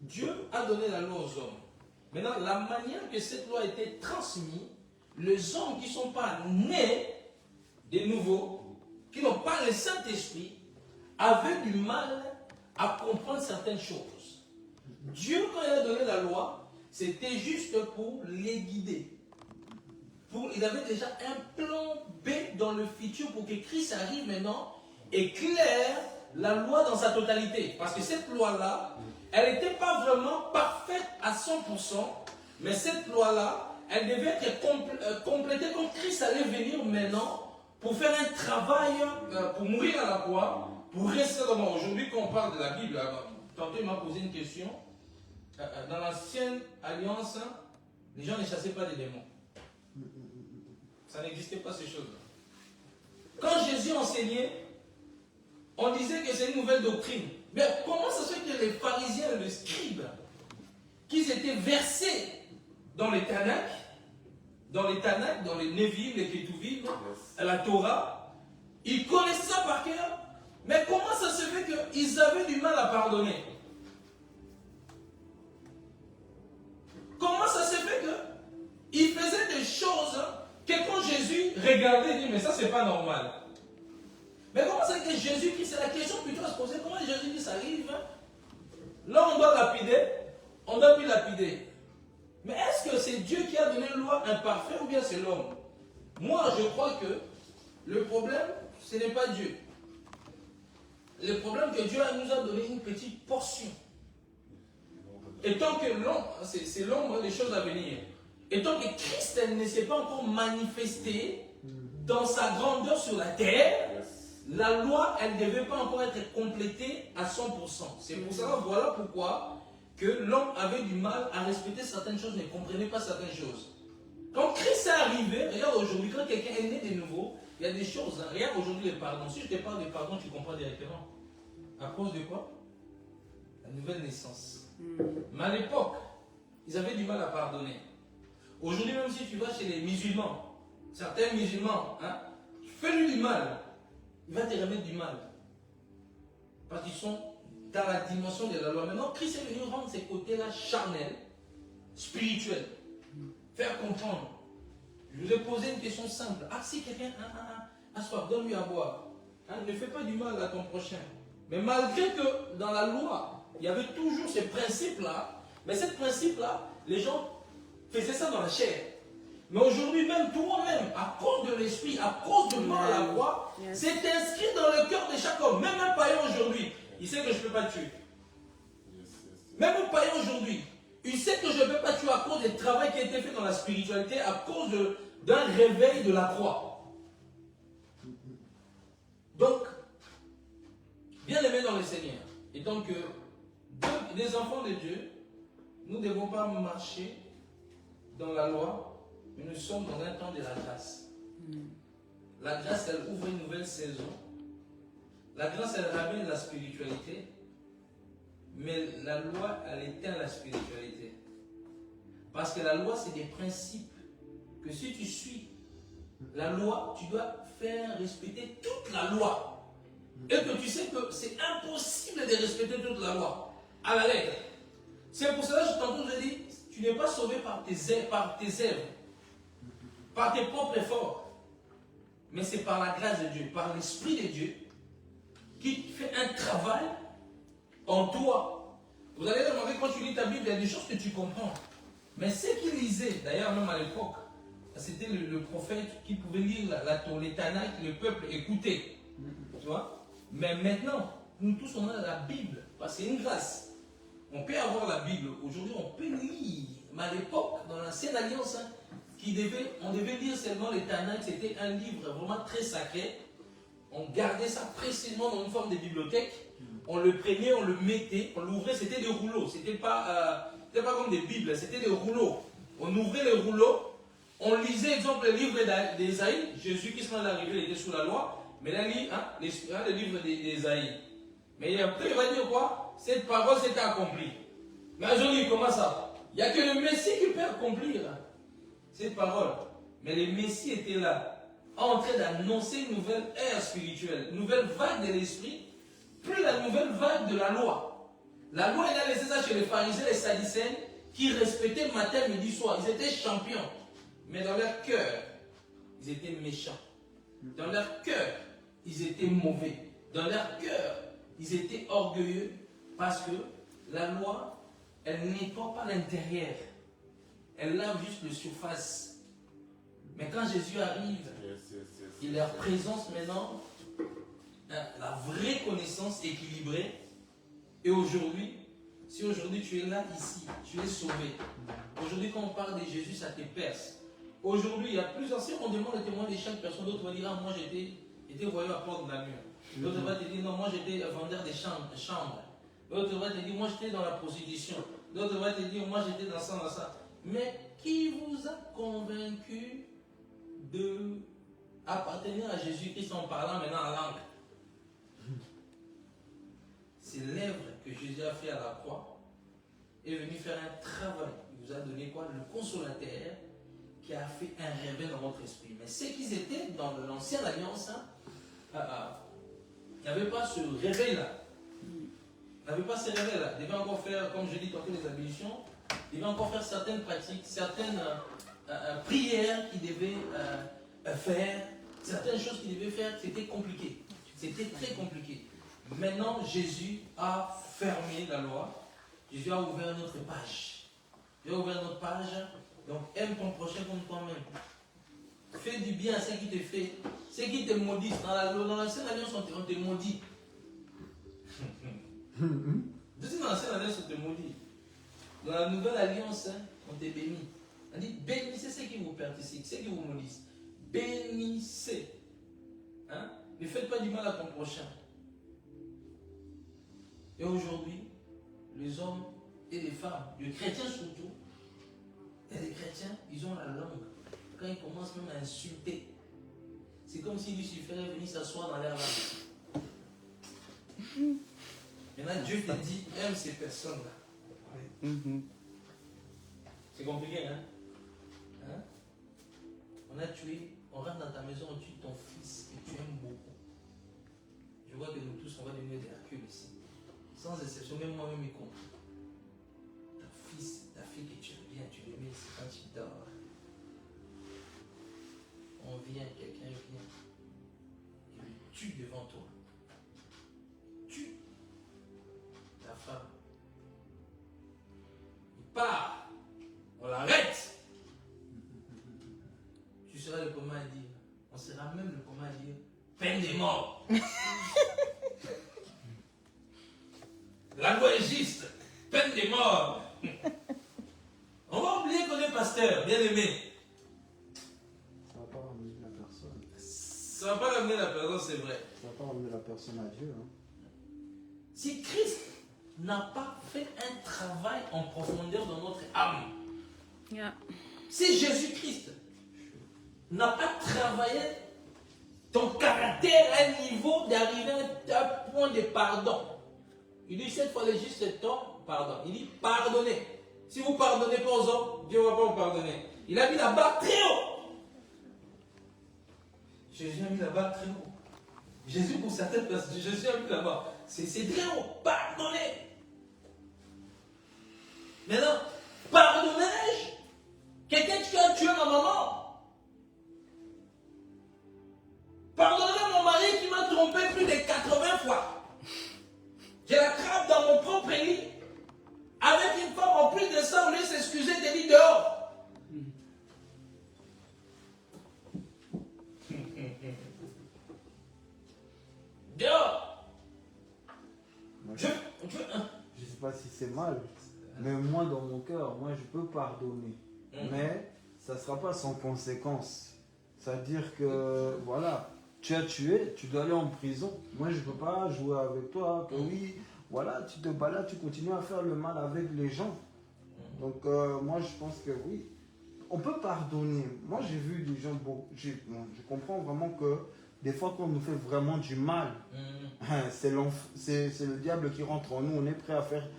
Dieu a donné la loi aux hommes. Maintenant, la manière que cette loi a été transmise, les hommes qui ne sont pas nés de nouveau, qui n'ont pas le Saint-Esprit, avaient du mal à comprendre certaines choses. Dieu, quand il a donné la loi, c'était juste pour les guider. Il avait déjà un plan B dans le futur pour que Christ arrive maintenant et claire la loi dans sa totalité. Parce que cette loi-là, elle n'était pas vraiment parfaite à 100%, mais cette loi-là, elle devait être complétée quand Christ allait venir maintenant pour faire un travail, pour mourir à la croix, pour rester dans le monde. Aujourd'hui, quand on parle de la Bible, tantôt il m'a posé une question. Dans l'ancienne alliance, les gens ne chassaient pas des démons. Ça n'existait pas ces choses-là. Quand Jésus enseignait, on disait que c'est une nouvelle doctrine. Mais comment ça se fait que les pharisiens et les scribes, qu'ils étaient versés dans les Tanakh, dans les Nevi'im, les Ketuvim, la Torah, ils connaissaient ça par cœur. Mais comment ça se fait qu'ils avaient du mal à pardonner? Comment ça se fait qu'ils faisaient des choses que quand Jésus regardait, il dit, mais ça c'est pas normal. Mais comment c'est que Jésus-Christ, c'est la question plutôt à se poser, comment Jésus-Christ arrive? Là on doit lapider, on doit plus lapider. Mais est-ce que c'est Dieu qui a donné une loi imparfaite ou bien c'est l'homme? Moi je crois que le problème, ce n'est pas Dieu. Le problème que Dieu nous a donné une petite portion. Et tant que l'ombre, c'est l'ombre des choses à venir. Et tant que Christ ne s'est pas encore manifesté dans sa grandeur sur la terre, la loi, elle ne devait pas encore être complétée à 100%. C'est pour ça, voilà pourquoi que l'homme avait du mal à respecter certaines choses, ne comprenait pas certaines choses. Quand Christ est arrivé, regarde aujourd'hui, quand quelqu'un est né de nouveau, il y a des choses. Hein, regarde aujourd'hui les pardons. Si je te parle de pardon, tu comprends directement. À cause de quoi? La nouvelle naissance. Mais à l'époque, ils avaient du mal à pardonner. Aujourd'hui, même si tu vas chez les musulmans, certains musulmans, hein, fais-lui du mal, il va te remettre du mal. Parce qu'ils sont dans la dimension de la loi. Maintenant, Christ est venu rendre ces côtés-là charnels, spirituels. Faire comprendre. Je vous ai posé une question simple. Ah, si quelqu'un a soif, donne-lui à boire. Hein, ne fais pas du mal à ton prochain. Mais malgré que dans la loi, il y avait toujours ces principes-là, mais ces principes-là, les gens faisaient ça dans la chair. Mais aujourd'hui, même toi-même, à cause de l'esprit, à cause de mort à la croix, c'est inscrit dans le cœur de chaque homme. Même un païen aujourd'hui, il sait que je ne peux pas tuer. Même un païen aujourd'hui, il sait que je ne peux pas tuer à cause du travail qui a été fait dans la spiritualité, à cause d'un réveil de la croix. Donc, bien aimé dans le Seigneur, et donc, les enfants de Dieu, nous ne devons pas marcher dans la loi, mais nous sommes dans un temps de la grâce. La grâce, elle ouvre une nouvelle saison. La grâce, elle ramène la spiritualité. Mais la loi, elle éteint la spiritualité. Parce que la loi, c'est des principes que si tu suis la loi, tu dois faire respecter toute la loi. Et que tu sais que c'est impossible de respecter toute la loi à la lettre. C'est pour cela que je dis, tu n'es pas sauvé par tes œuvres, par tes propres efforts, mais c'est par la grâce de Dieu, par l'Esprit de Dieu, qui fait un travail en toi. Vous allez remarquer quand tu lis ta Bible, il y a des choses que tu comprends. Mais ce qu'il lisait, d'ailleurs même à l'époque, c'était le prophète qui pouvait lire les Tanakh que le peuple écoutait. Tu vois? Mais maintenant, nous tous on a la Bible, parce que c'est une grâce. On peut avoir la Bible, aujourd'hui on peut lire. Mais à l'époque, dans l'ancienne alliance, hein, on devait lire seulement les Tanakh, c'était un livre vraiment très sacré. On gardait ça précisément dans une forme de bibliothèque. On le prenait, on le mettait, on l'ouvrait, c'était des rouleaux. C'était pas comme des Bibles, c'était des rouleaux. On ouvrait les rouleaux, on lisait, exemple, le livre d'Ésaïe. Jésus-Christ, quand il est arrivé, il était sous la loi. Mais là, il lit le livre d'Ésaïe. Mais après, il va dire quoi? Cette parole s'était accomplie. Mais aujourd'hui, comment ça? Il n'y a que le Messie qui peut accomplir cette parole. Mais le Messie était là, en train d'annoncer une nouvelle ère spirituelle, une nouvelle vague de l'esprit, plus la nouvelle vague de la loi. La loi, elle a laissé ça chez les pharisiens et les sadducéens qui respectaient matin, midi, soir. Ils étaient champions. Mais dans leur cœur, ils étaient méchants. Dans leur cœur, ils étaient mauvais. Dans leur cœur, ils étaient orgueilleux parce que la loi, elle nettoie pas l'intérieur. Elle lave juste la surface. Mais quand Jésus arrive, il leur présente maintenant la vraie connaissance équilibrée. Et aujourd'hui, si aujourd'hui tu es là, ici, tu es sauvé. Aujourd'hui, quand on parle de Jésus, ça te perce. Aujourd'hui, il y a plusieurs. Si on demande le témoin de chaque personne, d'autres vont dire, ah, moi j'étais voyou à porte de la mur. D'autres vont te dire, non, moi j'étais vendeur de chambres. D'autres vont te dire, moi j'étais dans la prostitution. D'autres vont te dire, moi j'étais dans ça, dans ça. Mais qui vous a convaincu de appartenir à Jésus-Christ en parlant maintenant en langue? C'est l'œuvre que Jésus a fait à la croix. Il est venu faire un travail. Il vous a donné quoi? Le consolateur qui a fait un réveil dans votre esprit. Mais ceux qui étaient dans l'ancienne alliance, il n'y avait pas ce réveil-là. Il n'avait pas ce réveil-là. Il devait encore faire, comme je dis tantôt, les ablutions. Il devait encore faire certaines pratiques, certaines prières qu'il devait faire, certaines choses qu'il devait faire. C'était compliqué. C'était très compliqué. Maintenant, Jésus a fermé la loi. Jésus a ouvert notre page. Il a ouvert notre page. Donc, aime ton prochain comme toi-même. Fais du bien à ceux qui te fait. Ceux qui te maudissent. Dans l'ancienne alliance, on te maudit. Dans l'ancienne alliance, on te maudit. Dans la nouvelle alliance, on te bénit. On dit bénissez ceux qui vous persécutent, ceux qui vous maudissent. Bénissez. Hein? Ne faites pas du mal à ton prochain. Et aujourd'hui, les hommes et les femmes, les chrétiens surtout, et les chrétiens, ils ont la langue. Quand ils commencent même à insulter, c'est comme s'il lui suffirait de venir s'asseoir dans l'air là. Maintenant, Dieu te dit, aime ces personnes-là. C'est compliqué, hein? On a tué, on rentre dans ta maison, on tue ton fils que tu aimes beaucoup. Je vois que nous tous, on va devenir des Hercules ici. Sans exception, même moi-même y compris. Ton fils, ta fille que tu aimes bien, tu le mets ici quand tu dors. On vient, quelqu'un vient. Il le tue devant toi. Tue ta femme. Il part. On l'arrête. Tu seras le premier à dire. On sera même le premier à dire peine de mort. La loi est juste. Peine de mort. On va oublier qu'on est pasteur, bien aimé. Ça va pas ramener la personne. Ça va pas ramener la personne, c'est vrai. Ça va pas ramener la personne à Dieu. Hein. Si Christ n'a pas fait un travail en profondeur dans notre âme, si Jésus-Christ n'a pas travaillé ton caractère à un niveau d'arriver à un point de pardon, il dit cette fois le juste temps, pardon. Il dit pardonnez. Si vous ne pardonnez pas aux hommes, Dieu ne va pas vous pardonner. Il a mis la barre très haut. Jésus a mis la barre très haut. Jésus, pour certaines personnes, Jésus a mis la barre. C'est très haut. Pardonnez. Maintenant, pardonnais-je quelqu'un qui a tué ma maman? Pardonnez mon mari qui m'a trompé plus de 80 fois. J'ai la crabe dans mon propre lit. Avec une femme, en plus de ça, on laisse s'excuser des lits dehors. Dehors. Je sais pas si c'est mal, mais moi dans mon cœur, moi je peux pardonner. Mais ça ne sera pas sans conséquence. C'est-à-dire que, voilà, tu as tué, tu dois aller en prison. Moi je ne peux pas jouer avec toi, que oui, voilà, tu te balades, tu continues à faire le mal avec les gens. Donc moi je pense que oui, on peut pardonner. Moi j'ai vu des gens, je comprends vraiment que des fois quand on nous fait vraiment du mal, c'est le diable qui rentre en nous, on est prêt à faire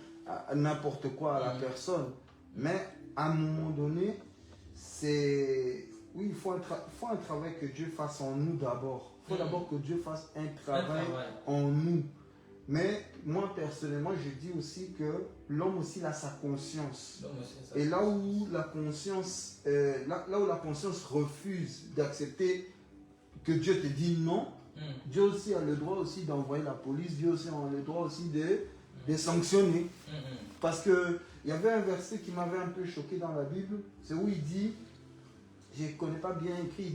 n'importe quoi à la personne. Mais à un moment donné, il faut un travail que Dieu fasse en nous d'abord. Il faut d'abord que Dieu fasse un travail en nous. Mais moi, personnellement, je dis aussi que l'homme aussi a sa conscience. Et là où la conscience, refuse d'accepter que Dieu te dit non, Dieu aussi a le droit aussi d'envoyer la police, Dieu aussi a le droit aussi de sanctionner. Parce qu'il y avait un verset qui m'avait un peu choqué dans la Bible, c'est où il dit, je ne connais pas bien écrit,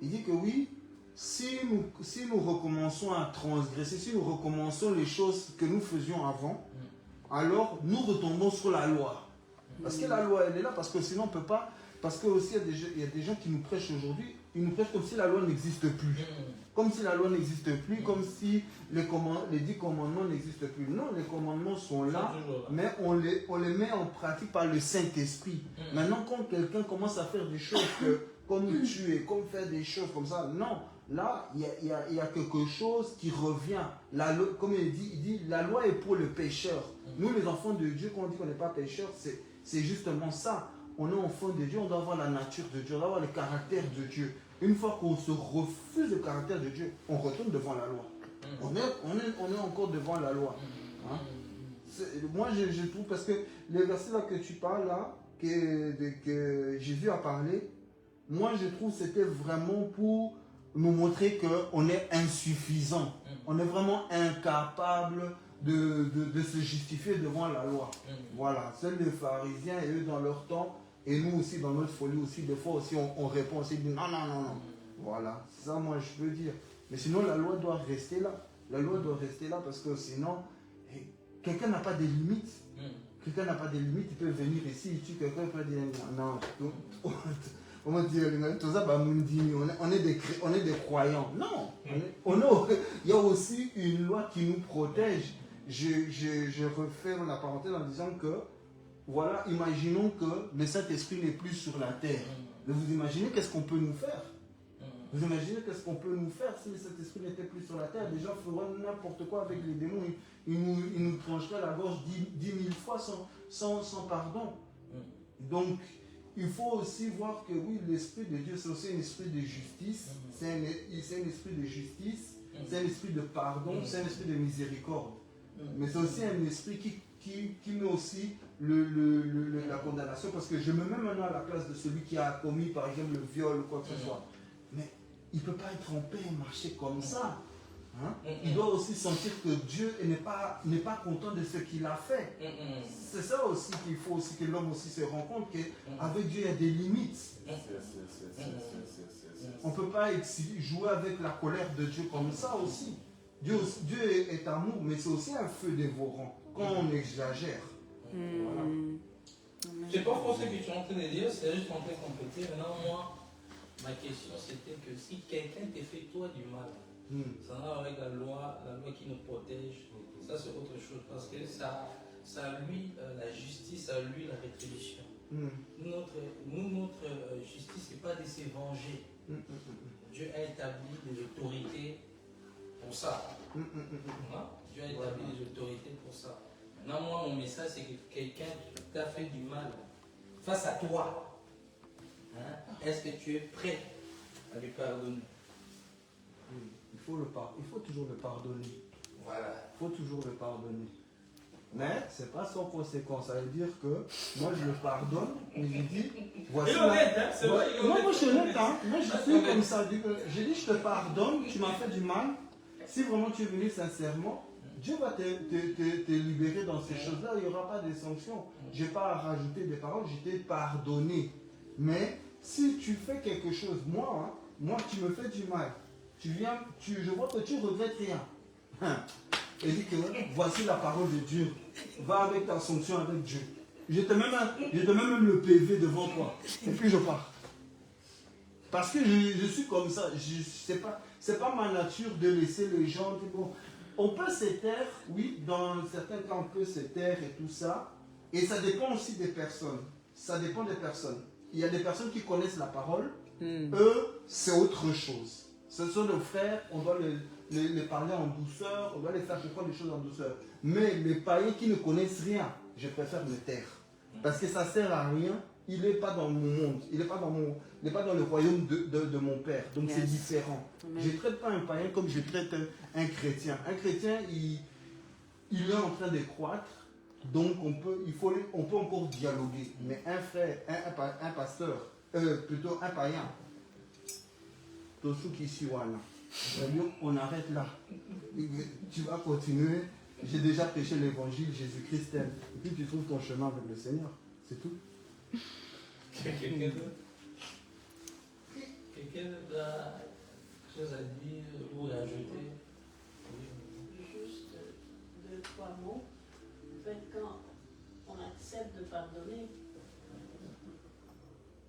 il dit que oui, si nous recommençons à transgresser, si nous recommençons les choses que nous faisions avant, alors nous retombons sur la loi. Parce que la loi, elle est là, parce que sinon on ne peut pas. Parce que aussi, il y a des gens qui nous prêchent aujourd'hui, ils nous prêchent comme si la loi n'existe plus. Comme si la loi n'existe plus, comme si les 10 commandements n'existent plus. Non, les commandements sont là, mais on les met en pratique par le Saint-Esprit. Maintenant, quand quelqu'un commence à faire des choses comme tuer, comme faire des choses comme ça, non. Là, il y a quelque chose qui revient. Comme il dit, la loi est pour le pécheur. Nous, les enfants de Dieu, quand on dit qu'on n'est pas pécheur, c'est justement ça. On est enfant de Dieu, on doit avoir la nature de Dieu, on doit avoir le caractère de Dieu. Une fois qu'on se refuse le caractère de Dieu, on retourne devant la loi. On est encore devant la loi. Hein? Moi, je trouve, parce que les versets là que tu parles, là, que Jésus a parlé, moi, je trouve que c'était vraiment pour nous montrer qu'on est insuffisant. On est vraiment incapable de se justifier devant la loi. Voilà. Seuls les pharisiens et eux dans leur temps, et nous aussi dans notre folie aussi, des fois aussi on répond aussi, non. Voilà. C'est ça moi je peux dire. Mais sinon la loi doit rester là. La loi doit rester là parce que sinon, quelqu'un n'a pas de limites. Quelqu'un n'a pas de limites, il peut venir ici, il tue quelqu'un, il peut dire non. Comment dire, tout ça, on est des croyants. Non, il y a aussi une loi qui nous protège. Je refais la parenthèse en disant que, voilà, imaginons que le Saint-Esprit n'est plus sur la terre. Mais vous imaginez qu'est-ce qu'on peut nous faire? Vous imaginez qu'est-ce qu'on peut nous faire si le Saint-Esprit n'était plus sur la terre? Les gens feraient n'importe quoi avec les démons. Ils nous trancheraient la gorge 10 000 fois sans pardon. Donc, il faut aussi voir que oui, l'Esprit de Dieu, c'est aussi un esprit de justice, c'est un esprit de justice, c'est un esprit de pardon, c'est un esprit de miséricorde. Mais c'est aussi un esprit qui met aussi la condamnation, parce que je me mets maintenant à la place de celui qui a commis par exemple le viol ou quoi que ce soit. Mais il ne peut pas être en paix et marcher comme ça. Hein? Il doit aussi sentir que Dieu n'est pas content de ce qu'il a fait. C'est ça aussi qu'il faut aussi que l'homme aussi se rende compte qu'avec Dieu il y a des limites. On ne peut pas jouer avec la colère de Dieu comme ça aussi. Dieu est amour, mais c'est aussi un feu dévorant quand on exagère. Voilà. Je sais pas forcément ce que tu es en train de dire, c'est juste en train de compléter. Maintenant, moi, ma question c'était que si quelqu'un te fait toi du mal, ça va avec la loi qui nous protège, ça c'est autre chose, parce que ça a lui la justice, ça a lui la rétribution. Notre justice, c'est pas de se venger. Dieu a établi des autorités pour ça. Dieu a établi des autorités pour ça. Maintenant, moi, mon message, c'est que quelqu'un t'a fait du mal face à toi. Est-ce que tu es prêt à lui pardonner? Il faut toujours le pardonner. Voilà. Il faut toujours le pardonner. Mais ce n'est pas sans conséquence. Ça veut dire que moi je le pardonne et je dis voici. Il est honnête, hein? C'est vrai, il est honnête. Moi je suis honnête, hein. Moi je suis comme ça. Je dis je te pardonne, tu m'as fait du mal. Si vraiment tu es venu sincèrement, Dieu va te libérer dans ces choses-là. Il n'y aura pas de sanctions. Je n'ai pas à rajouter des paroles, je t'ai pardonné. Mais si tu fais quelque chose, moi tu me fais du mal. Je vois que tu ne regrettes rien. Et dit que voici la parole de Dieu. Va avec ta sanction avec Dieu. Je te mets même le PV devant toi. Et puis je pars. Parce que je suis comme ça. C'est pas ma nature de laisser les gens. Bon, on peut se taire, oui, dans certains cas on peut se taire et tout ça. Et ça dépend aussi des personnes. Ça dépend des personnes. Il y a des personnes qui connaissent la parole. Eux, c'est autre chose. Ce sont nos frères, on doit les parler en douceur, on doit les faire comprendre des choses en douceur. Mais les païens qui ne connaissent rien, je préfère me taire. Parce que ça ne sert à rien, il n'est pas dans mon monde, il n'est pas dans le royaume de mon Père. Donc c'est différent. Amen. Je ne traite pas un païen comme je traite un chrétien. Un chrétien, il est en train de croître, donc on peut encore dialoguer. Mais un frère, un pasteur, plutôt un païen, on arrête là. Tu vas continuer. J'ai déjà prêché l'évangile, Jésus-Christ t'aime. Et puis tu trouves ton chemin avec le Seigneur. C'est tout. Quelqu'un d'autre a quelque chose à dire ou à ajouter? Juste 2-3 mots. En fait, quand on accepte de pardonner,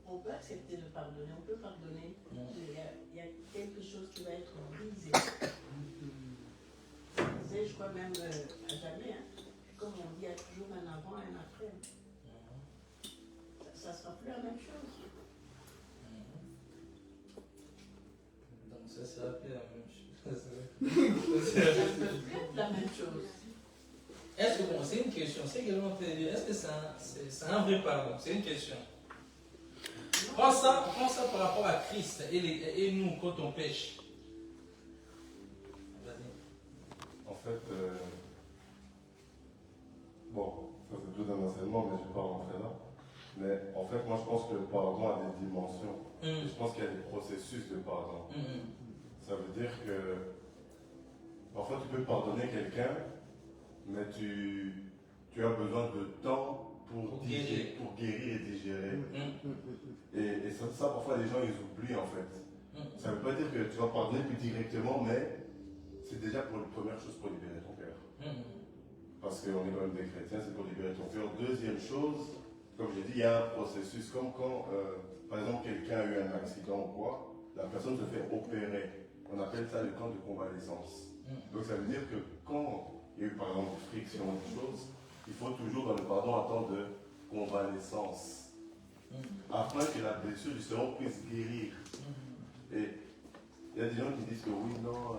on peut accepter de pardonner, on peut pardonner. Il y a quelque chose qui va être brisé. Je crois même à jamais, comme on dit, il y a toujours un avant et un après. Ça ne sera plus la même chose. Donc ça sera plus la même chose. Ça ne peut plus être la même chose. Est-ce que, bon, c'est une question, c'est également très bien. Est-ce que c'est un vrai pardon? C'est une question. Prends ça par rapport à Christ et nous quand on pêche. En fait, bon, ça c'est tout un enseignement, mais je ne vais pas rentrer là. Mais en fait, moi je pense que le pardon a des dimensions. Je pense qu'il y a des processus de pardon. Ça veut dire que parfois tu peux pardonner quelqu'un, mais tu as besoin de temps pour guérir et digérer. Et ça, parfois les gens ils oublient en fait. Ça ne veut pas dire que tu vas pardonner plus directement, mais c'est déjà pour la première chose pour libérer ton cœur. Parce qu'on est quand même des chrétiens, c'est pour libérer ton cœur. Deuxième chose, comme j'ai dit, il y a un processus. Comme quand, par exemple, quelqu'un a eu un accident ou quoi, la personne se fait opérer. On appelle ça le temps de convalescence. Donc ça veut dire que quand il y a eu par exemple des frictions ou des choses, il faut toujours dans le pardon un temps de convalescence. Afin que la blessure justement puisse guérir. Et il y a des gens qui disent que oui, non,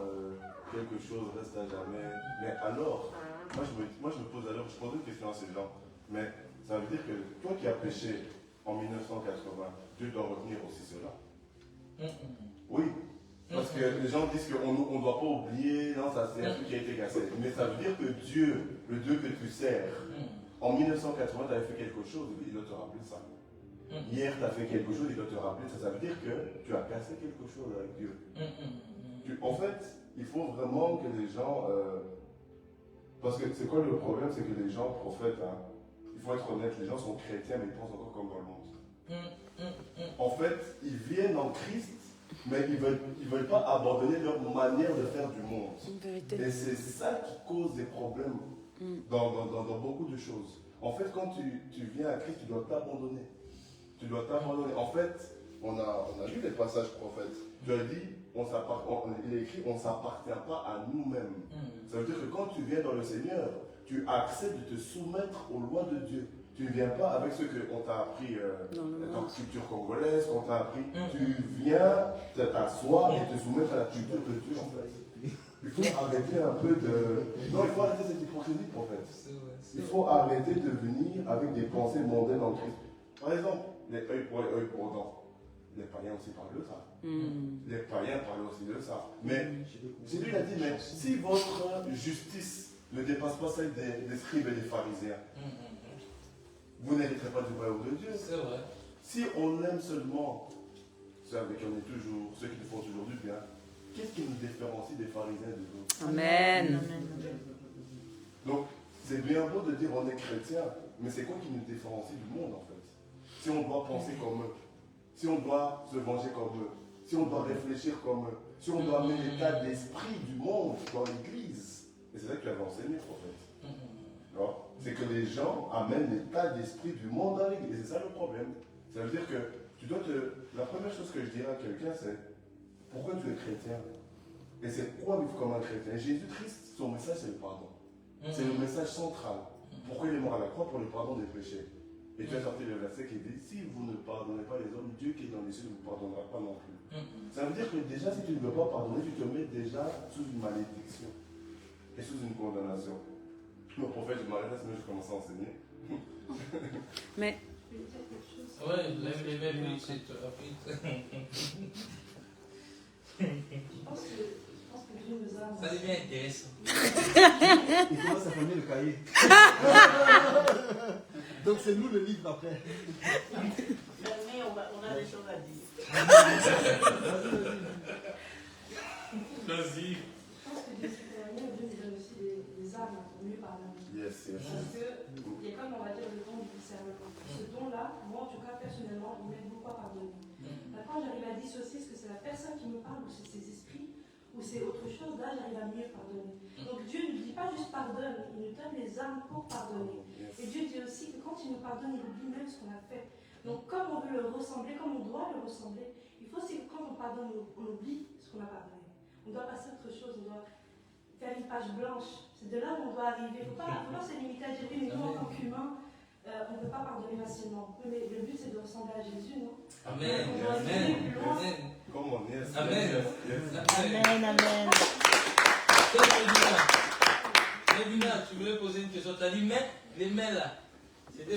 quelque chose reste à jamais. Mais alors, moi je me pose alors, je pose une question à ces gens. Mais ça veut dire que toi qui as péché, en 1980, Dieu doit retenir aussi cela. Oui. Parce que les gens disent qu'on ne doit pas oublier, non, ça c'est un truc qui a été cassé. Mais ça veut dire que Dieu, le Dieu que tu sers, en 1980, tu avais fait quelque chose, il doit te rappeler ça. Hier, tu as fait quelque chose, il doit te rappeler ça. Ça veut dire que tu as cassé quelque chose avec Dieu. En fait, il faut vraiment que les gens... parce que c'est quoi le problème? C'est que les gens prophètes, hein, il faut être honnête, les gens sont chrétiens, mais ils pensent encore comme dans le monde. En fait, ils viennent en Christ, mais ils veulent pas abandonner leur manière de faire du monde. Et c'est ça qui cause des problèmes dans beaucoup de choses. En fait, quand tu viens à Christ, tu dois t'abandonner. Tu dois t'abandonner. En fait, on a lu les passages prophètes. Tu as dit, il est écrit, on ne s'appartient pas à nous-mêmes. Ça veut dire que quand tu viens dans le Seigneur, tu acceptes de te soumettre aux lois de Dieu. Tu ne viens pas avec ce qu'on t'a appris dans la culture congolaise, qu'on t'a appris. Tu viens t'asseoir et te soumettre à la culture de Dieu, en fait. Il faut arrêter un peu de... Non, il faut arrêter cette hypocrisie, prophète. Il faut arrêter de venir avec des pensées mondaines en Christ. Par exemple, les œils pour les œils pour dents. Les païens aussi parlent de ça. Les païens parlent aussi de ça. Mais Jésus a dit, mais si votre justice ne dépasse pas celle des scribes et des pharisiens, vous n'hériterez pas du royaume de Dieu. C'est vrai. Si on aime seulement ceux avec qui on est toujours, ceux qui nous font toujours du bien, qu'est-ce qui nous différencie des pharisiens et des autres? Amen. Donc, c'est bien beau de dire on est chrétien, mais c'est quoi qui nous différencie du monde en fait? Si on doit penser comme eux, si on doit se venger comme eux, si on doit réfléchir comme eux, si on doit amener l'état d'esprit du monde dans l'église. Et c'est ça que tu avais enseigné, prophète. C'est que les gens amènent l'état d'esprit du monde dans l'église. Et c'est ça le problème. Ça veut dire que tu dois la première chose que je dirais à quelqu'un, c'est pourquoi tu es chrétien? Et c'est quoi vivre comme un chrétien? Jésus-Christ, son message, c'est le pardon. C'est le message central. Pourquoi il est mort à la croix? Pour le pardon des péchés. Et tu as sorti le verset qui dit, si vous ne pardonnez pas les hommes, Dieu qui est dans les cieux ne vous pardonnera pas non plus. Ça veut dire que déjà, si tu ne veux pas pardonner, tu te mets déjà sous une malédiction et sous une condamnation. Le prophète, je m'arrête là, sinon je commence à enseigner. Mais... Oui, lève les mains, oui, c'est tout. Je pense que Dieu nous a... Ça devient intéressant. Il commence à fermer le cahier. Donc c'est nous le livre après. Mais on a des choses à dire. Vas-y. Je pense que Dieu nous donne aussi des armes pour mieux pardonner. Yes. Parce qu'il y a comme on va dire le don du discernement. Ce don-là, moi en tout cas personnellement, il m'aide beaucoup à pardonner. Maintenant j'arrive à dissocier ce que c'est la personne qui me parle ou c'est ses esprits ou c'est autre chose, là j'arrive à mieux pardonner. Donc Dieu ne dit pas juste pardonne, il nous donne les armes pour pardonner. Et Dieu dit aussi que quand il nous pardonne, il oublie même ce qu'on a fait. Donc comme on veut le ressembler, comme on doit le ressembler, il faut aussi que quand on pardonne, on oublie ce qu'on a pardonné. On doit passer à autre chose, on doit faire une page blanche. C'est de là où on doit arriver. Il ne faut pas se limiter à dire oui, mais nous en tant qu'humains, on ne peut pas pardonner facilement. Mais le but c'est de ressembler à Jésus, non? Amen. Amen. Comme on est. Amen. Amen. Levina, tu voulais poser une question. Tu as dit, mais les mains là.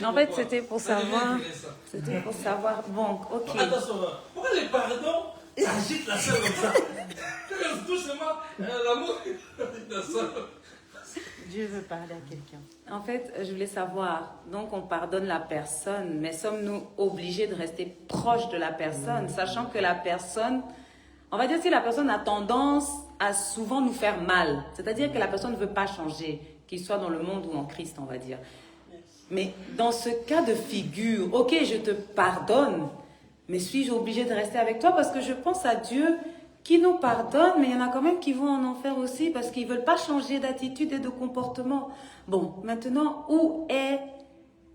En fait, c'était pour savoir. C'était pour savoir. Bon, ok. Attention, pourquoi les pardons agitent la soeur comme ça? Tout simplement, l'amour agite la soeur. Dieu veut parler à quelqu'un. En fait, je voulais savoir, donc on pardonne la personne, mais sommes-nous obligés de rester proche de la personne, sachant que la personne, on va dire si la personne a tendance à souvent nous faire mal, c'est-à-dire que la personne ne veut pas changer, qu'il soit dans le monde ou en Christ, on va dire. Mais dans ce cas de figure, ok, je te pardonne, mais suis-je obligée de rester avec toi? Parce que je pense à Dieu qui nous pardonne, mais il y en a quand même qui vont en enfer aussi parce qu'ils ne veulent pas changer d'attitude et de comportement. Bon, maintenant, où est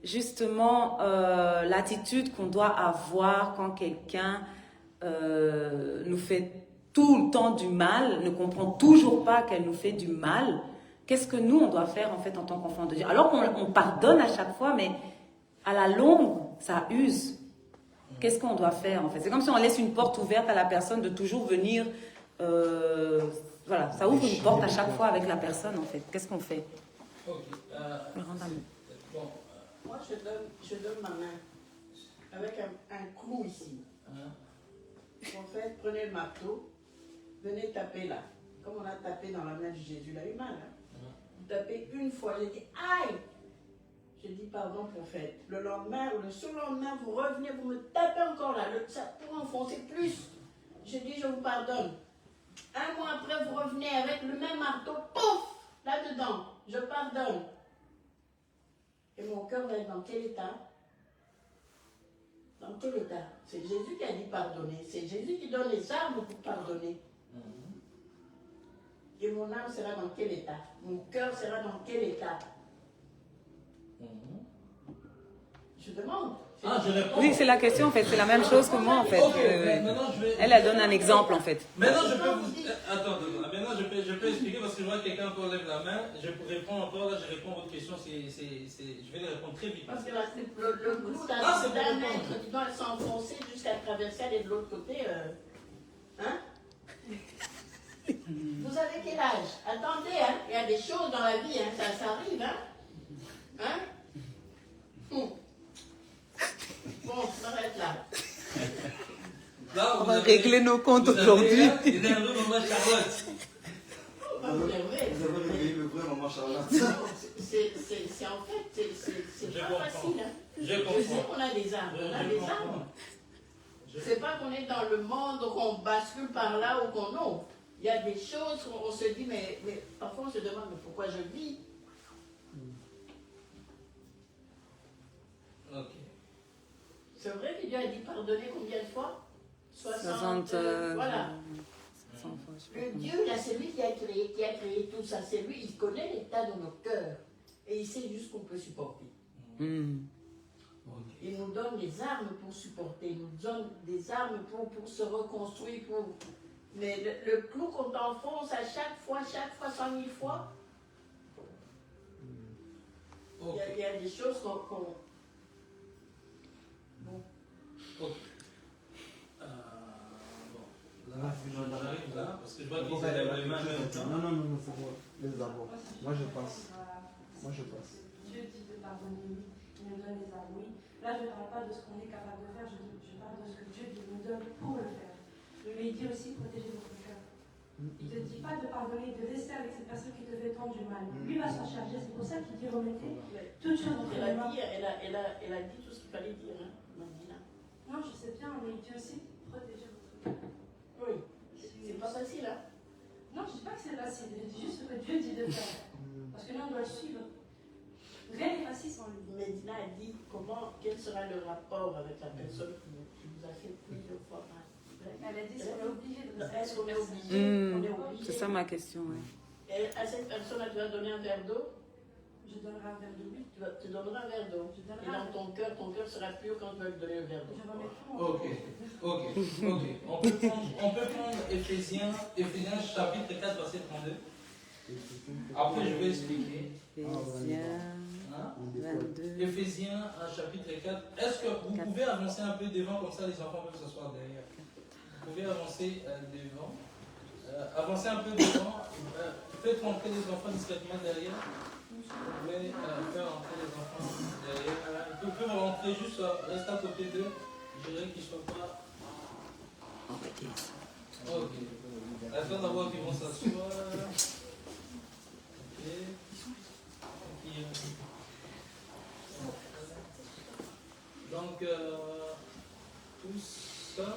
justement l'attitude qu'on doit avoir quand quelqu'un nous fait tout le temps du mal, ne comprend toujours pas qu'elle nous fait du mal? Qu'est-ce que nous, on doit faire en fait en tant qu'enfant de Dieu? Alors qu'on pardonne à chaque fois, mais à la longue, ça use. Qu'est-ce qu'on doit faire en fait? C'est comme si on laisse une porte ouverte à la personne de toujours venir... voilà, ça ouvre une porte à chaque fois avec la personne en fait. Qu'est-ce qu'on fait? Moi, je donne ma main. avec un clou ici. En fait, prenez le marteau, venez taper là. Comme on a tapé dans la main de Jésus, il a eu mal. Vous tapez une fois, j'ai dit aïe! J'ai dit pardon, prophète. Le lendemain ou le surlendemain, vous revenez, vous me tapez encore là. Ça pour enfoncer plus. J'ai dit je vous pardonne. Un mois après, vous revenez avec le même marteau, pouf! Là-dedans, je pardonne. Et mon cœur va être dans quel état? Dans quel état? C'est Jésus qui a dit pardonner. C'est Jésus qui donne les armes pour pardonner. Et mon âme sera dans quel état? Mon cœur sera dans quel état? Je demande. Ah, je réponds. Oui, c'est la question en fait, c'est la même chose que moi en fait. Elle donne un exemple en fait. Maintenant, je peux vous. Attends, maintenant, je peux expliquer parce que je vois que quelqu'un encore lève la main. Je réponds encore, là, je réponds à votre question. Je vais les répondre très vite. Parce que là, le clou d'un mètre qui doit s'enfoncer jusqu'à traverser, aller de l'autre côté. Hein? Vous avez quel âge? Attendez, hein? Il y a des choses dans la vie, hein? Ça arrive, hein? Hein? Bon, on s'arrête là. Là, on va régler nos comptes aujourd'hui. Il est un peu maman Charlotte. Vous avez réglé le vrai maman Charlotte. C'est en fait, c'est pas facile. Hein? Je comprends. Je sais qu'on a des armes. On a des armes. C'est pas qu'on est dans le monde, qu'on bascule par là ou qu'on non. Il y a des choses où on se dit, mais parfois on se demande, mais pourquoi je vis? Ok. C'est vrai que Dieu a dit pardonner combien de fois? 60. 60 voilà. Le Dieu, là, c'est lui qui a créé tout ça. C'est lui, il connaît l'état de nos cœurs. Et il sait juste qu'on peut supporter. Il nous donne des armes pour supporter. Il nous donne des armes pour se reconstruire. Mais le clou qu'on t'enfonce à chaque fois, 100 000 fois, il y a des choses qu'on... Bon. Ok. Bon. Là, j'arrive là, parce que je vois qu'ils élèvent les mains en même temps. Non, c'est bon. Les avoir. Moi, je passe. Dieu dit de pardonner, il nous donne les armes. Oui. Là, je ne parle pas de ce qu'on est capable de faire, je parle de ce que Dieu nous donne pour le faire. Mais il dit aussi protéger votre cœur. Il ne te dit pas de pardonner, de rester avec cette personne qui te fait tant du mal. Lui va s'en charger, c'est pour ça qu'il dit remettez toutes choses entre les mains. Elle a dit tout ce qu'il fallait dire, hein, Mandina. Non, je sais bien, mais il dit aussi protéger votre cœur. Oui, c'est pas facile, hein. Non, je ne dis pas que c'est facile, je dis juste ce que Dieu dit de faire. Parce que nous, on doit le suivre. Rien n'est facile sans lui. Medina a dit quel sera le rapport avec la personne qui vous a fait plusieurs fois mal. Elle a dit qu'on est obligé de rester. Est-ce qu'on est obligé? C'est ça ma question, oui. Et à cette personne, tu vas donner un verre d'eau? Je donnerai un verre d'eau, oui. Tu donneras un verre d'eau. Et dans ton cœur sera pur quand tu vas lui donner un verre d'eau. Ok. On peut prendre Éphésiens chapitre 4, verset 32. Après, je vais expliquer. Éphésiens chapitre 4. Est-ce que vous pouvez avancer un peu devant, comme ça les enfants peuvent s'asseoir derrière? Vous pouvez avancer devant. Avancez un peu devant. Faites rentrer les enfants discrètement derrière. Vous pouvez faire rentrer les enfants derrière. Ils peuvent rentrer juste, rester à côté d'eux. Je dirais qu'ils ne soient pas. Ok. Attends d'abord qu'ils vont s'asseoir. Ok. Donc, tout ça.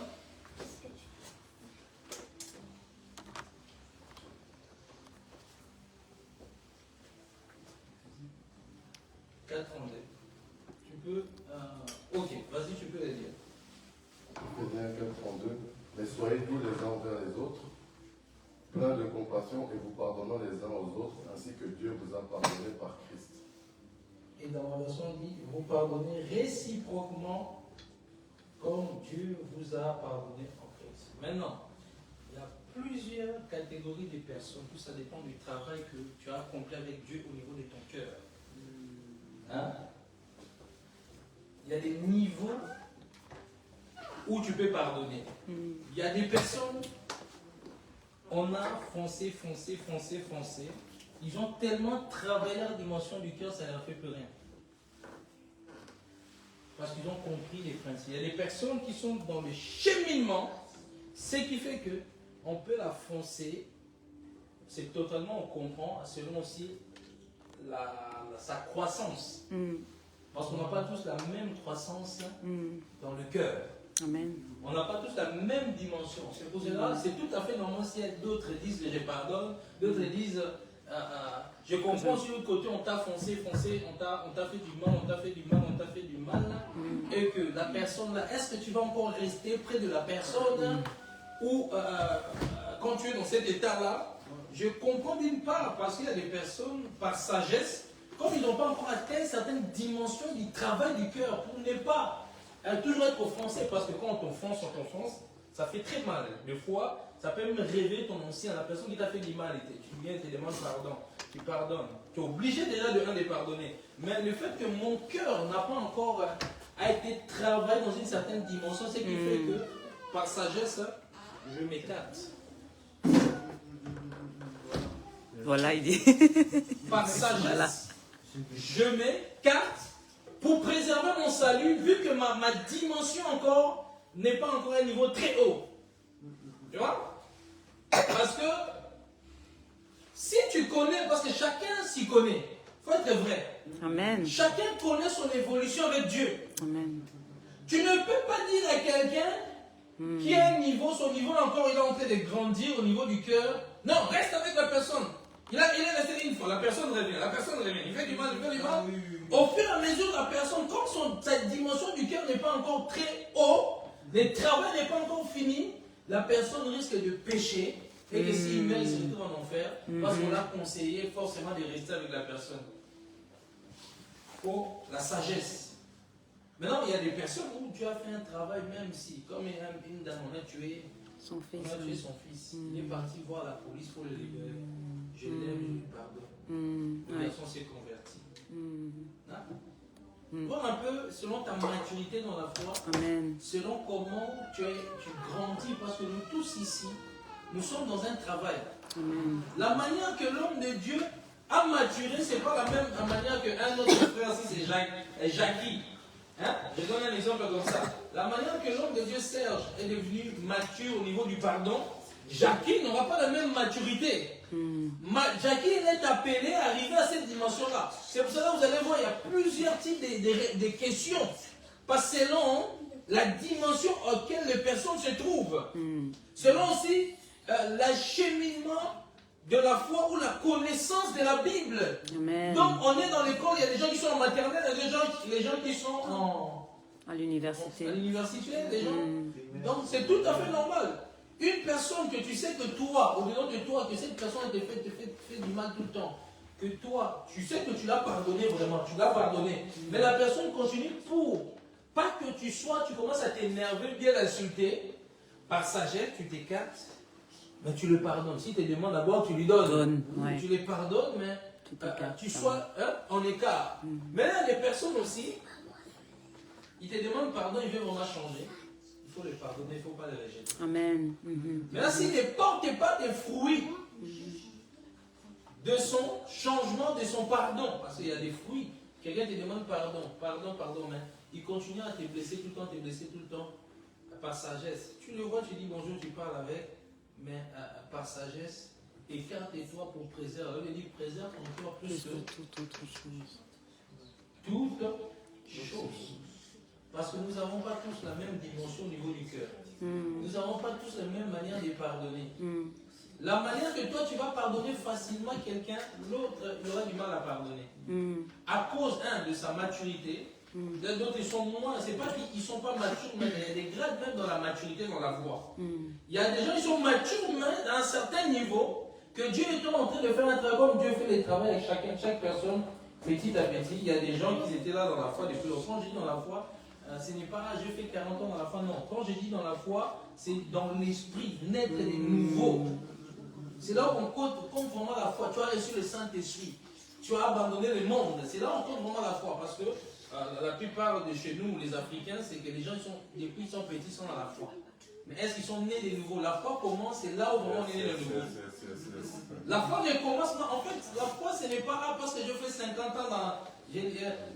Tu peux. Ok, vas-y, tu peux les dire. Éphésiens 4:32. Mais soyez doux les uns envers les autres, pleins de compassion et vous pardonnant les uns aux autres, ainsi que Dieu vous a pardonné par Christ. Et dans la version, on dit vous pardonnez réciproquement comme Dieu vous a pardonné en Christ. Maintenant, il y a plusieurs catégories de personnes, tout ça dépend du travail que tu as accompli avec Dieu au niveau de ton cœur. Hein? Il y a des niveaux où tu peux pardonner. Il y a des personnes, on a foncé. Ils ont tellement travaillé la dimension du cœur, ça ne leur fait plus rien. parce qu'ils ont compris les principes. Il y a des personnes qui sont dans le cheminement, ce qui fait que on peut la foncer, c'est totalement, on comprend, selon aussi sa croissance. Parce qu'on n'a pas tous la même croissance dans le cœur. Amen. On n'a pas tous la même dimension. C'est pour cela, c'est tout à fait normal si d'autres disent que je pardonne, d'autres disent je comprends sur l'autre côté, on t'a foncé, on t'a fait du mal, on t'a fait du mal, et que la personne là, est-ce que tu vas encore rester près de la personne ou quand tu es dans cet état-là, je comprends d'une part parce qu'il y a des personnes par sagesse, comme ils n'ont pas encore atteint certaines dimensions du travail du cœur pour ne pas toujours être offensé, parce que quand on t'offense, ça fait très mal. Des fois, ça peut même réveiller ton ancien, la personne qui t'a fait du mal. Tu viens, tu demandes pardon, tu pardonnes. Tu es obligé déjà de pardonner. Mais le fait que mon cœur n'a pas encore été travaillé dans une certaine dimension, c'est qui fait que, par sagesse, je m'écarte. Voilà, il dit. Par sagesse, voilà. Je m'écarte pour préserver mon salut, vu que ma dimension encore n'est pas encore à un niveau très haut. Tu vois? Parce que si tu connais, parce que chacun s'y connaît, il faut être vrai. Amen. Chacun connaît son évolution avec Dieu. Amen. Tu ne peux pas dire à quelqu'un qui a un niveau, son niveau encore, il est en train de grandir au niveau du cœur. Non, reste avec la personne. Il est resté une fois, la personne revient, il fait du mal, Au fur et à mesure, la personne, comme sa dimension du cœur n'est pas encore très haut, le travail n'est pas encore fini, la personne risque de pécher et que s'il meurt, il se retrouve en enfer parce qu'on l'a conseillé forcément de rester avec la personne. Pour la sagesse. Maintenant, il y a des personnes où tu as fait un travail, même si, comme une dame, on a tué son fils. Il est parti voir la police pour le libérer. Je l'aime, je lui pardonne. La personne s'est convertie. Voir un peu selon ta maturité dans la foi, selon comment tu grandis, parce que nous tous ici, nous sommes dans un travail. La manière que l'homme de Dieu a maturé, ce n'est pas la même manière qu'un autre frère, si c'est Jackie. Hein? Je donne un exemple comme ça. La manière que l'homme de Dieu, Serge, est devenu mature au niveau du pardon, Jackie n'aura pas la même maturité. Jackie, il est appelé à arriver à cette dimension-là. C'est pour ça que vous allez voir, il y a plusieurs types de questions. Parce que selon la dimension auquel les personnes se trouvent. Selon aussi l'acheminement de la foi ou la connaissance de la Bible. Amen. Donc on est dans l'école, il y a des gens qui sont en maternelle, il y a des gens qui sont à l'université. Des gens. Donc c'est tout à fait normal. Une personne que tu sais que toi, au-dedans de toi, que cette personne te fait du mal tout le temps, que toi, tu sais que tu l'as pardonné vraiment, tu l'as pardonné, mais la personne continue pour pas que tu commences à t'énerver, bien l'insulter, par sagesse, tu t'écartes, mais tu le pardonnes. Si tu te demandes d'abord, tu lui donnes. Tu les pardonnes, mais tu sois en écart. Mais là, il y a des personnes aussi, ils te demandent pardon, ils veulent vraiment changer. Il faut les pardonner, il ne faut pas les rejeter. Amen. Mais là, s'il ne porte pas des fruits de son changement, de son pardon, parce qu'il y a des fruits, quelqu'un te demande pardon, mais il continue à te blesser tout le temps, par sagesse. Tu le vois, tu dis bonjour, tu parles avec, mais par sagesse, écarte-toi pour préserver. Il dit préserve encore plus que toute autre chose. Parce que nous n'avons pas tous la même dimension au niveau du cœur. Nous n'avons pas tous la même manière de pardonner. La manière que toi tu vas pardonner facilement quelqu'un, l'autre il aura du mal à pardonner. À cause, de sa maturité. D'autres ils sont moins, c'est pas qu'ils ne sont pas matures, mais il y a des grades même dans la maturité, dans la foi. Il y a des gens qui sont matures, mais à un certain niveau, que Dieu est en train de faire un travail, comme Dieu fait le travail avec chaque personne, petit à petit. Il y a des gens qui étaient là dans la foi depuis longtemps. Quand je dis dans la foi, ce n'est pas je fais 40 ans dans la foi, non. Quand je dis dans la foi, c'est dans l'esprit, naître de nouveau. C'est là où on compte vraiment la foi. Tu as reçu le Saint-Esprit. Tu as abandonné le monde. C'est là où on compte vraiment la foi. Parce que la plupart de chez nous, les Africains, c'est que les gens, depuis qu'ils sont petits, sont dans la foi. Mais est-ce qu'ils sont nés de nouveau? La foi commence, c'est là où vraiment on est né de nouveau. La foi ne commence pas. En fait, la foi, ce n'est pas parce que je fais 50 ans dans...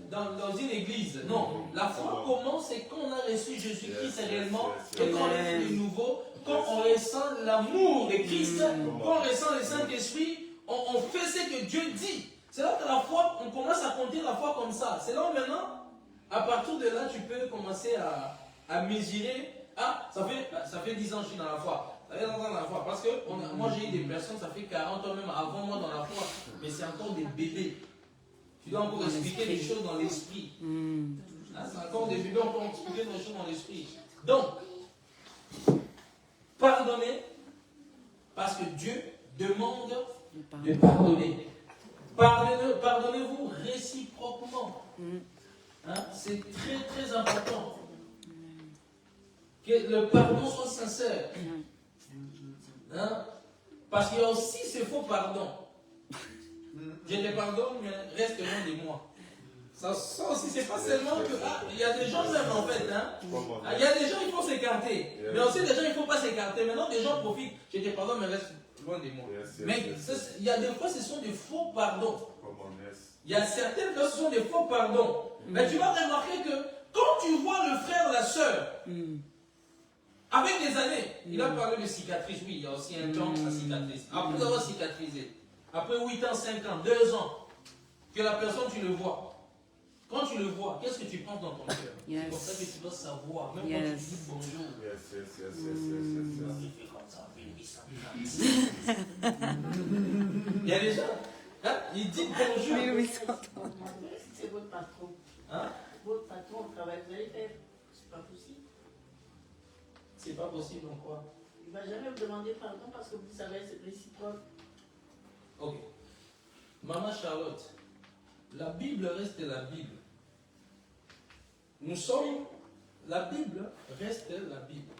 dans une église. Non, la foi commence c'est quand on a reçu Jésus-Christ réellement, et quand on est de nouveau, quand on ressent l'amour de Christ, quand on ressent le Saint-Esprit, on fait ce que Dieu dit. C'est là que la foi, on commence à compter la foi comme ça. C'est là où maintenant, à partir de là, tu peux commencer à mesurer. Ah, ça fait 10 ans que je suis dans la foi. Ça fait 10 ans dans la foi. Parce que moi, j'ai eu des personnes, ça fait 40 ans même avant moi dans la foi. Mais c'est encore des bébés. Tu dois encore expliquer les choses dans l'esprit. C'est encore des bébés, on peut expliquer les choses dans l'esprit. Donc, pardonnez, parce que Dieu demande de pardonner. Pardonnez-vous réciproquement. Hein? C'est très très important. Que le pardon soit sincère. Hein? Parce qu'il y a aussi ce faux pardon. Je te pardonne, mais reste loin de moi. Ça aussi, c'est pas seulement que. Il y a des gens même en fait. Hein? Il y a des gens, il faut s'écarter. Mais aussi des gens, il ne faut pas s'écarter. Maintenant, des gens profitent. Je te pardonne, mais reste loin de moi. Mais il y a des fois, ce sont des faux pardons. Il y a certaines fois, ce sont des faux pardons. Mais tu vas remarquer que quand tu vois le frère, la soeur, avec des années, il a parlé de cicatrices. Oui, il y a aussi un temps à cicatrice. Après avoir cicatrisé, après 8 ans, 5 ans, 2 ans, que la personne, tu le vois. Quand tu le vois, qu'est-ce que tu penses dans ton cœur? C'est pour ça que tu dois savoir. Même quand tu dis bonjour. Il fait comme ça, il y a des gens, hein, il dit bonjour. C'est votre patron. Hein? Votre patron au travail, vous allez faire. C'est pas possible. C'est pas possible en quoi? Il ne va jamais vous demander pardon parce que vous savez, c'est réciproque. Ok. Maman Charlotte, la Bible reste la Bible. Nous sommes, la Bible reste la Bible.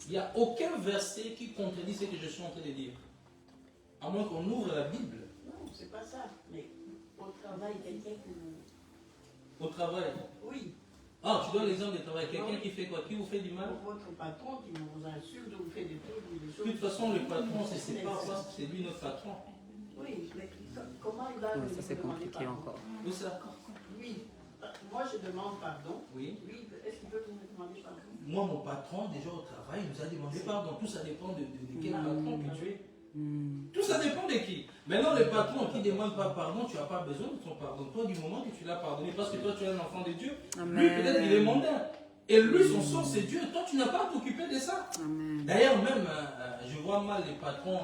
Il n'y a aucun verset qui contredit ce que je suis en train de dire. À moins qu'on ouvre la Bible. Non, c'est pas ça. Mais au travail, quelqu'un qui vous... Au travail? Oui. Ah, tu donnes l'exemple du travail. Quelqu'un qui fait quoi? Qui vous fait du mal? Votre patron qui vous insulte, vous fait des trucs, des choses... De toute façon, le patron, c'est pas ça, c'est lui notre patron. Oui, mais comment il va Ça, c'est compliqué encore. Où ça? Oui. Moi, je demande pardon. Oui. Oui, est-ce qu'il peut vous demander pardon? Moi, mon patron, déjà au travail, nous a demandé pardon. Tout ça dépend de quel patron que tu es. Tout ça dépend de qui. Maintenant, le patron qui ne demande pas pardon, tu n'as pas besoin de son pardon. Toi, du moment que tu l'as pardonné, parce que toi, tu es un enfant de Dieu, lui, peut-être, il est mondain. Et lui, son sort, c'est Dieu. Toi, tu n'as pas à t'occuper de ça. D'ailleurs, même, je vois mal les patrons,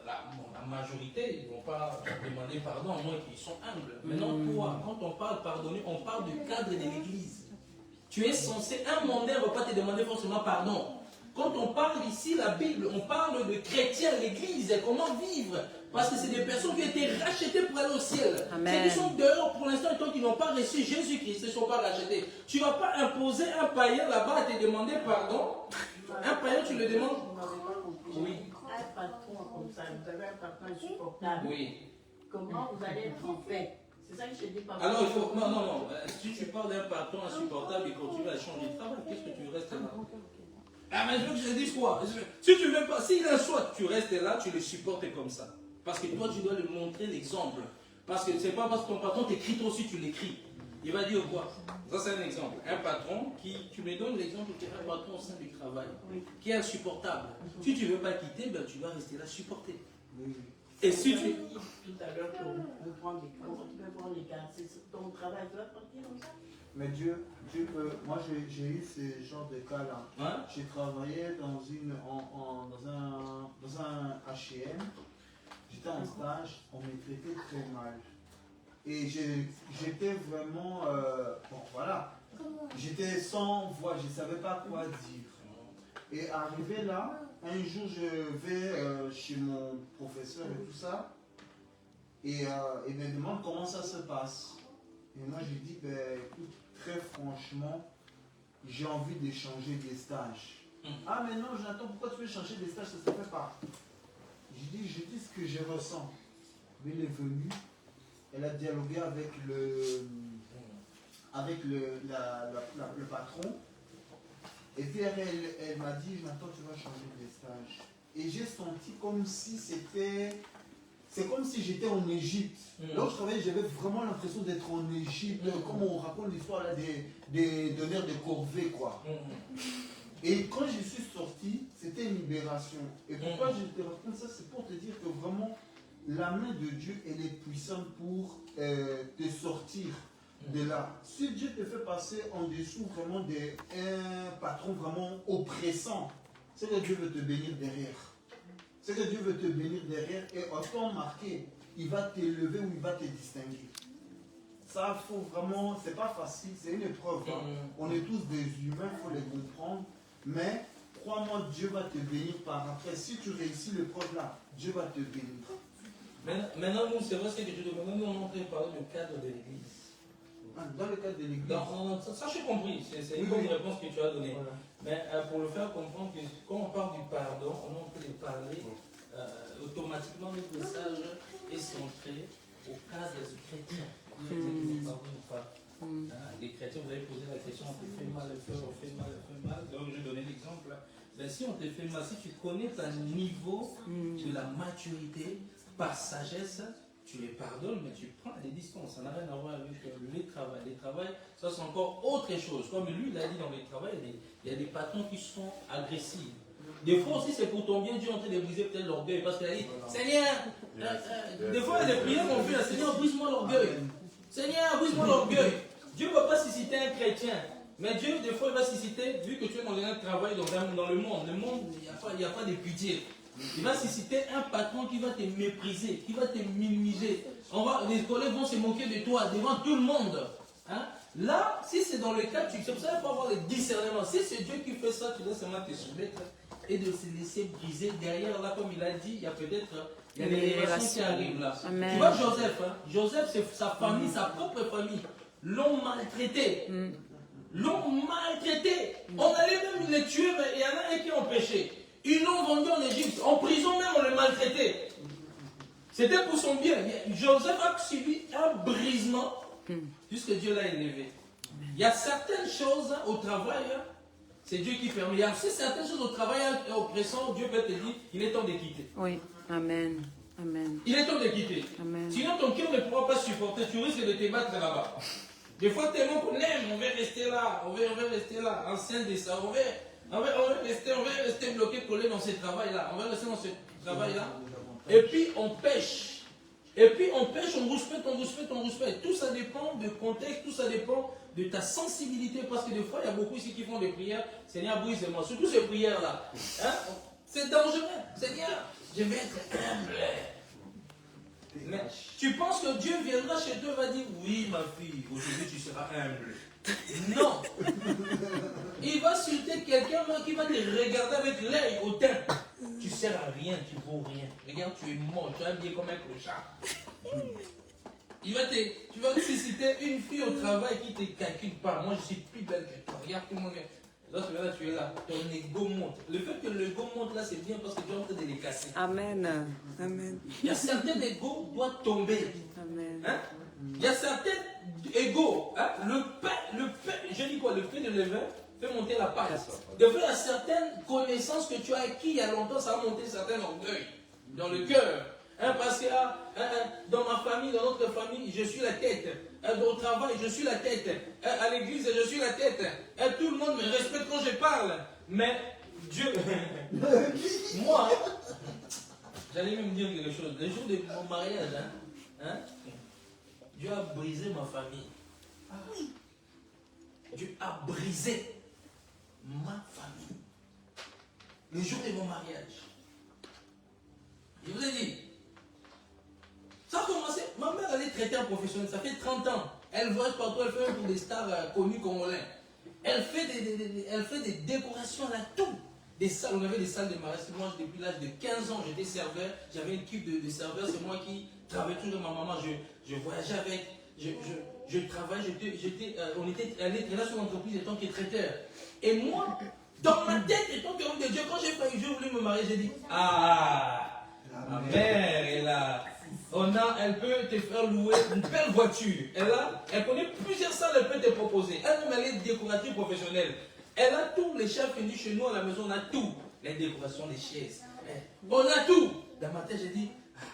la majorité, ils ne vont pas demander pardon, à moins qu'ils sont humbles. Maintenant, toi, quand on parle pardonner, on parle du cadre de l'église. Tu es censé, un mondain ne va pas te demander forcément pardon. Quand on parle ici, la Bible, on parle de chrétiens, l'église, comment vivre. Parce que c'est des personnes qui ont été rachetées pour aller au ciel. Ceux qui sont dehors pour l'instant, tant qu'ils n'ont pas reçu Jésus-Christ, ils ne sont pas rachetés. Tu ne vas pas imposer un païen là-bas à te demander pardon. Un païen, tu le demandes. Oui. Un patron comme ça, vous avez un patron insupportable. Oui. Comment vous allez être en paix? C'est ça que je dis pas. Alors, il faut. Non. Si tu parles d'un patron insupportable et continue à changer de travail, qu'est-ce que tu restes là? Ah, mais je veux que je te dise quoi? Si tu veux pas, s'il a un choix, tu restes là, tu le supportes comme ça. Parce que toi, tu dois lui montrer l'exemple. Parce que c'est pas parce que ton patron t'écrit, toi aussi tu l'écris. Il va dire quoi? Ça, c'est un exemple. Un patron tu me donnes l'exemple d'un patron au sein du travail, qui est insupportable. Si tu ne veux pas quitter, ben, tu vas rester là supporter. Et si tu. Tout à l'heure, pour prendre des cours, tu peux prendre les gars, c'est ton travail, tu vas partir comme ça? Mais Dieu moi j'ai eu ce genre de cas-là. Hein? J'ai travaillé dans un H&M. J'étais en stage, on me traitait très mal. Et j'étais vraiment, bon voilà, j'étais sans voix, je ne savais pas quoi dire. Et arrivé là, un jour je vais chez mon professeur et tout ça, et il me demande comment ça se passe. Et moi je lui dis, ben, écoute, très franchement, j'ai envie de changer des stages. Ah mais non Jonathan, pourquoi tu veux changer des stages? Ça ne se fait pas. Je dis ce que je ressens. Elle est venue, elle a dialogué avec le patron. Et puis elle m'a dit, Jonathan, tu vas changer des stages. Et j'ai senti comme si c'était c'est comme si j'étais en Égypte. Là où je travaillais, j'avais vraiment l'impression d'être en Égypte, comme on raconte l'histoire là des donneurs de corvée, quoi. Et quand je suis sorti, c'était une libération. Et pourquoi je te raconte ça, c'est pour te dire que vraiment, la main de Dieu, elle est puissante pour te sortir de là. Si Dieu te fait passer en dessous vraiment d'un patron vraiment oppressant, c'est que Dieu veut te bénir derrière. C'est que Dieu veut te bénir derrière et en temps marqué, il va t'élever ou il va te distinguer. Ça, faut vraiment, c'est pas facile, c'est une épreuve. Hein. On est tous des humains, il faut les comprendre. Mais crois-moi, Dieu va te bénir par après. Si tu réussis l'épreuve là, Dieu va te bénir. Maintenant, nous, c'est vrai ce que je te demande. Nous, on est en train de parler du cadre de l'église. Dans le cadre de l'église. Ça, j'ai compris. C'est une bonne réponse que tu as donnée. Voilà. Mais pour le faire comprendre, que quand on parle du pardon, on peut les parler automatiquement. Notre message est centré au cadre du chrétien. Les chrétiens, vous avez posé la question, on te fait mal, on fait mal. Donc, je vais donner l'exemple. Ben, si on te fait mal, si tu connais ton niveau de la maturité par sagesse, tu les pardonnes, mais tu prends des distances. Ça n'a rien à voir avec les travail. Les travail, ça c'est encore autre chose. Comme lui, il a dit dans les travail, il y a des patrons qui sont agressifs. Des fois aussi, c'est pour ton bien, Dieu est en train de briser peut-être l'orgueil. Parce qu'il a dit, Seigneur, des fois, il y a des prières qu'on fait, Seigneur, brise-moi l'orgueil. Seigneur, brise-moi l'orgueil. Dieu ne va pas susciter un chrétien. Mais Dieu, des fois, il va susciter, vu que tu es dans un travail dans le monde, il n'y a pas de pitié. Il va susciter un patron qui va te mépriser, qui va te minimiser. Les collègues vont se moquer de toi devant tout le monde. Hein? Là, si c'est dans le cas, c'est pour ça qu'il faut avoir le discernement. Si c'est Dieu qui fait ça, tu dois seulement te soumettre et de se laisser briser. Derrière, là, comme il a dit, il y a peut-être des révélations qui arrivent là. Amen. Tu vois Joseph, hein? Joseph, c'est sa famille, sa propre famille, l'ont maltraité. L'ont maltraité. On allait même les tuer, mais il y en a un qui ont péché. Ils l'ont vendu en Égypte. En prison même, on le maltraitait. C'était pour son bien. Joseph a subi un brisement puisque Dieu l'a élevé. Il y a certaines choses au travail, c'est Dieu qui permet. Il y a aussi certaines choses au travail oppressant, Dieu peut te dire, il est temps de quitter. Oui, amen. Amen. Il est temps de quitter. Amen. Sinon ton cœur ne pourra pas supporter, tu risques de te battre là-bas. Des fois, tellement qu'on aime, on veut rester là, on veut rester là, enceinte de ça, on veut rester bloqué, collé dans ce travail-là, on veut rester dans ce travail-là. Et puis on pêche. On rouspète. Tout ça dépend du contexte, tout ça dépend de ta sensibilité. Parce que des fois, il y a beaucoup ici qui font des prières. Seigneur, brise-moi. Surtout ces prières-là. Hein? C'est dangereux. Seigneur, je vais être humble. Mais tu penses que Dieu viendra chez toi et va dire, oui, ma fille, aujourd'hui tu seras humble. Non. Il va insulter quelqu'un qui va te regarder avec l'œil hautain. Tu ne sers à rien, tu ne vaux rien. Regarde, tu es mort, tu es habillé comme un clochard. Tu vas susciter une fille au travail qui ne te calcule pas. Moi, je suis plus belle que toi. Regarde tout le monde. Là, tu es là. Ton ego monte. Le fait que l'ego monte là, c'est bien parce que tu es en train de les casser. Amen. Amen. Il y a certains égos qui doivent tomber. Amen. Hein? Il y a certains égos. Hein? Je dis quoi? Le fait de lever fait monter la passe. De fait, il y a certaines connaissances que tu as acquis il y a longtemps, ça va monter certains orgueils dans le cœur. Hein, parce que dans ma famille, dans notre famille, je suis la tête. Au travail, je suis la tête. À l'église, je suis la tête. Tout le monde me respecte quand je parle. Mais Dieu, moi, j'allais même dire quelque chose. Le jour de mon mariage, Dieu a brisé ma famille. Dieu a brisé ma famille. Le jour de mon mariage. Je vous ai dit. Ça a commencé, ma mère elle est traitée professionnelle, ça fait 30 ans. Elle voyage partout, elle fait pour des stars connues congolais. Elle fait des décorations, elle a tout. Des salles, on avait des salles de mariage. Moi, depuis l'âge de 15 ans, j'étais serveur. J'avais une équipe de serveurs, c'est moi qui travaillais toujours avec ma maman. Je voyageais avec, je travaillais, elle était là sur l'entreprise en tant que traiteur. Et moi, dans ma tête, étant que homme de Dieu, quand j'ai voulu me marier, j'ai dit, ma mère est là. Elle peut te faire louer une belle voiture. Elle connaît plusieurs salles, elle peut te proposer. Elle-même, elle est décoratrice professionnelle. Elle a tout. Les chefs venus chez nous à la maison, on a tout. Les décorations, les chaises. On a tout. Dans ma tête, j'ai dit,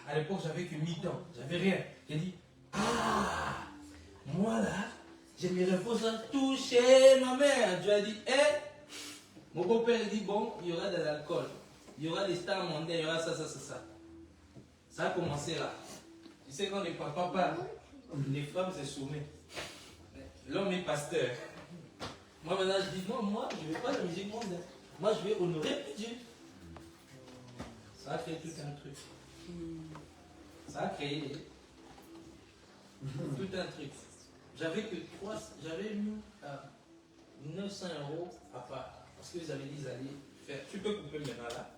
À l'époque, j'avais que 8 ans. J'avais rien. J'ai dit, ah, moi là, j'aimerais pas ça toucher ma mère. Dieu a dit, mon beau-père dit, bon, il y aura de l'alcool. Il y aura des stars mondaines, il y aura ça. Ça a commencé là. Tu sais, quand les papas parlent, les femmes se soumettent. L'homme est pasteur. Moi maintenant je dis non, moi je ne veux pas la musique mondaine. Moi je vais honorer Dieu. Ça a créé tout un truc. Ça a créé tout un truc. J'avais mis 900 € à part. Parce que vous avez dit, ils allaient faire. Tu peux couper maintenant là.